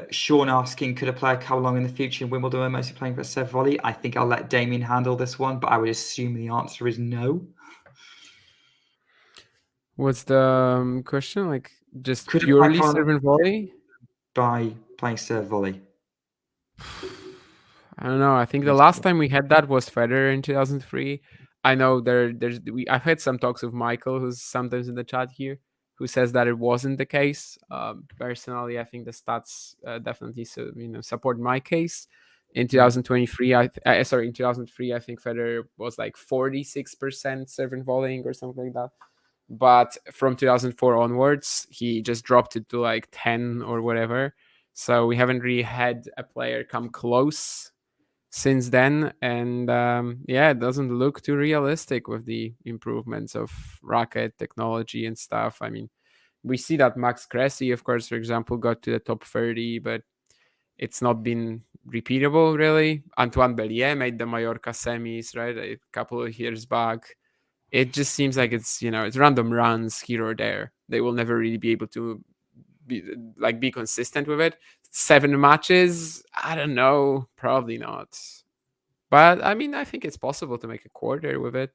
Sean asking, could a player come along in the future in Wimbledon when mostly playing for a serve volley? I think I'll let Damien handle this one, but I would assume the answer is no. What's the question? Like just Could purely serve and volley? By playing serve volley? I don't know. I think the last time we had that was Federer in 2003. I know I've had some talks with Michael, who's sometimes in the chat here. who says that it wasn't the case. Personally, I think the stats definitely support my case. In 2023, in 2003, I think Federer was like 46% serve volleying or something like that. But from 2004 onwards, he just dropped it to like 10 or whatever. So we haven't really had a player come close since then. And it doesn't look too realistic with the improvements of racket technology and stuff. I mean, we see that Max Cressy, of course, for example, got to the top 30, but it's not been repeatable really. Antoine Bellier made the Mallorca semis, right, a couple of years back. It just seems like it's random runs here or there. They will never really be able to be consistent with it. 7 matches, I don't know, probably not. But I mean, I think it's possible to make a quarter with it.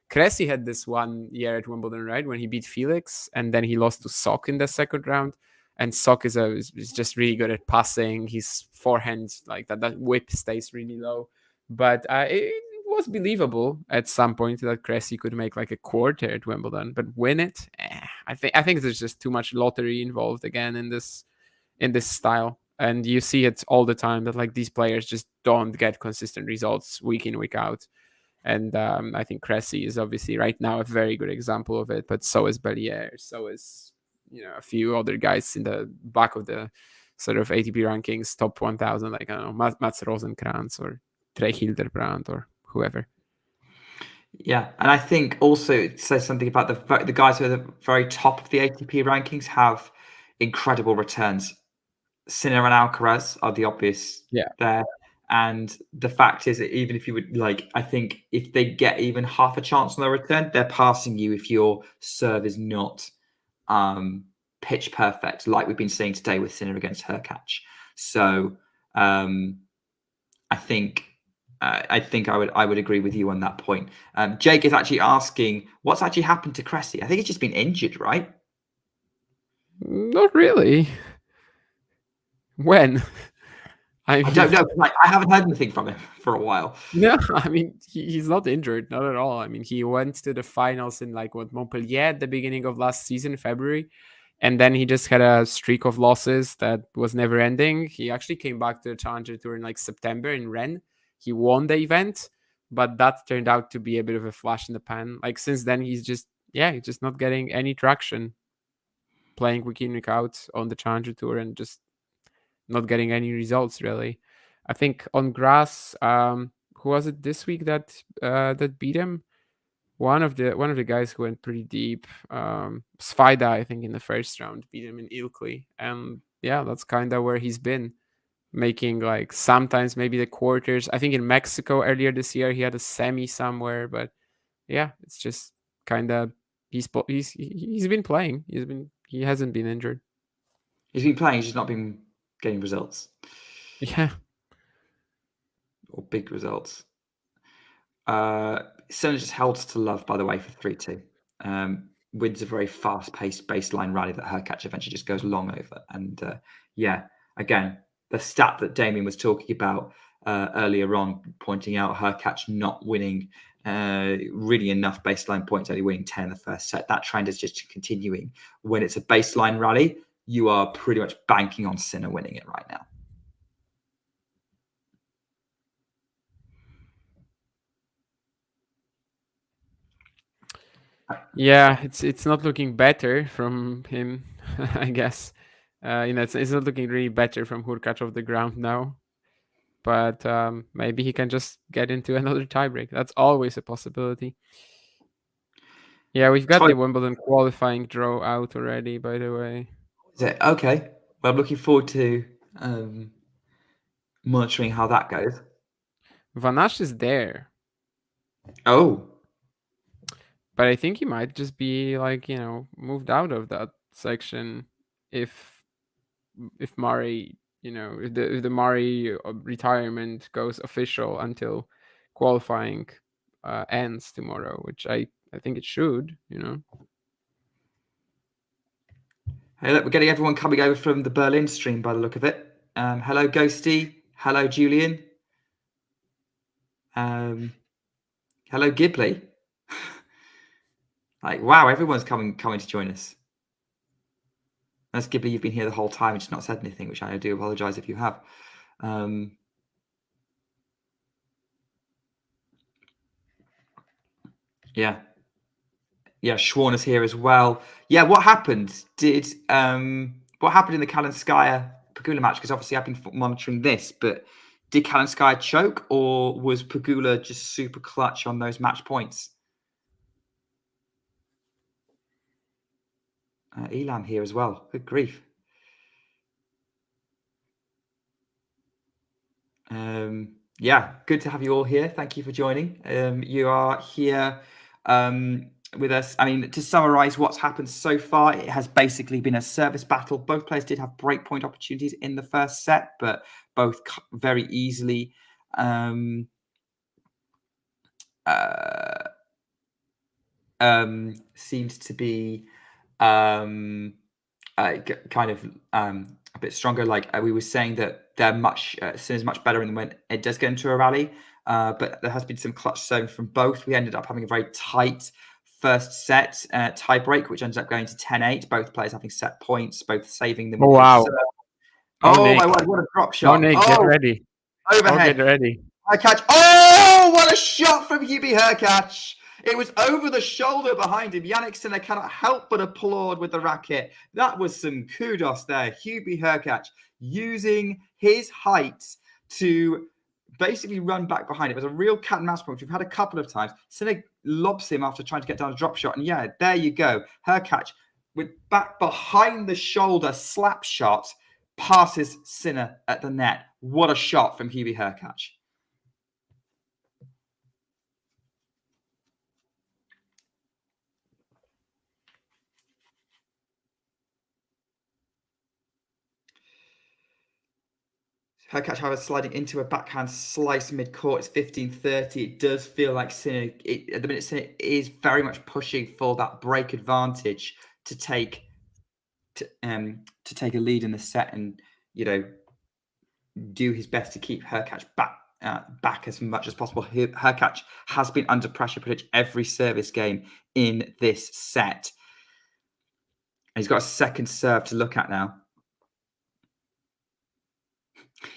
Cressy had this one year at Wimbledon, right, when he beat Felix, and then he lost to Sock in the second round. And Sock is just really good at passing. His forehand, like that whip stays really low. But it was believable at some point that Cressy could make like a quarter at Wimbledon, but win it, I think there's just too much lottery involved again in this style. And you see it all the time that like these players just don't get consistent results week in, week out. And I think Cressy is obviously right now a very good example of it, but so is Bellier, so is a few other guys in the back of the sort of ATP rankings, top 1,000, like I don't know, Mats Rosenkrantz or Trey Hildebrand or whoever. Yeah, and I think also it says something about the guys who are the very top of the ATP rankings have incredible returns. Sinner and Alcaraz are the obvious there. And the fact is that even if you would I think if they get even half a chance on their return, they're passing you if your serve is not pitch perfect, like we've been seeing today with Sinner against Hurkacz. So I think I would agree with you on that point. Jake is actually asking what's actually happened to Cressy. I think he's just been injured, right? Not really. When? I don't know. I haven't heard anything from him for a while. No, I mean he's not injured, not at all. I mean he went to the finals in Montpellier at the beginning of last season, February, and then he just had a streak of losses that was never ending. He actually came back to the Challenger Tour in September in Rennes. He won the event, but that turned out to be a bit of a flash in the pan. Since then, he's just not getting any traction, playing week in, week out on the Challenger Tour, and just not getting any results really. I think on grass, who was it this week that beat him? One of the guys who went pretty deep, Svajda, I think in the first round beat him in Ilkley, and that's kind of where he's been, making sometimes maybe the quarters. I think in Mexico earlier this year he had a semi somewhere, but it's just kind of he's been playing. He hasn't been injured. He's been playing. He's just not been getting results. Yeah. Or big results. Sinner just held to love, by the way, for 3-2. Wins a very fast-paced baseline rally that Hurkacz eventually just goes long over. And again, the stat that Damien was talking about earlier on, pointing out Hurkacz not winning really enough baseline points, only winning 10 in the first set. That trend is just continuing. When it's a baseline rally, you are pretty much banking on Sinner winning it right now. Yeah, it's not looking better from him, I guess. It's not looking really better from Hurkacz off the ground now. But maybe he can just get into another tiebreak. That's always a possibility. Yeah, we've got the Wimbledon qualifying draw out already, by the way. Is it? Okay. Well, I'm looking forward to monitoring how that goes. Van Asch is there. Oh. But I think he might just be moved out of that section if Murray, if the Murray retirement goes official until qualifying ends tomorrow, which I think it should, Hey, look, we're getting everyone coming over from the Berlin stream by the look of it. Hello, Ghosty. Hello, Julian. Hello, Ghibli. Wow, everyone's coming to join us. Unless Ghibli, you've been here the whole time and just not said anything, which I do apologise if you have. Yeah. Yeah, Schwan is here as well. Yeah, what happened? What happened in the Kalinskaya Pagula match? Because obviously I've been monitoring this, but did Kalinskaya choke, or was Pagula just super clutch on those match points? Elam here as well. Good grief. Yeah, good to have you all here. Thank you for joining. You are here with us. I mean, to summarize what's happened so far, it has basically been a service battle. Both players did have breakpoint opportunities in the first set, but both very easily seemed to be kind of a bit stronger. Like we were saying that they're Sin is much better when it does get into a rally. But there has been some clutch serving from both. We ended up having a very tight first set tie break, which ended up going to 10-8. Both players having set points, both saving them. Oh, wow. Oh, my word, what a drop shot. Nick, get ready. Overhead. Get ready. Hurkacz. Oh, what a shot from Hubert Hurkacz. It was over the shoulder behind him. Jannik Sinner cannot help but applaud with the racket. That was some kudos there. Hubert Hurkacz using his height to basically run back behind. It was a real cat and mouse point, which we've had a couple of times. Sinner lobs him after trying to get down a drop shot. And yeah, there you go. Hurkacz with back behind the shoulder slap shot passes Sinner at the net. What a shot from Hubert Hurkacz. Hurkacz, however, sliding into a backhand slice mid-court. It's 15-30. It does feel like Sinner, at the minute, Sinner is very much pushing for that break advantage to take a lead in the set and, do his best to keep Hurkacz back as much as possible. Hurkacz has been under pressure pretty much every service game in this set. And he's got a second serve to look at now.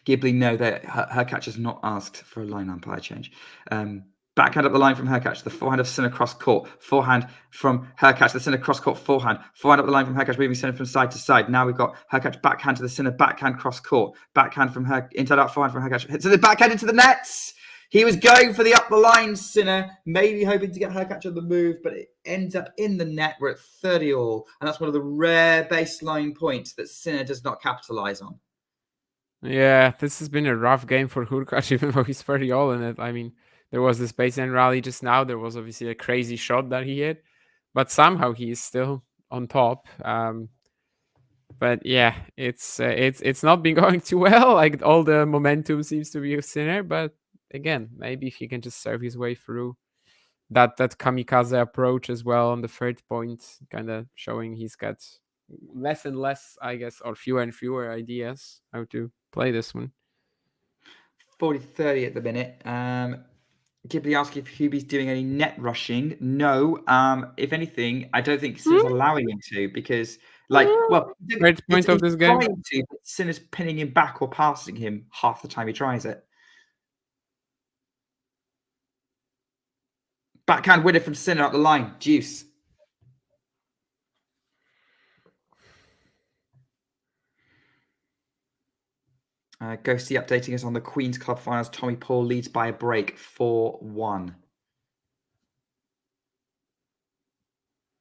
Ghibli know that Hurkacz has not asked for a line umpire change. Backhand up the line from Hurkacz, the forehand of Sinner cross court, forehand from Hurkacz, the Sinner cross court forehand up the line from Hurkacz, moving Sinner from side to side. Now we've got Hurkacz backhand to the Sinner, backhand cross court, backhand from inside out forehand from Hurkacz, to the backhand into the nets. He was going for the up the line Sinner, maybe hoping to get Hurkacz on the move, but it ends up in the net. We're at 30 all, and that's one of the rare baseline points that Sinner does not capitalize on. Yeah, this has been a rough game for Hurkacz, even though he's 30 all in it. I mean, there was this baseline rally just now. There was obviously a crazy shot that he hit, but somehow he is still on top. But yeah, it's not been going too well. Like all the momentum seems to be with Sinner, but again, maybe if he can just serve his way through that kamikaze approach as well on the third point, kind of showing he's got less and less, I guess, or fewer and fewer ideas how to play this one. 40-30 at the minute. Ghibli asking if Hubie's doing any net rushing. No. If anything, I don't think Sinner's allowing him to, because, third point of this game. Trying to, but Sinner's pinning him back or passing him half the time he tries it. Backhand winner from Sinner up the line. Deuce. Ghosty updating us on the Queen's Club finals. Tommy Paul leads by a break 4-1.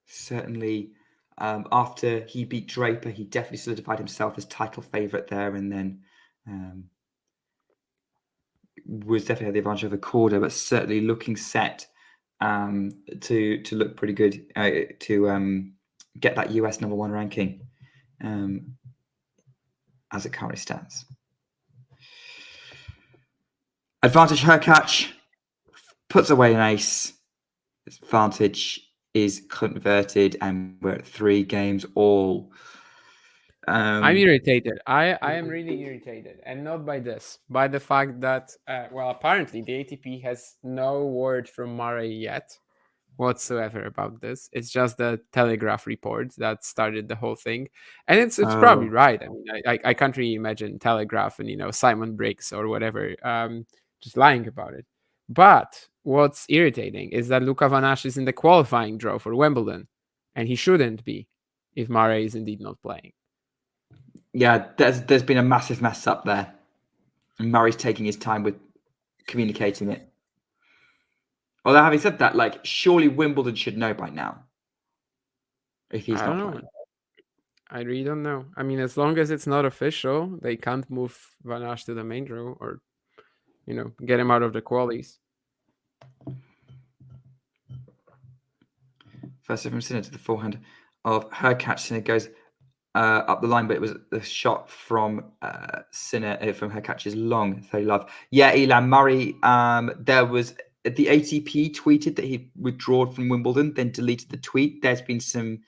Certainly, after he beat Draper, he definitely solidified himself as title favourite there, and then was definitely had the advantage over Corda, but certainly looking set to look pretty good to get that US #1 ranking as it currently stands. Advantage Hurkacz puts away an ace. His advantage is converted, and we're at 3 games all. I'm irritated. I am really irritated, and not by this, by the fact that apparently the ATP has no word from Murray yet, whatsoever about this. It's just the Telegraph report that started the whole thing, and it's probably Oh, right. I mean, I can't really imagine Telegraph and Simon Briggs or whatever just lying about it. But what's irritating is that Luka Van Asch is in the qualifying draw for Wimbledon, and he shouldn't be if Murray is indeed not playing. yeah. There's been a massive mess up there, and Murray's taking his time with communicating it. Although having said that, like surely Wimbledon should know by now if he's I not don't know. playing. I really don't know. I mean, as long as it's not official, they can't move Van Asch to the main draw or, get him out of the qualies. First from Sinner to the forehand of Hurkacz. Sinner goes up the line, but it was the shot from Sinner from Hurkacz's long. So love. Yeah, Elan Murray. There was the ATP tweeted that he withdrew from Wimbledon, then deleted the tweet. There's been some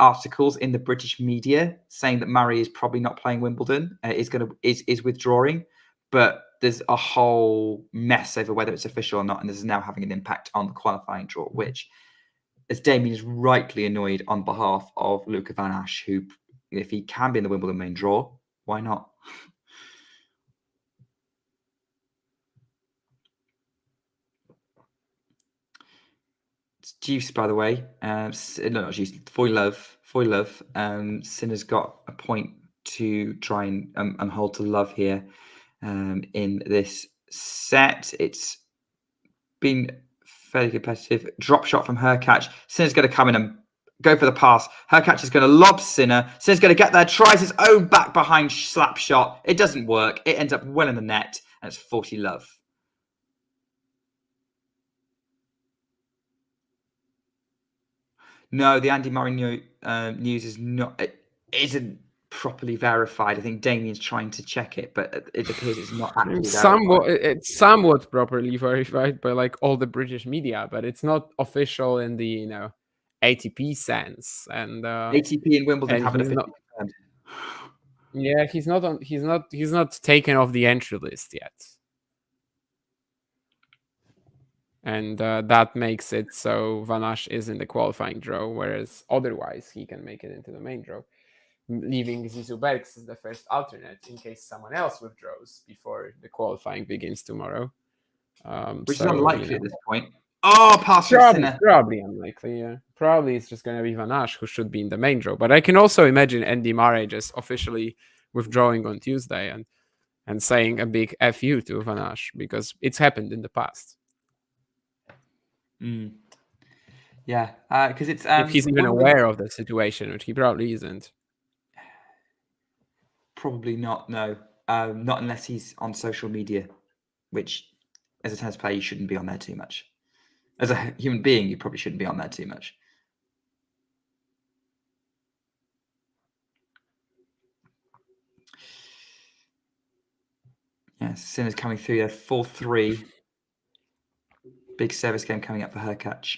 articles in the British media saying that Murray is probably not playing Wimbledon, is withdrawing, but there's a whole mess over whether it's official or not, and this is now having an impact on the qualifying draw, which, as Damien is rightly annoyed on behalf of Luka Van Asch, who, if he can be in the Wimbledon main draw, why not? It's Juice, by the way. No, not Juice. Foilove. Sinner's got a point to try and hold to love here in this set. It's been fairly competitive. Drop shot from Hurkacz. Sinner's going to come in and go for the pass. Hurkacz is going to lob Sinner. Sinner's going to get there, tries his own back behind slap shot. It doesn't work. It ends up well in the net, and it's 40 love. No, the Andy Murray news isn't properly verified. I think Damien's trying to check it, but it appears it's not actually verified. It's somewhat properly verified by like all the British media, but it's not official in the ATP sense. And ATP and Wimbledon haven't officially confirmed. Yeah, he's not taken off the entry list yet. And that makes it so Van Asch is in the qualifying draw, whereas otherwise he can make it into the main draw, leaving Zizou Bergs as the first alternate in case someone else withdraws before the qualifying begins tomorrow. Which is unlikely at this point. Oh, pass from Sinner. Probably unlikely, yeah. Probably it's just going to be Van Asch who should be in the main draw. But I can also imagine Andy Murray just officially withdrawing on Tuesday and saying a big FU to Van Asch because it's happened in the past. Yeah, because it's if he's even aware of the situation, which he probably isn't. Probably not. No, not unless he's on social media, which, as a tennis player, you shouldn't be on there too much. As a human being, you probably shouldn't be on there too much. Yeah, Sinner's coming through there, 4-3. Big service game coming up for Hurkacz.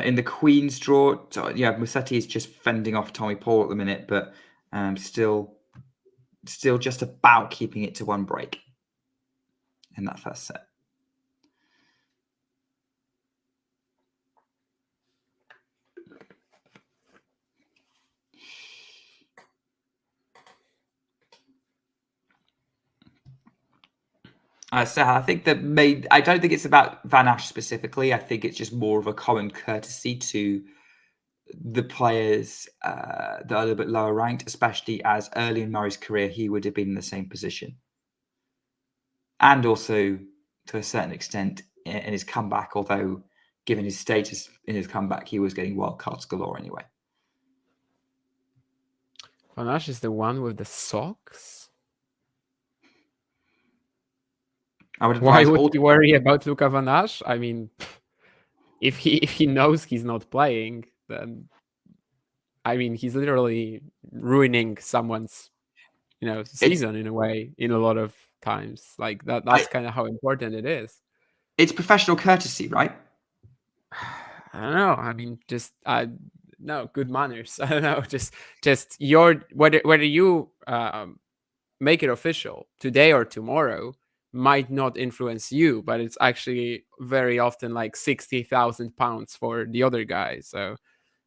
In the Queen's draw, Musetti is just fending off Tommy Paul at the minute, but still just about keeping it to one break in that first set. So I think I don't think it's about Van Asch specifically. I think it's just more of a common courtesy to the players that are a little bit lower ranked, especially as early in Murray's career, he would have been in the same position. And also, to a certain extent, in his comeback, although given his status in his comeback, he was getting wild cards galore anyway. Van Asch is the one with the socks? Why would you worry about Luka Van Asch? I mean, if he knows he's not playing, then I mean he's literally ruining someone's season in a way in a lot of times. Like that's kind of how important it is. It's professional courtesy, right? I don't know. I mean, just no good manners. I don't know. Just your whether you make it official today or tomorrow might not influence you, but it's actually very often like 60,000 pounds for the other guy. So,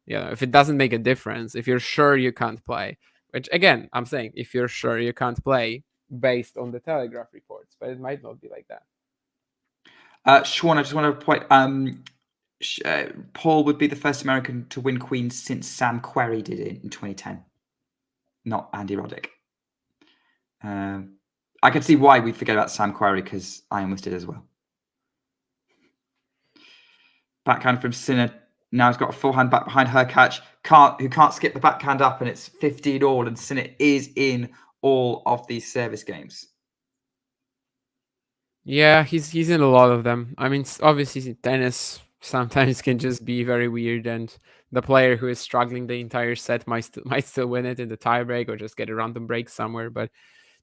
if it doesn't make a difference, if you're sure you can't play, which again, I'm saying if you're sure you can't play based on the Telegraph reports, but it might not be like that. Sean, I just want to point. Paul would be the first American to win Queens since Sam Querrey did it in 2010, not Andy Roddick. I can see why we forget about Sam Querrey because I almost did as well. Backhand from Sinner. Now he's got a forehand back behind Hurkacz, who can't skip the backhand up, and it's 15 all, and Sinner is in all of these service games. Yeah, he's in a lot of them. I mean, obviously tennis sometimes can just be very weird, and the player who is struggling the entire set might still win it in the tiebreak or just get a random break somewhere. But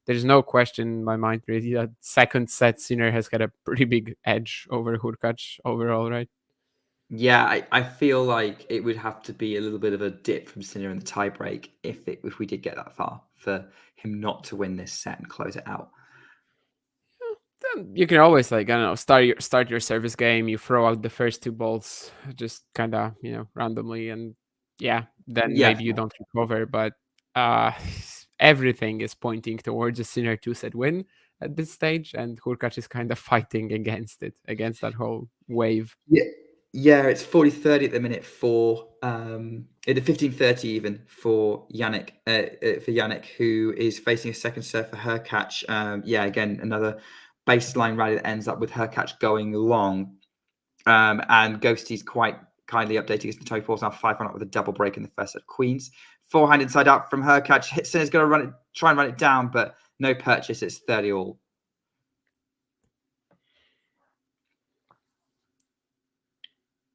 there's no question in my mind really that second set Sinner has got a pretty big edge over Hurkacz overall, right? Yeah, I feel like it would have to be a little bit of a dip from Sinner in the tiebreak if we did get that far for him not to win this set and close it out. Then you can always, like, I don't know, start your service game, you throw out the first two balls just kind of randomly, and then Yeah, maybe you don't recover. But uh everything is pointing towards a Sinner two-set win at this stage, and Hurkacz is kind of fighting against it, against that whole wave. yeah, it's 40-30 at the minute for at the 15-30 even for Jannik, who is facing a second serve for Hurkacz. Again, another baseline rally that ends up with Hurkacz going long. And Ghosty's quite kindly updating us. The total balls now 5-1 up with a double break in the first set. Queens forehand inside out from Hurkacz. Sinner's going to try and run it down, but no purchase. It's 30 all.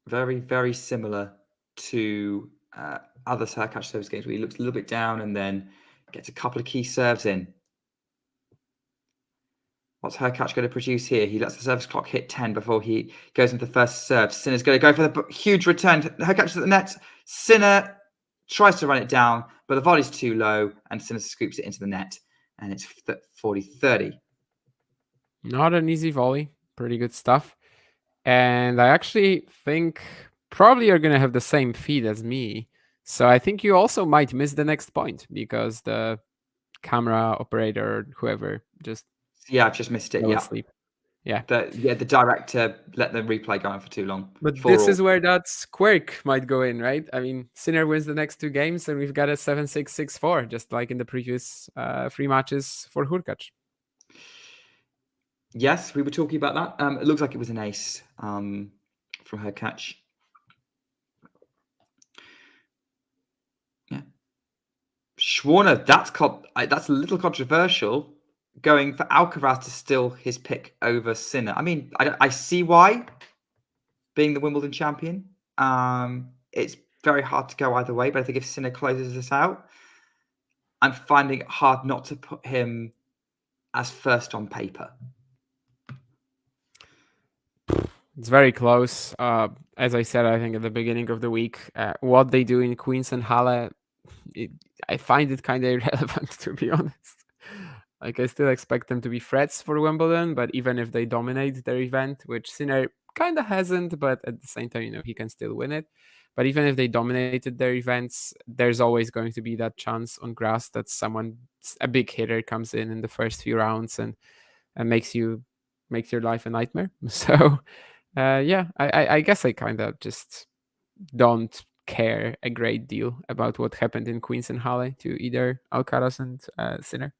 Very, very similar to other Hurkacz service games where he looks a little bit down and then gets a couple of key serves in. What's Hurkacz going to produce here? He lets the service clock hit 10 before he goes into the first serve. Sinner's going to go for the huge return. Hurkacz is at the net. Sinner tries to run it down, but the volley's too low, and Sinner scoops it into the net, and it's 40-30. Not an easy volley. Pretty good stuff. And I actually think probably you're going to have the same feed as me. So I think you also might miss the next point because the camera operator, whoever, just I've just missed it. fell asleep. Yeah. The director let the replay go on for too long. But this is where that quirk might go in, right? I mean, Sinner wins the next two games, and we've got a 7-6, 6-4, just like in the previous 3 matches for Hurkacz. Yes, we were talking about that. It looks like it was an ace from Hurkacz. Yeah. Schwarner, that's a little controversial, going for Alcaraz to still his pick over Sinner. I mean, I see why, being the Wimbledon champion. It's very hard to go either way, but I think if Sinner closes this out, I'm finding it hard not to put him as first on paper. It's very close. As I said, I think at the beginning of the week, what they do in Queens and Halle, I find it kind of irrelevant, to be honest. Like, I still expect them to be threats for Wimbledon, but even if they dominate their event, which Sinner kind of hasn't, but at the same time, he can still win it. But even if they dominated their events, there's always going to be that chance on grass that a big hitter comes in the first few rounds and makes your life a nightmare. So I guess I kind of just don't care a great deal about what happened in Queens and Halle to either Alcaraz and Sinner.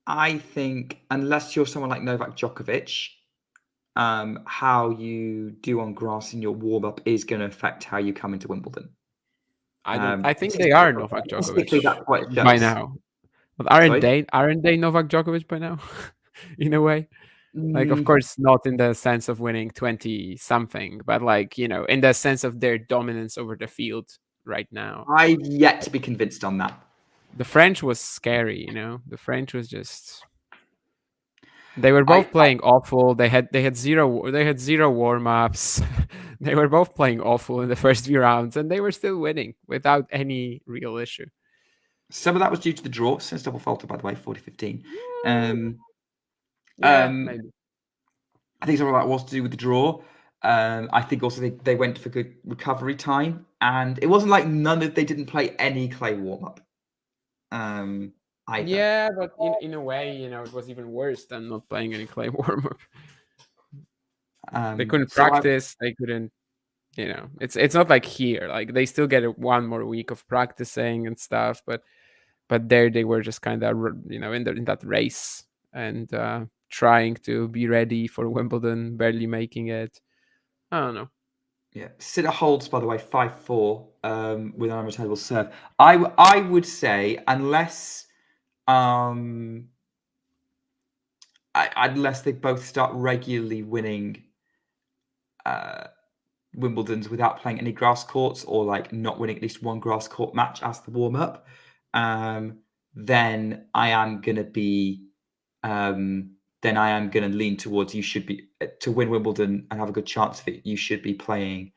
I think unless you're someone like Novak Djokovic, how you do on grass in your warm-up is going to affect how you come into Wimbledon. I think they are Novak Djokovic that's what it by does. now. But aren't they Novak Djokovic by now? In a way? Like, of course, not in the sense of winning 20 something, but like, in the sense of their dominance over the field right now. I've yet to be convinced on that. The French was scary, The French was just. They were both playing awful. They had zero warm-ups. They were both playing awful in the first few rounds, and they were still winning without any real issue. Some of that was due to the draw. Since double faulted, by the way, 40-15. Yeah, maybe. I think some of that was to do with the draw. I think also they went for good recovery time, and it wasn't like they didn't play any clay warm up. Either. Yeah, but in a way, it was even worse than not playing any clay warm up. They couldn't practice. They couldn't. It's not like here. Like they still get one more week of practicing and stuff, but there they were just kind of in that race and trying to be ready for Wimbledon, barely making it. I don't know. Yeah, Sinner holds, by the way, 5-4 with an unreturnable serve. I would say unless they both start regularly winning Wimbledons without playing any grass courts or like not winning at least one grass court match as the warm up, then I am gonna be lean towards you should be to win Wimbledon and have a good chance of it. You should be playing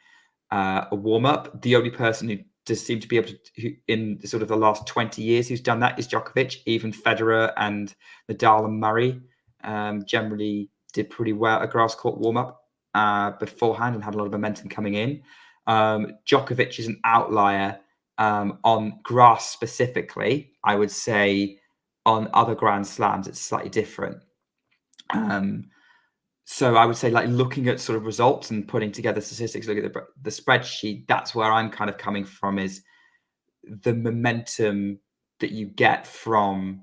a warm up. The only person who does seem to be able to, in sort of the last 20 years, who's done that is Djokovic. Even Federer and Nadal and Murray generally did pretty well at a grass court warm up beforehand and had a lot of momentum coming in. Djokovic is an outlier on grass specifically. I would say on other Grand Slams, it's slightly different. So I would say like looking at sort of results and putting together statistics, look at the spreadsheet, that's where I'm kind of coming from, is the momentum that you get from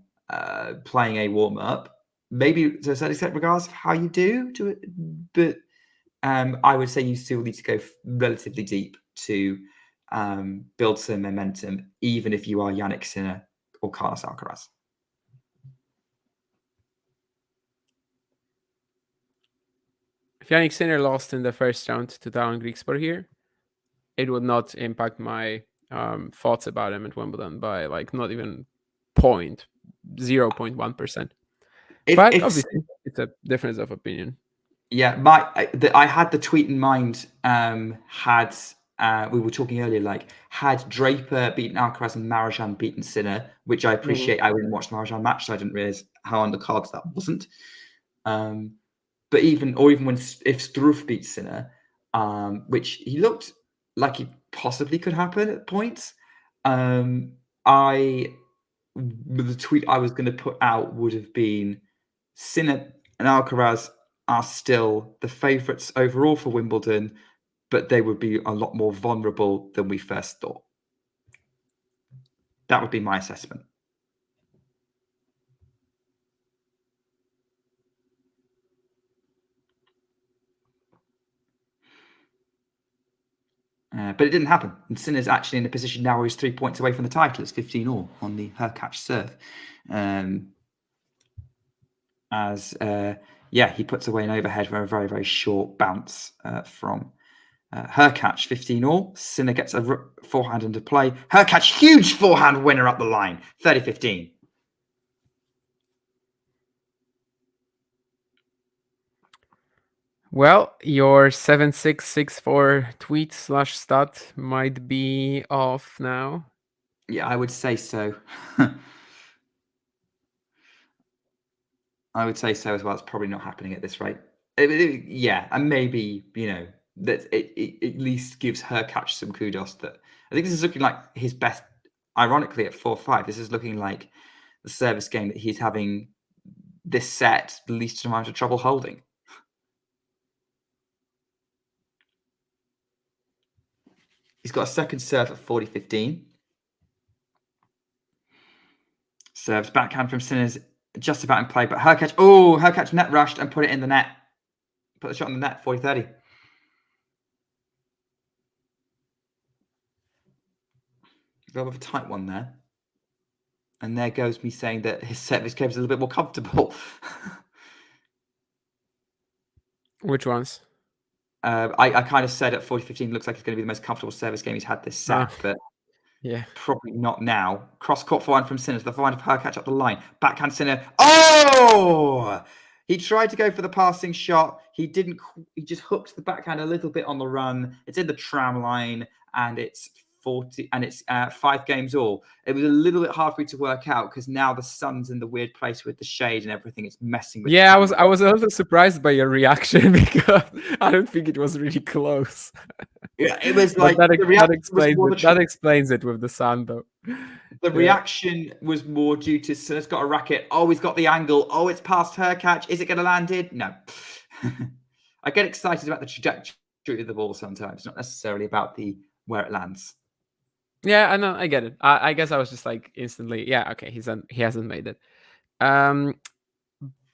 playing a warm-up. Maybe to a certain extent regards of how you do it, but I would say you still need to go relatively deep to build some momentum, even if you are Jannik Sinner or Carlos Alcaraz. If Jannik Sinner lost in the first round to Darren Griekspoor here, it would not impact my thoughts about him at Wimbledon by like not even 0.1%. But obviously, it's a difference of opinion. Yeah, I had the tweet in mind. We were talking earlier, like had Draper beaten Alcaraz and Marozsan beaten Sinner, which I appreciate. Mm-hmm. I didn't watch the Marozsan match, so I didn't realize how on the cards that wasn't. But even when if Struff beats Sinner, which he looked like he possibly could happen at points, the tweet I was going to put out would have been Sinner and Alcaraz are still the favourites overall for Wimbledon, but they would be a lot more vulnerable than we first thought. That would be my assessment. But it didn't happen. And Sinner's actually in a position now where he's 3 points away from the title. It's 15-all on the Hurkacz serve. He puts away an overhead for a very, very short bounce from Hurkacz, 15-all. Sinner gets a forehand into play. Hurkacz, huge forehand winner up the line, 30-15. Well, your 7664 tweet / stat might be off now. Yeah, I would say so. I would say so as well. It's probably not happening at this rate. And maybe, that it at least gives Hurkacz some kudos. That I think this is looking like his best, ironically, at 4-5. This is looking like the service game that he's having this set the least amount of trouble holding. He's got a second serve at 40-15. Serves backhand from Sinner's just about in play, but Hurkacz net rushed and put it in the net. Put the shot in the net, 40-30. A little bit of a tight one there. And there goes me saying that his service game is a little bit more comfortable. Which ones? I kind of said at 40-15 looks like it's going to be the most comfortable service game he's had this set, but yeah, probably not now. Cross court forehand from Sinner. The forehand of Hurkacz up the line. Backhand Sinner. Oh! He tried to go for the passing shot. He didn't. He just hooked the backhand a little bit on the run. It's in the tram line, and it's 40, and it's 5 games all. It was a little bit hard for me to work out because now the sun's in the weird place with the shade and everything. It's messing with. Yeah, the I was a little surprised by your reaction because I don't think it was really close. Yeah, it was But like the reaction was more that explains it with the sun, though. the reaction was more due to Sinner's got a racket. Oh, he's got the angle. Oh, it's past Hurkacz. Is it going to land it? No. I get excited about the trajectory of the ball sometimes, not necessarily about the where it lands. Yeah, I know, I get it. I guess I was just like instantly, yeah, okay, he hasn't made it.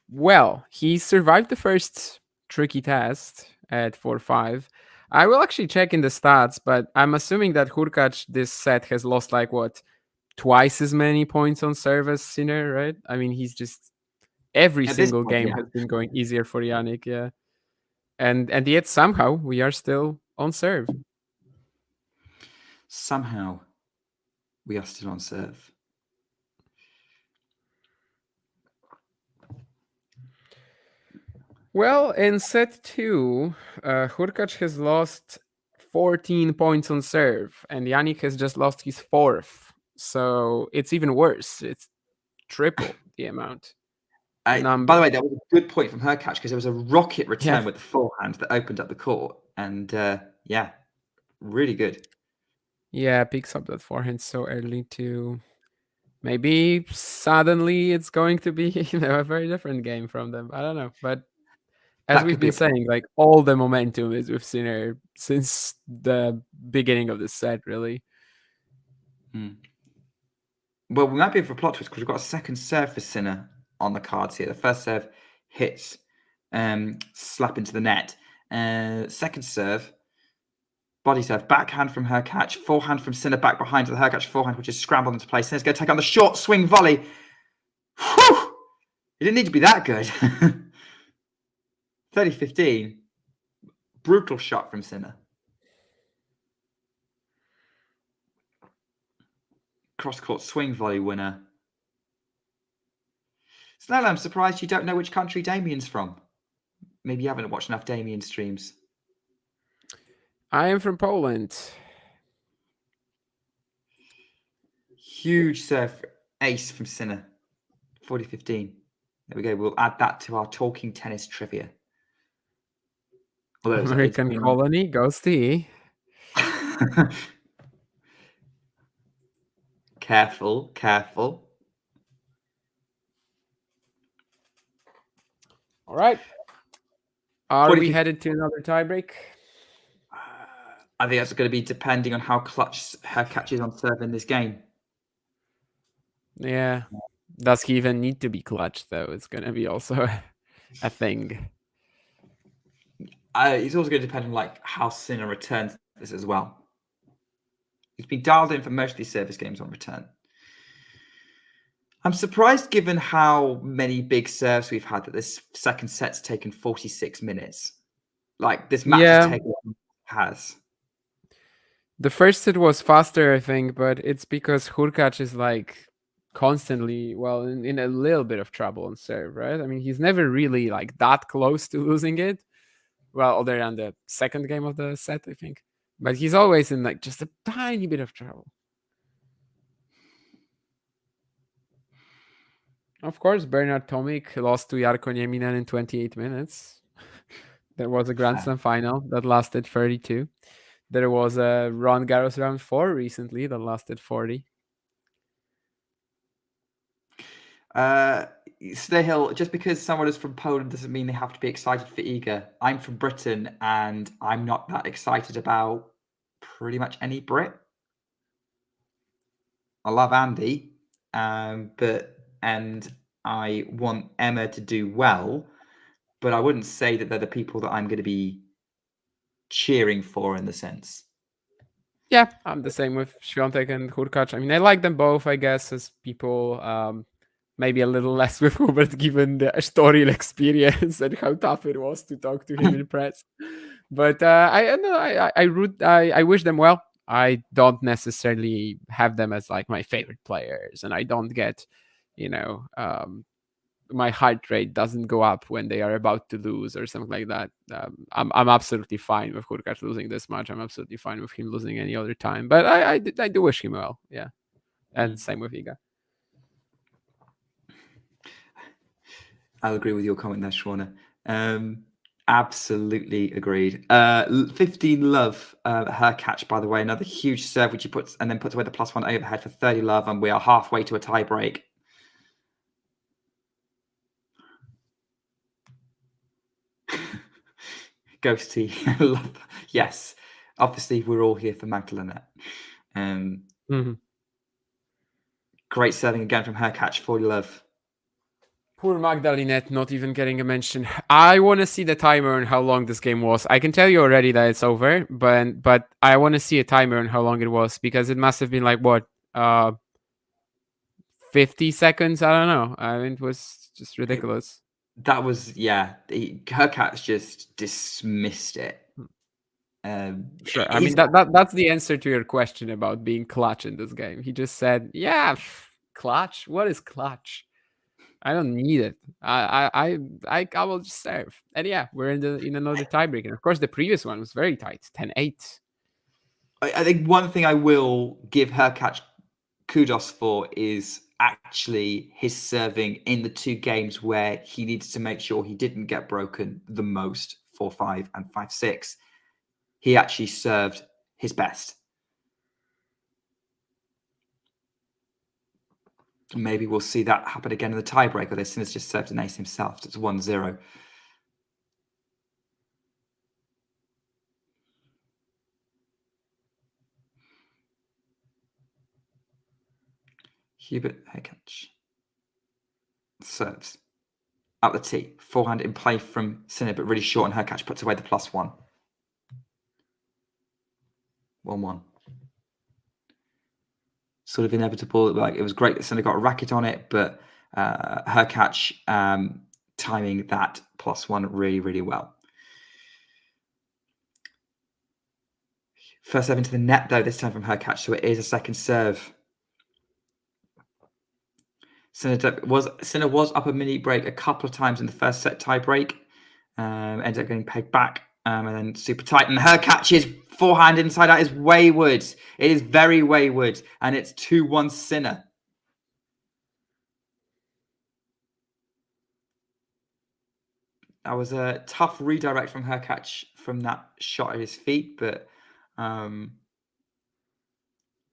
Well, he survived the first tricky test at 4-5. I will actually check in the stats, but I'm assuming that Hurkacz this set has lost like what, twice as many points on serve as Sinner, right? I mean, he's just every single game has been going easier for Jannik, yeah. And yet somehow we are still on serve. Somehow we are still on serve. Well, in set 2, Hurkacz has lost 14 points on serve, and Jannik has just lost his 4th. So it's even worse. It's triple the amount. By the way, that was a good point from Hurkacz because there was a rocket return with the forehand that opened up the court. And yeah, really good. Yeah, picks up that forehand so early too. Maybe suddenly it's going to be a very different game from them. I don't know. But as we've been saying, like all the momentum is with Sinner since the beginning of the set, really. Well, we might be in for a plot twist because we've got a second serve for Sinner on the cards here. The first serve hits, slap into the net. Second serve, body serve, backhand from Hurkacz, forehand from Sinner back behind to the Hurkacz forehand, which is scrambled into place. Sinner's going to take on the short swing volley. Whew! It didn't need to be that good. 30-15. Brutal shot from Sinner. Cross-court swing volley winner. Snell, I'm surprised you don't know which country Damien's from. Maybe you haven't watched enough Damien streams. I am from Poland. Huge serve ace from Sinner. 40-15. There we go. We'll add that to our talking tennis trivia. American colony, ghosty. Careful, careful. All right. Are we headed to another tiebreak? I think that's going to be depending on how clutch Hurkacz is on serve in this game. Yeah. Does he even need to be clutch, though? It's going to be also a thing. It's also going to depend on like how Sinner returns this as well. He's been dialed in for most of these service games on return. I'm surprised given how many big serves we've had that this second set's taken 46 minutes. Like this match has. The first set was faster, I think, but it's because Hurkacz is like constantly, well, in a little bit of trouble on serve, right? I mean, he's never really like that close to losing it. Well, other than the second game of the set, I think. But he's always in like just a tiny bit of trouble. Of course, Bernard Tomic lost to Jarko Nieminen in 28 minutes. There was a Grand Slam final that lasted 32. There was a Roland Garros round 4 recently that lasted 40. Snahill, just because someone is from Poland doesn't mean they have to be excited for Iga. I'm from Britain and I'm not that excited about pretty much any Brit. I love Andy, and I want Emma to do well, but I wouldn't say that they're the people that I'm going to be cheering for in the sense. Yeah, I'm the same with Świątek and Hurkacz. I mean, I like them both, I guess, as people. Maybe a little less with Hubert, given the Estoril experience and how tough it was to talk to him in press. But I wish them well. I don't necessarily have them as like my favorite players, and I don't get, my heart rate doesn't go up when they are about to lose or something like that. I'm absolutely fine with Hurkacz losing this match. I'm absolutely fine with him losing any other time. But I do wish him well. Yeah, and same with Iga. I'll agree with your comment there, Shauna. Absolutely agreed. 15 love, Hurkacz, by the way, another huge serve which he puts and then puts away the +1 overhead for 30 love, and we are halfway to a tie break. Ghosty, love. Yes, obviously we're all here for Magdalena. Great serving again from Hurkacz, 40 love. Poor Magdalinette not even getting a mention. I want to see the timer on how long this game was. I can tell you already that it's over, but I want to see a timer on how long it was, because it must have been like what 50 seconds. I don't know. I mean, it was just ridiculous. That was Hurkacz just dismissed it. Sure. I mean that's the answer to your question about being clutch in this game. He just said, "Yeah, clutch. What is clutch? I don't need it. I will just serve." And yeah, we're in another tiebreak. And of course, the previous one was very tight, 10-8. I think one thing I will give Hurkacz kudos for is actually his serving in the two games where he needed to make sure he didn't get broken the most, 4-5 and 5-6. He actually served his best. Maybe we'll see that happen again in the tiebreak, although Sinner's just served an ace himself. So it's 1-0. Hubert Hurkacz serves up the tee. Forehand in play from Sinner, but really short, and Hurkacz puts away the +1. 1-1. Sort of inevitable. Like, it was great that Sinner got a racket on it, but Hurkacz timing that +1 really, really well. First serve into the net, though, this time from Hurkacz, so it is a second serve. Sinner was up a mini break a couple of times in the first set tie break. Ended up getting pegged back, and then super tight. And Hurkacz's forehand inside out is wayward. It is very wayward, and it's 2-1 Sinner. That was a tough redirect from Hurkacz from that shot at his feet, but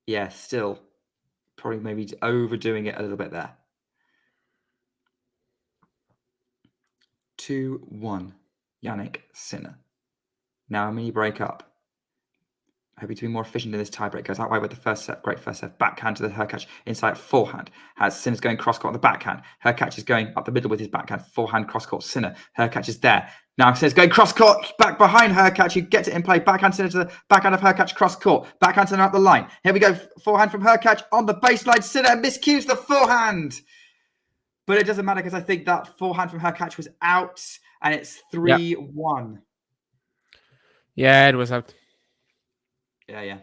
yeah, still probably maybe overdoing it a little bit there. 2-1, Jannik Sinner. Now a mini break up. Hoping to be more efficient in this tiebreak. Goes that way with the first set. Great first set. Backhand to the Hurkacz. Inside forehand. Has Sinner's going cross-court on the backhand. Hurkacz is going up the middle with his backhand. Forehand cross-court. Sinner. Hurkacz is there. Now Sinner's going cross-court. Back behind Hurkacz. You get it in play. Backhand Sinner to the backhand of Hurkacz. Cross-court. Backhand Sinner up the line. Here we go. Forehand from Hurkacz on the baseline. Sinner miscues the forehand. But it doesn't matter, because I think that forehand from Hurkacz was out, and it's 3-1. Yeah, it was out. Yeah.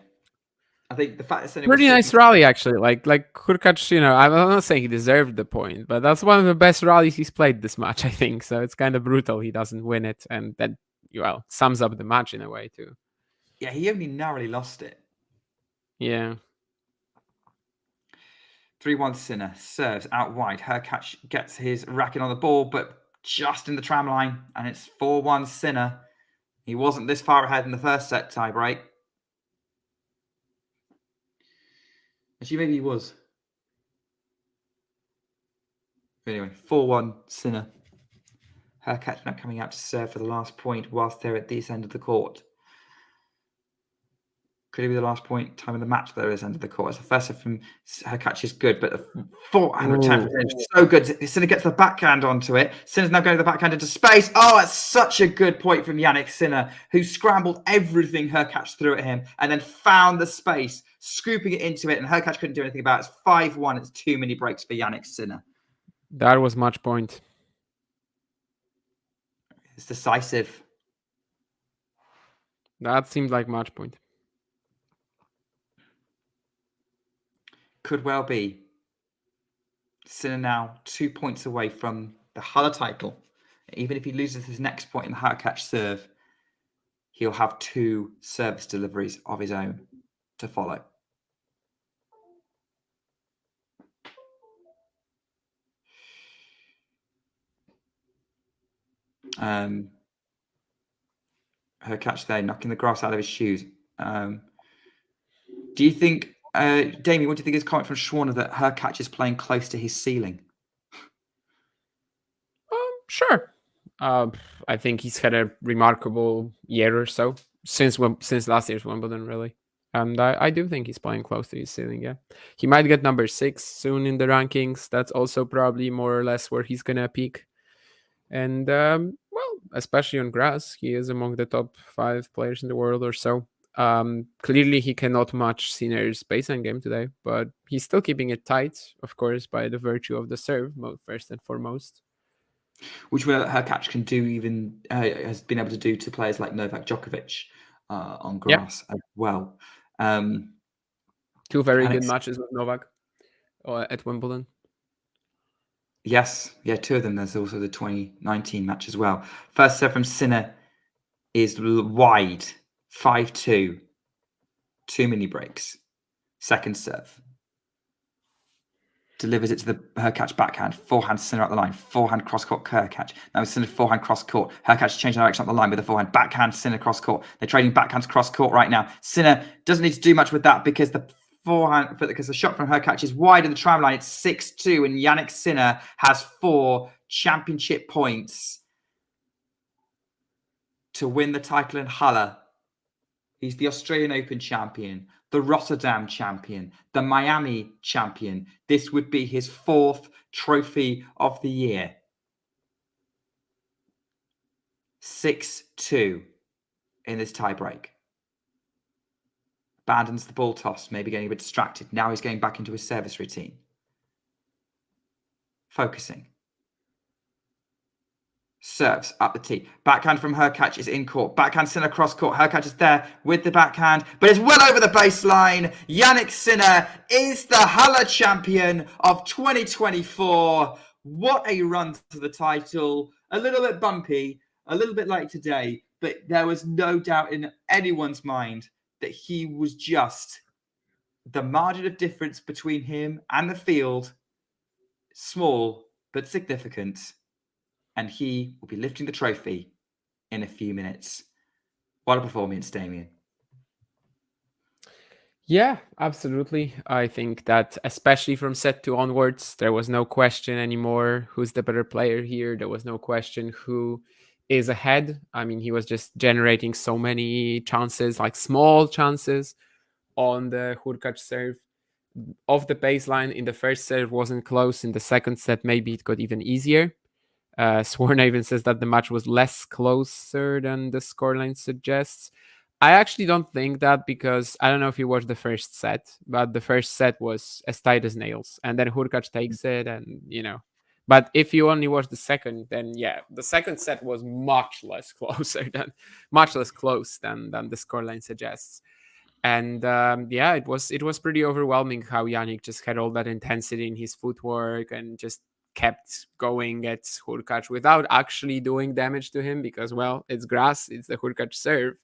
I think the fact that pretty nice rally, actually. Like Hurkacz, I'm not saying he deserved the point, but that's one of the best rallies he's played this match, I think. So it's kind of brutal he doesn't win it, and that sums up the match in a way too. Yeah, he only narrowly lost it. Yeah. 3-1 Sinner serves out wide. Hurkacz gets his racket on the ball, but just in the tram line, and it's 4-1 Sinner. He wasn't this far ahead in the first set tiebreak. Actually, maybe he was. Anyway, 4-1 Sinner. Hurkacz now coming out to serve for the last point whilst they're at this end of the court. Could it be the last point time of the match there is end of the court? The first serve from Hurkacz is good, but the forehand return from Sinner is so good. Sinner gets the backhand onto it. Sinner's now going to the backhand into space. Oh, that's such a good point from Jannik Sinner, who scrambled everything Hurkacz threw at him and then found the space, scooping it into it, and Hurkacz couldn't do anything about it. It's 5-1. It's 2 mini breaks for Jannik Sinner. That was match point. It's decisive. That seemed like match point. Could well be. Sinner now 2 points away from the Halle title, even if he loses his next point in the Hurkacz serve, he'll have 2 service deliveries of his own to follow. Hurkacz there, knocking the grass out of his shoes. Do you think, Damien, what do you think is comment from Schwarner that Hurkacz is playing close to his ceiling? Sure. I think he's had a remarkable year or so since last year's Wimbledon, really. And I do think he's playing close to his ceiling. Yeah, he might get number 6 soon in the rankings. That's also probably more or less where he's gonna peak. And well, especially on grass, he is among the top 5 players in the world or so. Clearly, he cannot match Sinner's baseline game today, but he's still keeping it tight, of course, by the virtue of the serve, first and foremost. Which Hurkacz can do, even has been able to do to players like Novak Djokovic on grass as well. 2 very good matches with Novak at Wimbledon. Yes, 2 of them. There's also the 2019 match as well. First serve from Sinner is wide, 5-2, 2 mini breaks. Second serve. Delivers it to the Hurkacz backhand, forehand Sinner out the line, forehand cross-court Hurkacz. Now Sinner forehand cross-court. Hurkacz changing direction up the line with the forehand, backhand Sinner cross-court. They're trading backhands cross-court right now. Sinner doesn't need to do much with that because the shot from Hurkacz is wide of the tram line. It's 6-2, and Jannik Sinner has 4 championship points to win the title in Halle. He's the Australian Open champion, the Rotterdam champion, the Miami champion. This would be his 4th trophy of the year. 6-2 in this tiebreak. Abandons the ball toss, maybe getting a bit distracted. Now he's going back into his service routine. Focusing. Serves up the tee. Backhand from Hurkacz is in court. Backhand Sinner cross court. Hurkacz is there with the backhand, but it's well over the baseline. Jannik Sinner is the Halle champion of 2024. What a run to the title. A little bit bumpy, a little bit like today, but there was no doubt in anyone's mind that he was just the margin of difference between him and the field. Small, but significant. And he will be lifting the trophy in a few minutes. What a performance, Damien. Yeah, absolutely. I think that especially from set 2 onwards, there was no question anymore who's the better player here. There was no question who is ahead. I mean, he was just generating so many chances, like small chances on the Hurkacz serve. Off the baseline in the first serve wasn't close. In the second set, maybe it got even easier. Sworn even says that the match was less closer than the scoreline suggests. I actually don't think that, because I don't know if you watched the first set, but the first set was as tight as nails, and then Hurkacz takes it, and But if you only watch the second, then yeah, the second set was much less close than the scoreline suggests. And yeah, it was pretty overwhelming how Jannik just had all that intensity in his footwork and just kept going at Hurkacz without actually doing damage to him, because, well, it's grass, it's the Hurkacz serve.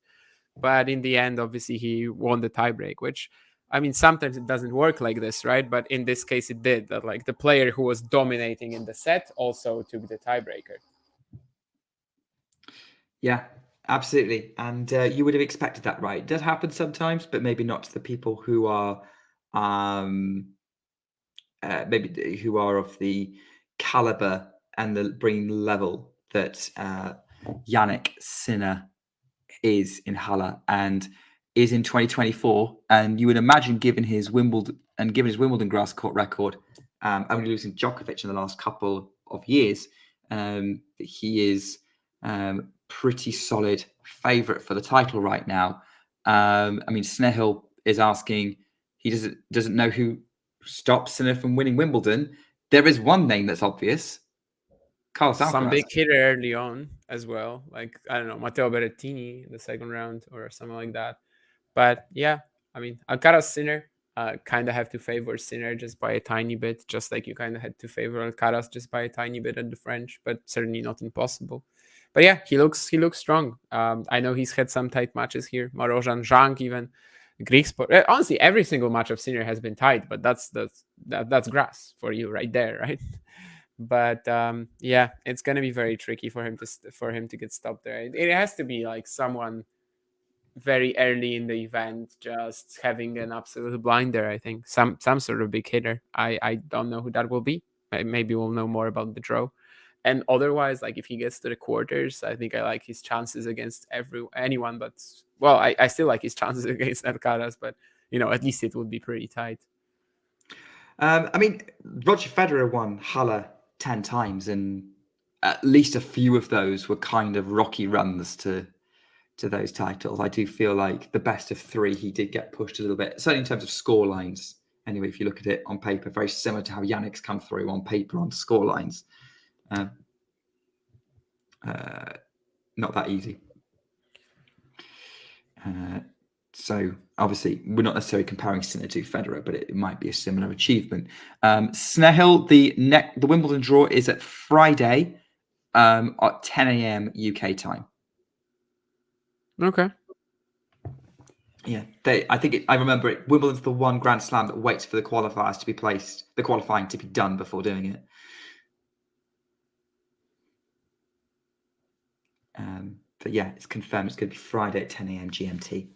But in the end, obviously, he won the tiebreak, which, I mean, sometimes it doesn't work like this, right? But in this case, it did. That, like, the player who was dominating in the set also took the tiebreaker. Yeah, absolutely. And you would have expected that, right? It does happen sometimes, but maybe not to the people who are maybe who are of the caliber and the bringing level that Jannik Sinner is in Halle and is in 2024. And you would imagine, given his Wimbledon grass court record, only losing Djokovic in the last couple of years, that he is pretty solid favourite for the title right now. I mean, Snehill is asking, he doesn't know who stops Sinner from winning Wimbledon. There is one name that's obvious. Carlos Alcaraz. Some big hitter early on as well. Like, I don't know, Matteo Berrettini in the second round or something like that. But yeah, I mean, Alcaraz Sinner, kind of have to favor Sinner just by a tiny bit, just like you kind of had to favor Alcaraz just by a tiny bit at the French, but certainly not impossible. But yeah, he looks strong. I know he's had some tight matches here. Marojan, Zhang, even Greek sport. Honestly, every single match of Sinner has been tight, but that's grass for you right there, right? But yeah, it's gonna be very tricky for him to get stopped there. It has to be like someone very early in the event just having an absolute blinder. I think some sort of big hitter. I don't know who that will be. Maybe we'll know more about the draw. And otherwise, like if he gets to the quarters, I think I like his chances against anyone. But well, I still like his chances against Alcaraz, but at least it would be pretty tight. I mean, Roger Federer won Halle 10 times, and at least a few of those were kind of rocky runs to those titles. I do feel like the best of three, he did get pushed a little bit, certainly in terms of score lines. Anyway, if you look at it on paper, very similar to how Jannik's come through on paper on score lines. Not that easy. So obviously, we're not necessarily comparing Sinner to Federer, but it might be a similar achievement. Snehil, the Wimbledon draw is at Friday at 10 a.m. UK time. Okay. Yeah, I remember it. Wimbledon's the one Grand Slam that waits for the qualifiers to be placed, the qualifying to be done before doing it. But yeah, it's confirmed. It's going to be Friday at 10 a.m. GMT.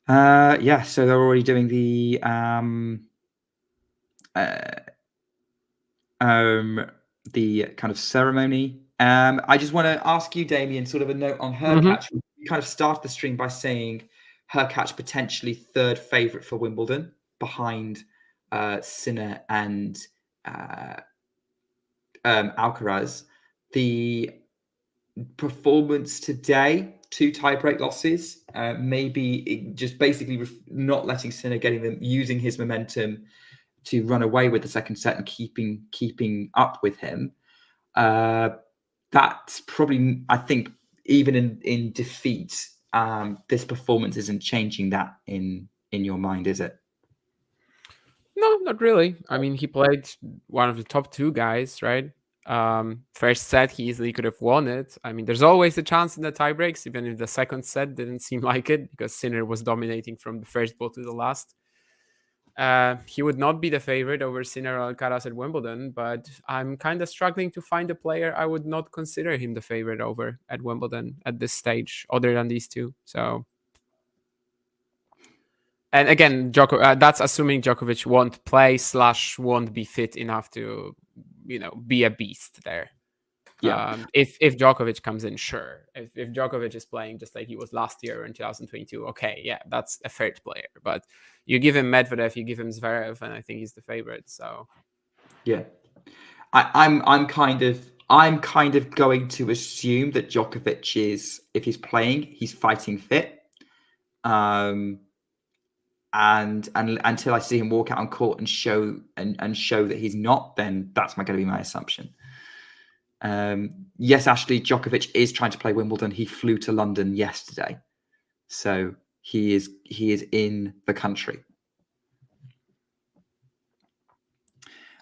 Yeah, so they're already doing the kind of ceremony. I just want to ask you, Damien, sort of a note on Hurkacz. Mm-hmm. We kind of started the stream by saying Hurkacz potentially third favourite for Wimbledon behind Sinner and Alcaraz. The performance today, 2 tiebreak losses, maybe just basically not letting Sinner using his momentum to run away with the second set and keeping up with him. That's probably, I think, even in defeat, this performance isn't changing that in your mind, is it? No, not really. I mean, he played one of the top 2 guys, right? First set, he easily could have won it. I mean, there's always a chance in the tiebreaks, even if the second set didn't seem like it, because Sinner was dominating from the first ball to the last. He would not be the favorite over Sinner or Alcaraz at Wimbledon, but I'm kind of struggling to find a player I would not consider him the favorite over at Wimbledon at this stage, other than these 2. So, and again, that's assuming Djokovic won't play / won't be fit enough to, be a beast there. Yeah. If Djokovic comes in, sure. If Djokovic is playing just like he was last year in 2022, okay, yeah, that's a third player. But you give him Medvedev, you give him Zverev, and I think he's the favorite. So yeah, I'm kind of going to assume that Djokovic is, if he's playing, he's fighting fit. And until I see him walk out on court and show that he's not, then that's going to be my assumption. Yes, Ashley, Djokovic is trying to play Wimbledon. He flew to London yesterday, so he is in the country.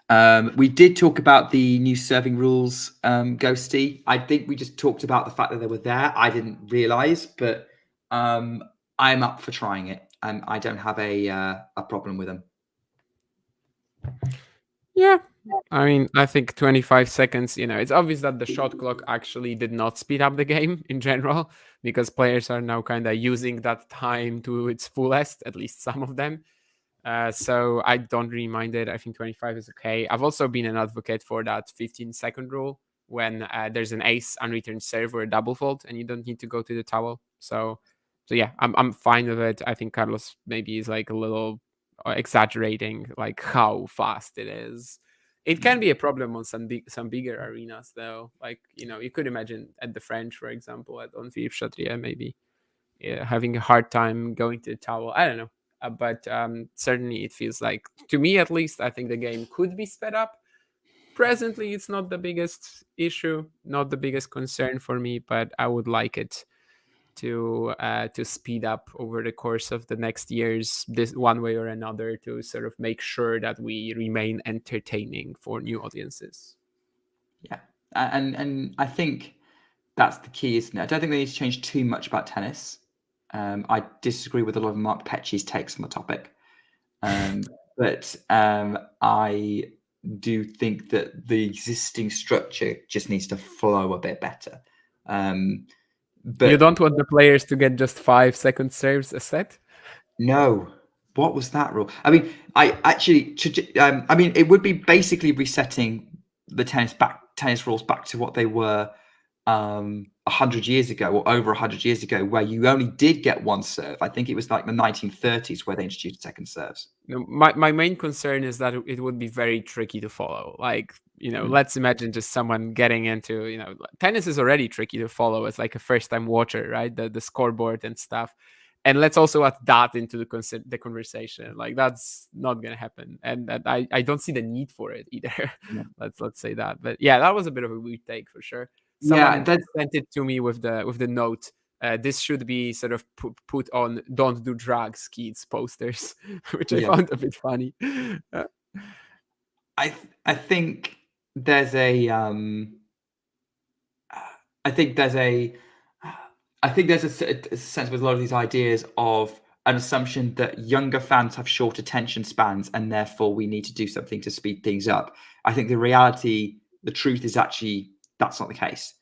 We did talk about the new serving rules, Ghosty. I think we just talked about the fact that they were there. I didn't realise, but I'm up for trying it. I don't have a problem with them. Yeah, I mean, I think 25 seconds, it's obvious that the shot clock actually did not speed up the game in general, because players are now kind of using that time to its fullest, at least some of them. So I don't really mind it. I think 25 is okay. I've also been an advocate for that 15-second rule when there's an ace unreturned serve or a double fault and you don't need to go to the towel. So yeah, I'm fine with it. I think Carlos maybe is like a little exaggerating like how fast it is. It can be a problem on some bigger arenas though. Like, you could imagine at the French, for example, on Philippe Chatrier, maybe having a hard time going to the towel. I don't know. But certainly it feels like, to me at least, I think the game could be sped up. Presently, it's not the biggest issue, not the biggest concern for me, but I would like it to speed up over the course of the next years, this one way or another, to sort of make sure that we remain entertaining for new audiences. Yeah, and I think that's the key, isn't it? I don't think they need to change too much about tennis. I disagree with a lot of Mark Petchey's takes on the topic, but I do think that the existing structure just needs to flow a bit better. But you don't want the players to get just 5-second serves a set? No. What was that rule? I mean, it would be basically resetting the tennis rules back to what they were 100 years ago, or over 100 years ago, where you only did get one serve. I think it was like the 1930s where they introduced second serves. My main concern is that it would be very tricky to follow. Like, let's imagine just someone getting into, tennis is already tricky to follow as like a first-time watcher, right? The scoreboard and stuff. And let's also add that into the conversation. Like, that's not gonna happen, and I don't see the need for it either. Yeah. let's say that. But yeah, that was a bit of a weird take for sure. Someone sent it to me with the note. This should be sort of put on "Don't do drugs, kids" posters, which I found a bit funny. I think there's a sense with a lot of these ideas of an assumption that younger fans have short attention spans, and therefore we need to do something to speed things up. I think the truth is actually that's not the case.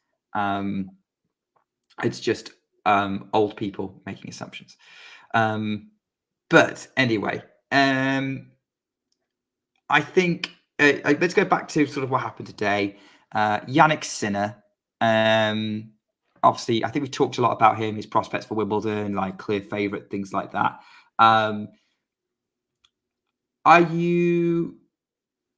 It's just old people making assumptions. But anyway, I think let's go back to sort of what happened today. Jannik Sinner. Obviously, I think we've talked a lot about him, his prospects for Wimbledon, like clear favourite, things like that. Are you?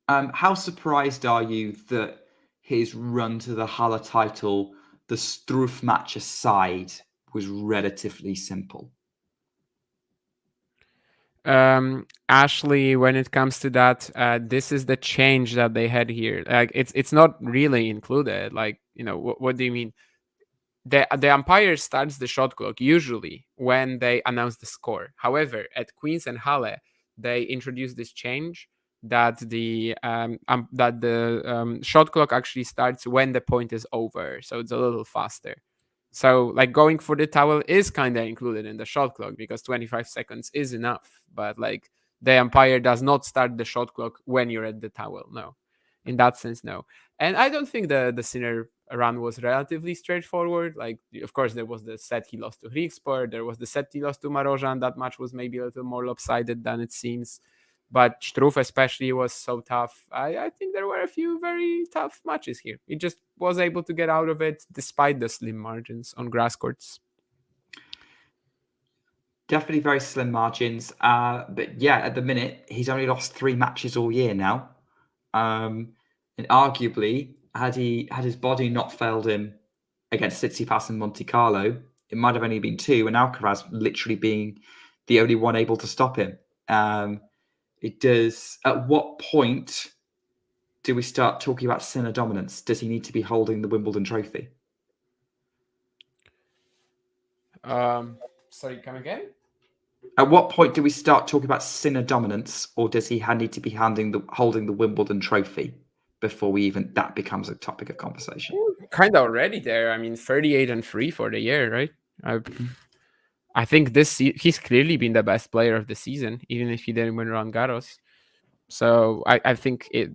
How surprised are you that his run to the Halle title, the Struff match aside, was relatively simple? Ashley, when it comes to that, this is the change that they had here. Like, it's not really included. Like, what do you mean? The umpire starts the shot clock usually when they announce the score. However, at Queens and Halle, they introduced this change that the shot clock actually starts when the point is over, so it's a little faster. So, like, going for the towel is kind of included in the shot clock because 25 seconds is enough. But like, the umpire does not start the shot clock when you're at the towel. No, in that sense, no. And I don't think the Sinner run was relatively straightforward. Like, of course, there was the set he lost to Hurkacz, there was the set he lost to Marozsan. That match was maybe a little more lopsided than it seems. But Struff especially was so tough. I think there were a few very tough matches here. He just was able to get out of it despite the slim margins on grass courts. Definitely very slim margins. But yeah, at the minute, he's only lost 3 matches all year now. And arguably, had his body not failed him against Tsitsipas and Monte Carlo, it might have only been 2, and Alcaraz literally being the only one able to stop him. It does. At what point do we start talking about Sinner dominance? Does he need to be holding the Wimbledon trophy? Sorry, come again? At what point do we start talking about Sinner dominance, or does he need to be holding the Wimbledon trophy before that becomes a topic of conversation? Kind of already there. I mean, 38-3 for the year, right? I think he's clearly been the best player of the season, even if he didn't win Roland Garros. So I think it,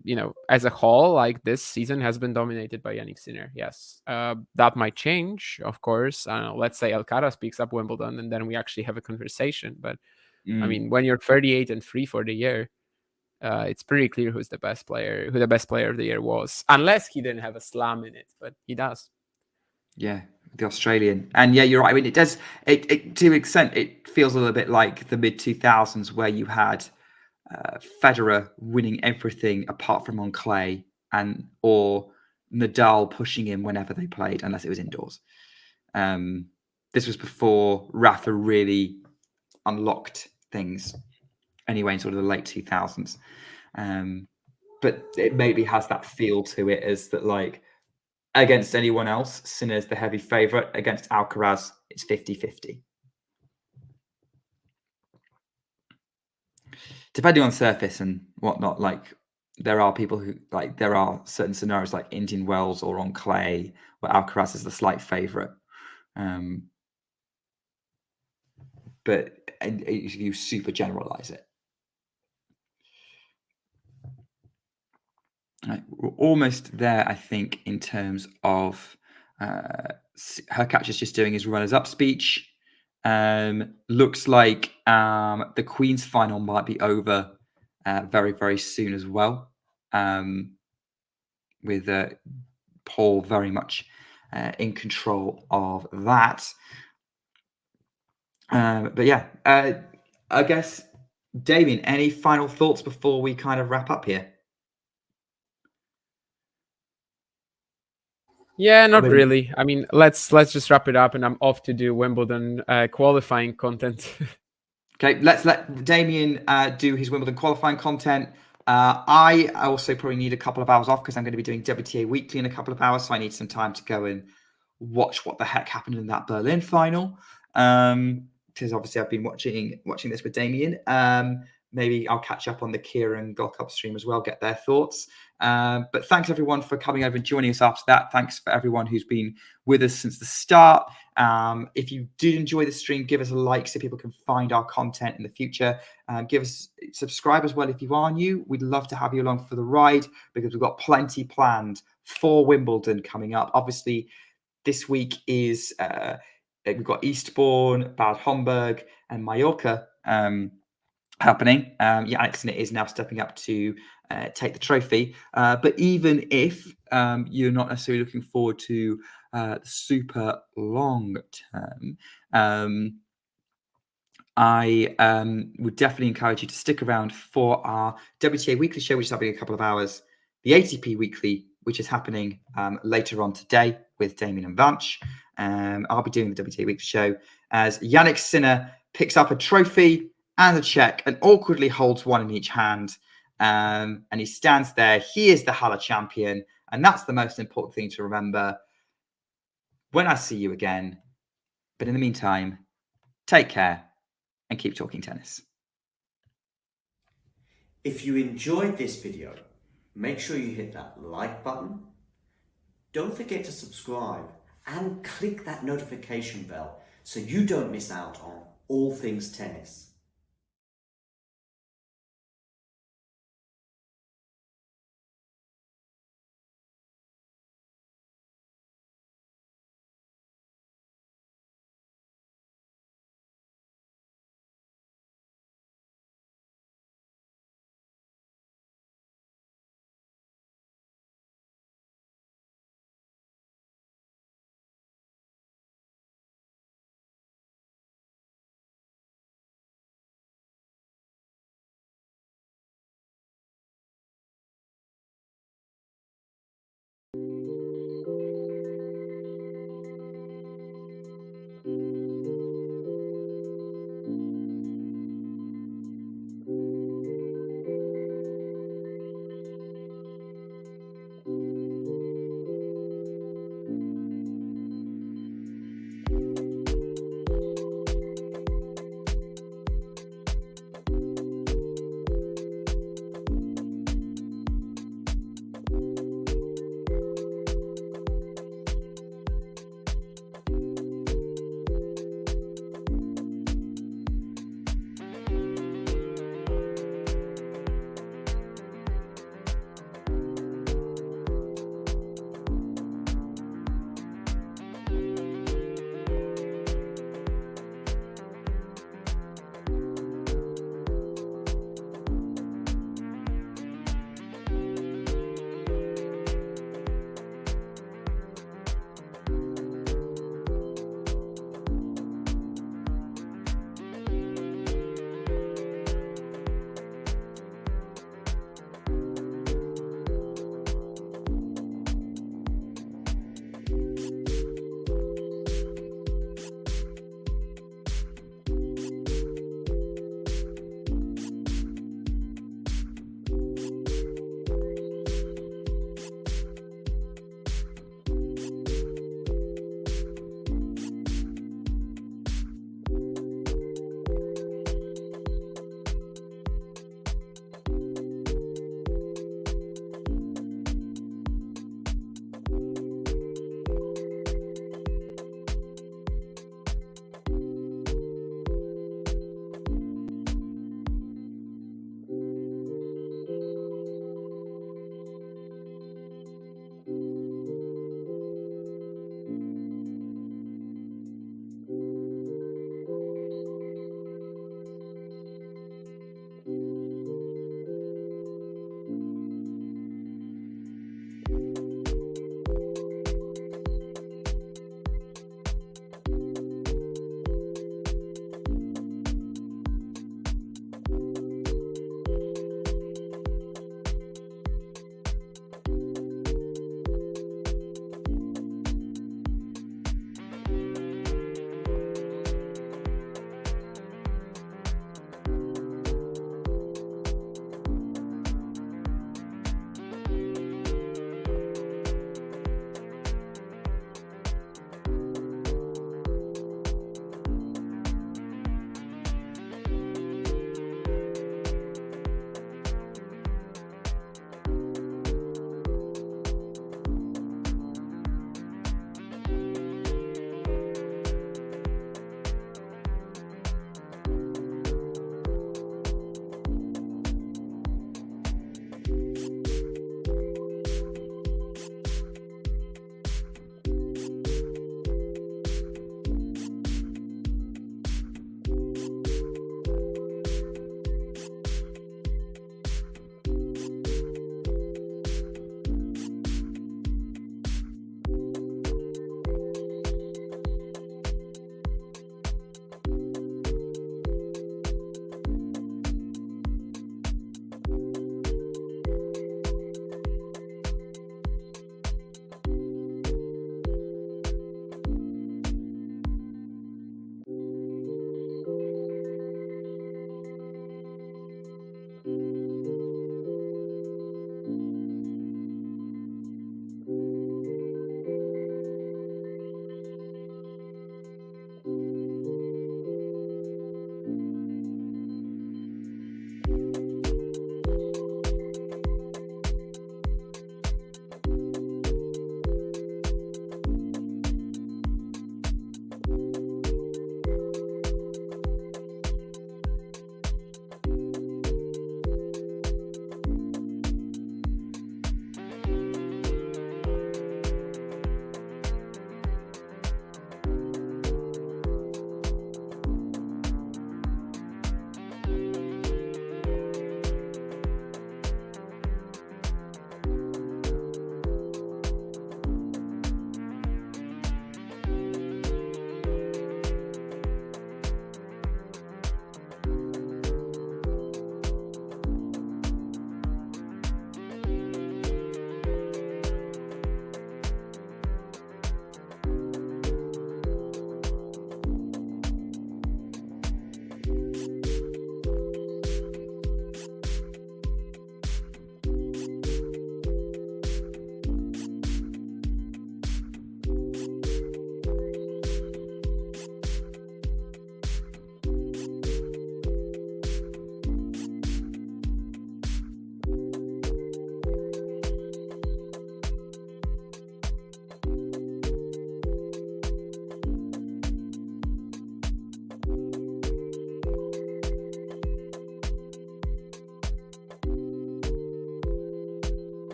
as a whole, like, this season has been dominated by Jannik Sinner. Yes, that might change, of course. Let's say Alcaraz picks up Wimbledon, and then we actually have a conversation. But I mean, when you're 38-3 for the year, it's pretty clear who the best player of the year was, unless he didn't have a slam in it, but he does. Yeah, the Australian. And yeah, you're right. I mean, it does. It to an extent, it feels a little bit like the mid 2000s where you had Federer winning everything apart from on clay, or Nadal pushing him whenever they played, unless it was indoors. This was before Rafa really unlocked things. Anyway, in sort of the late 2000s. But it maybe has that feel to it, as that, like, against anyone else, Sinner's the heavy favourite. Against Alcaraz, it's 50-50. Depending on surface and whatnot, like there are people who like there are certain scenarios like Indian Wells or on clay where Alcaraz is the slight favourite. But if you super generalize it. Right, we're almost there, I think, in terms of Hurkacz is just doing his runners-up speech. Looks like the Queen's final might be over very, very soon as well, with Paul very much in control of that. But yeah, I guess, Damien, any final thoughts before we kind of wrap up here? Yeah, not really. I mean, let's just wrap it up, and I'm off to do Wimbledon qualifying content. Okay, let's let Damien do his Wimbledon qualifying content. I also probably need a couple of hours off because I'm going to be doing WTA Weekly in a couple of hours, so I need some time to go and watch what the heck happened in that Berlin final. Because obviously I've been watching this with Damien. Maybe I'll catch up on the Kieran Gold Cup stream as well, get their thoughts. But thanks everyone for coming over and joining us after that. Thanks for everyone who's been with us since the start. If you did enjoy the stream, give us a like so people can find our content in the future. Subscribe as well if you are new. We'd love to have you along for the ride because we've got plenty planned for Wimbledon coming up. Obviously, this week is we've got Eastbourne, Bad Homburg, and Mallorca happening. Jannik is now stepping up to take the trophy. But even if you're not necessarily looking forward to super long term, I would definitely encourage you to stick around for our WTA Weekly show, which is happening in a couple of hours, the ATP Weekly, which is happening later on today with Damien and Vanch. I'll be doing the WTA Weekly show as Jannik Sinner picks up a trophy and a check and awkwardly holds one in each hand. And he stands there. He is the Halle champion. And that's the most important thing to remember when I see you again. But in the meantime, take care and keep talking tennis. If you enjoyed this video, make sure you hit that like button. Don't forget to subscribe and click that notification bell so you don't miss out on all things tennis.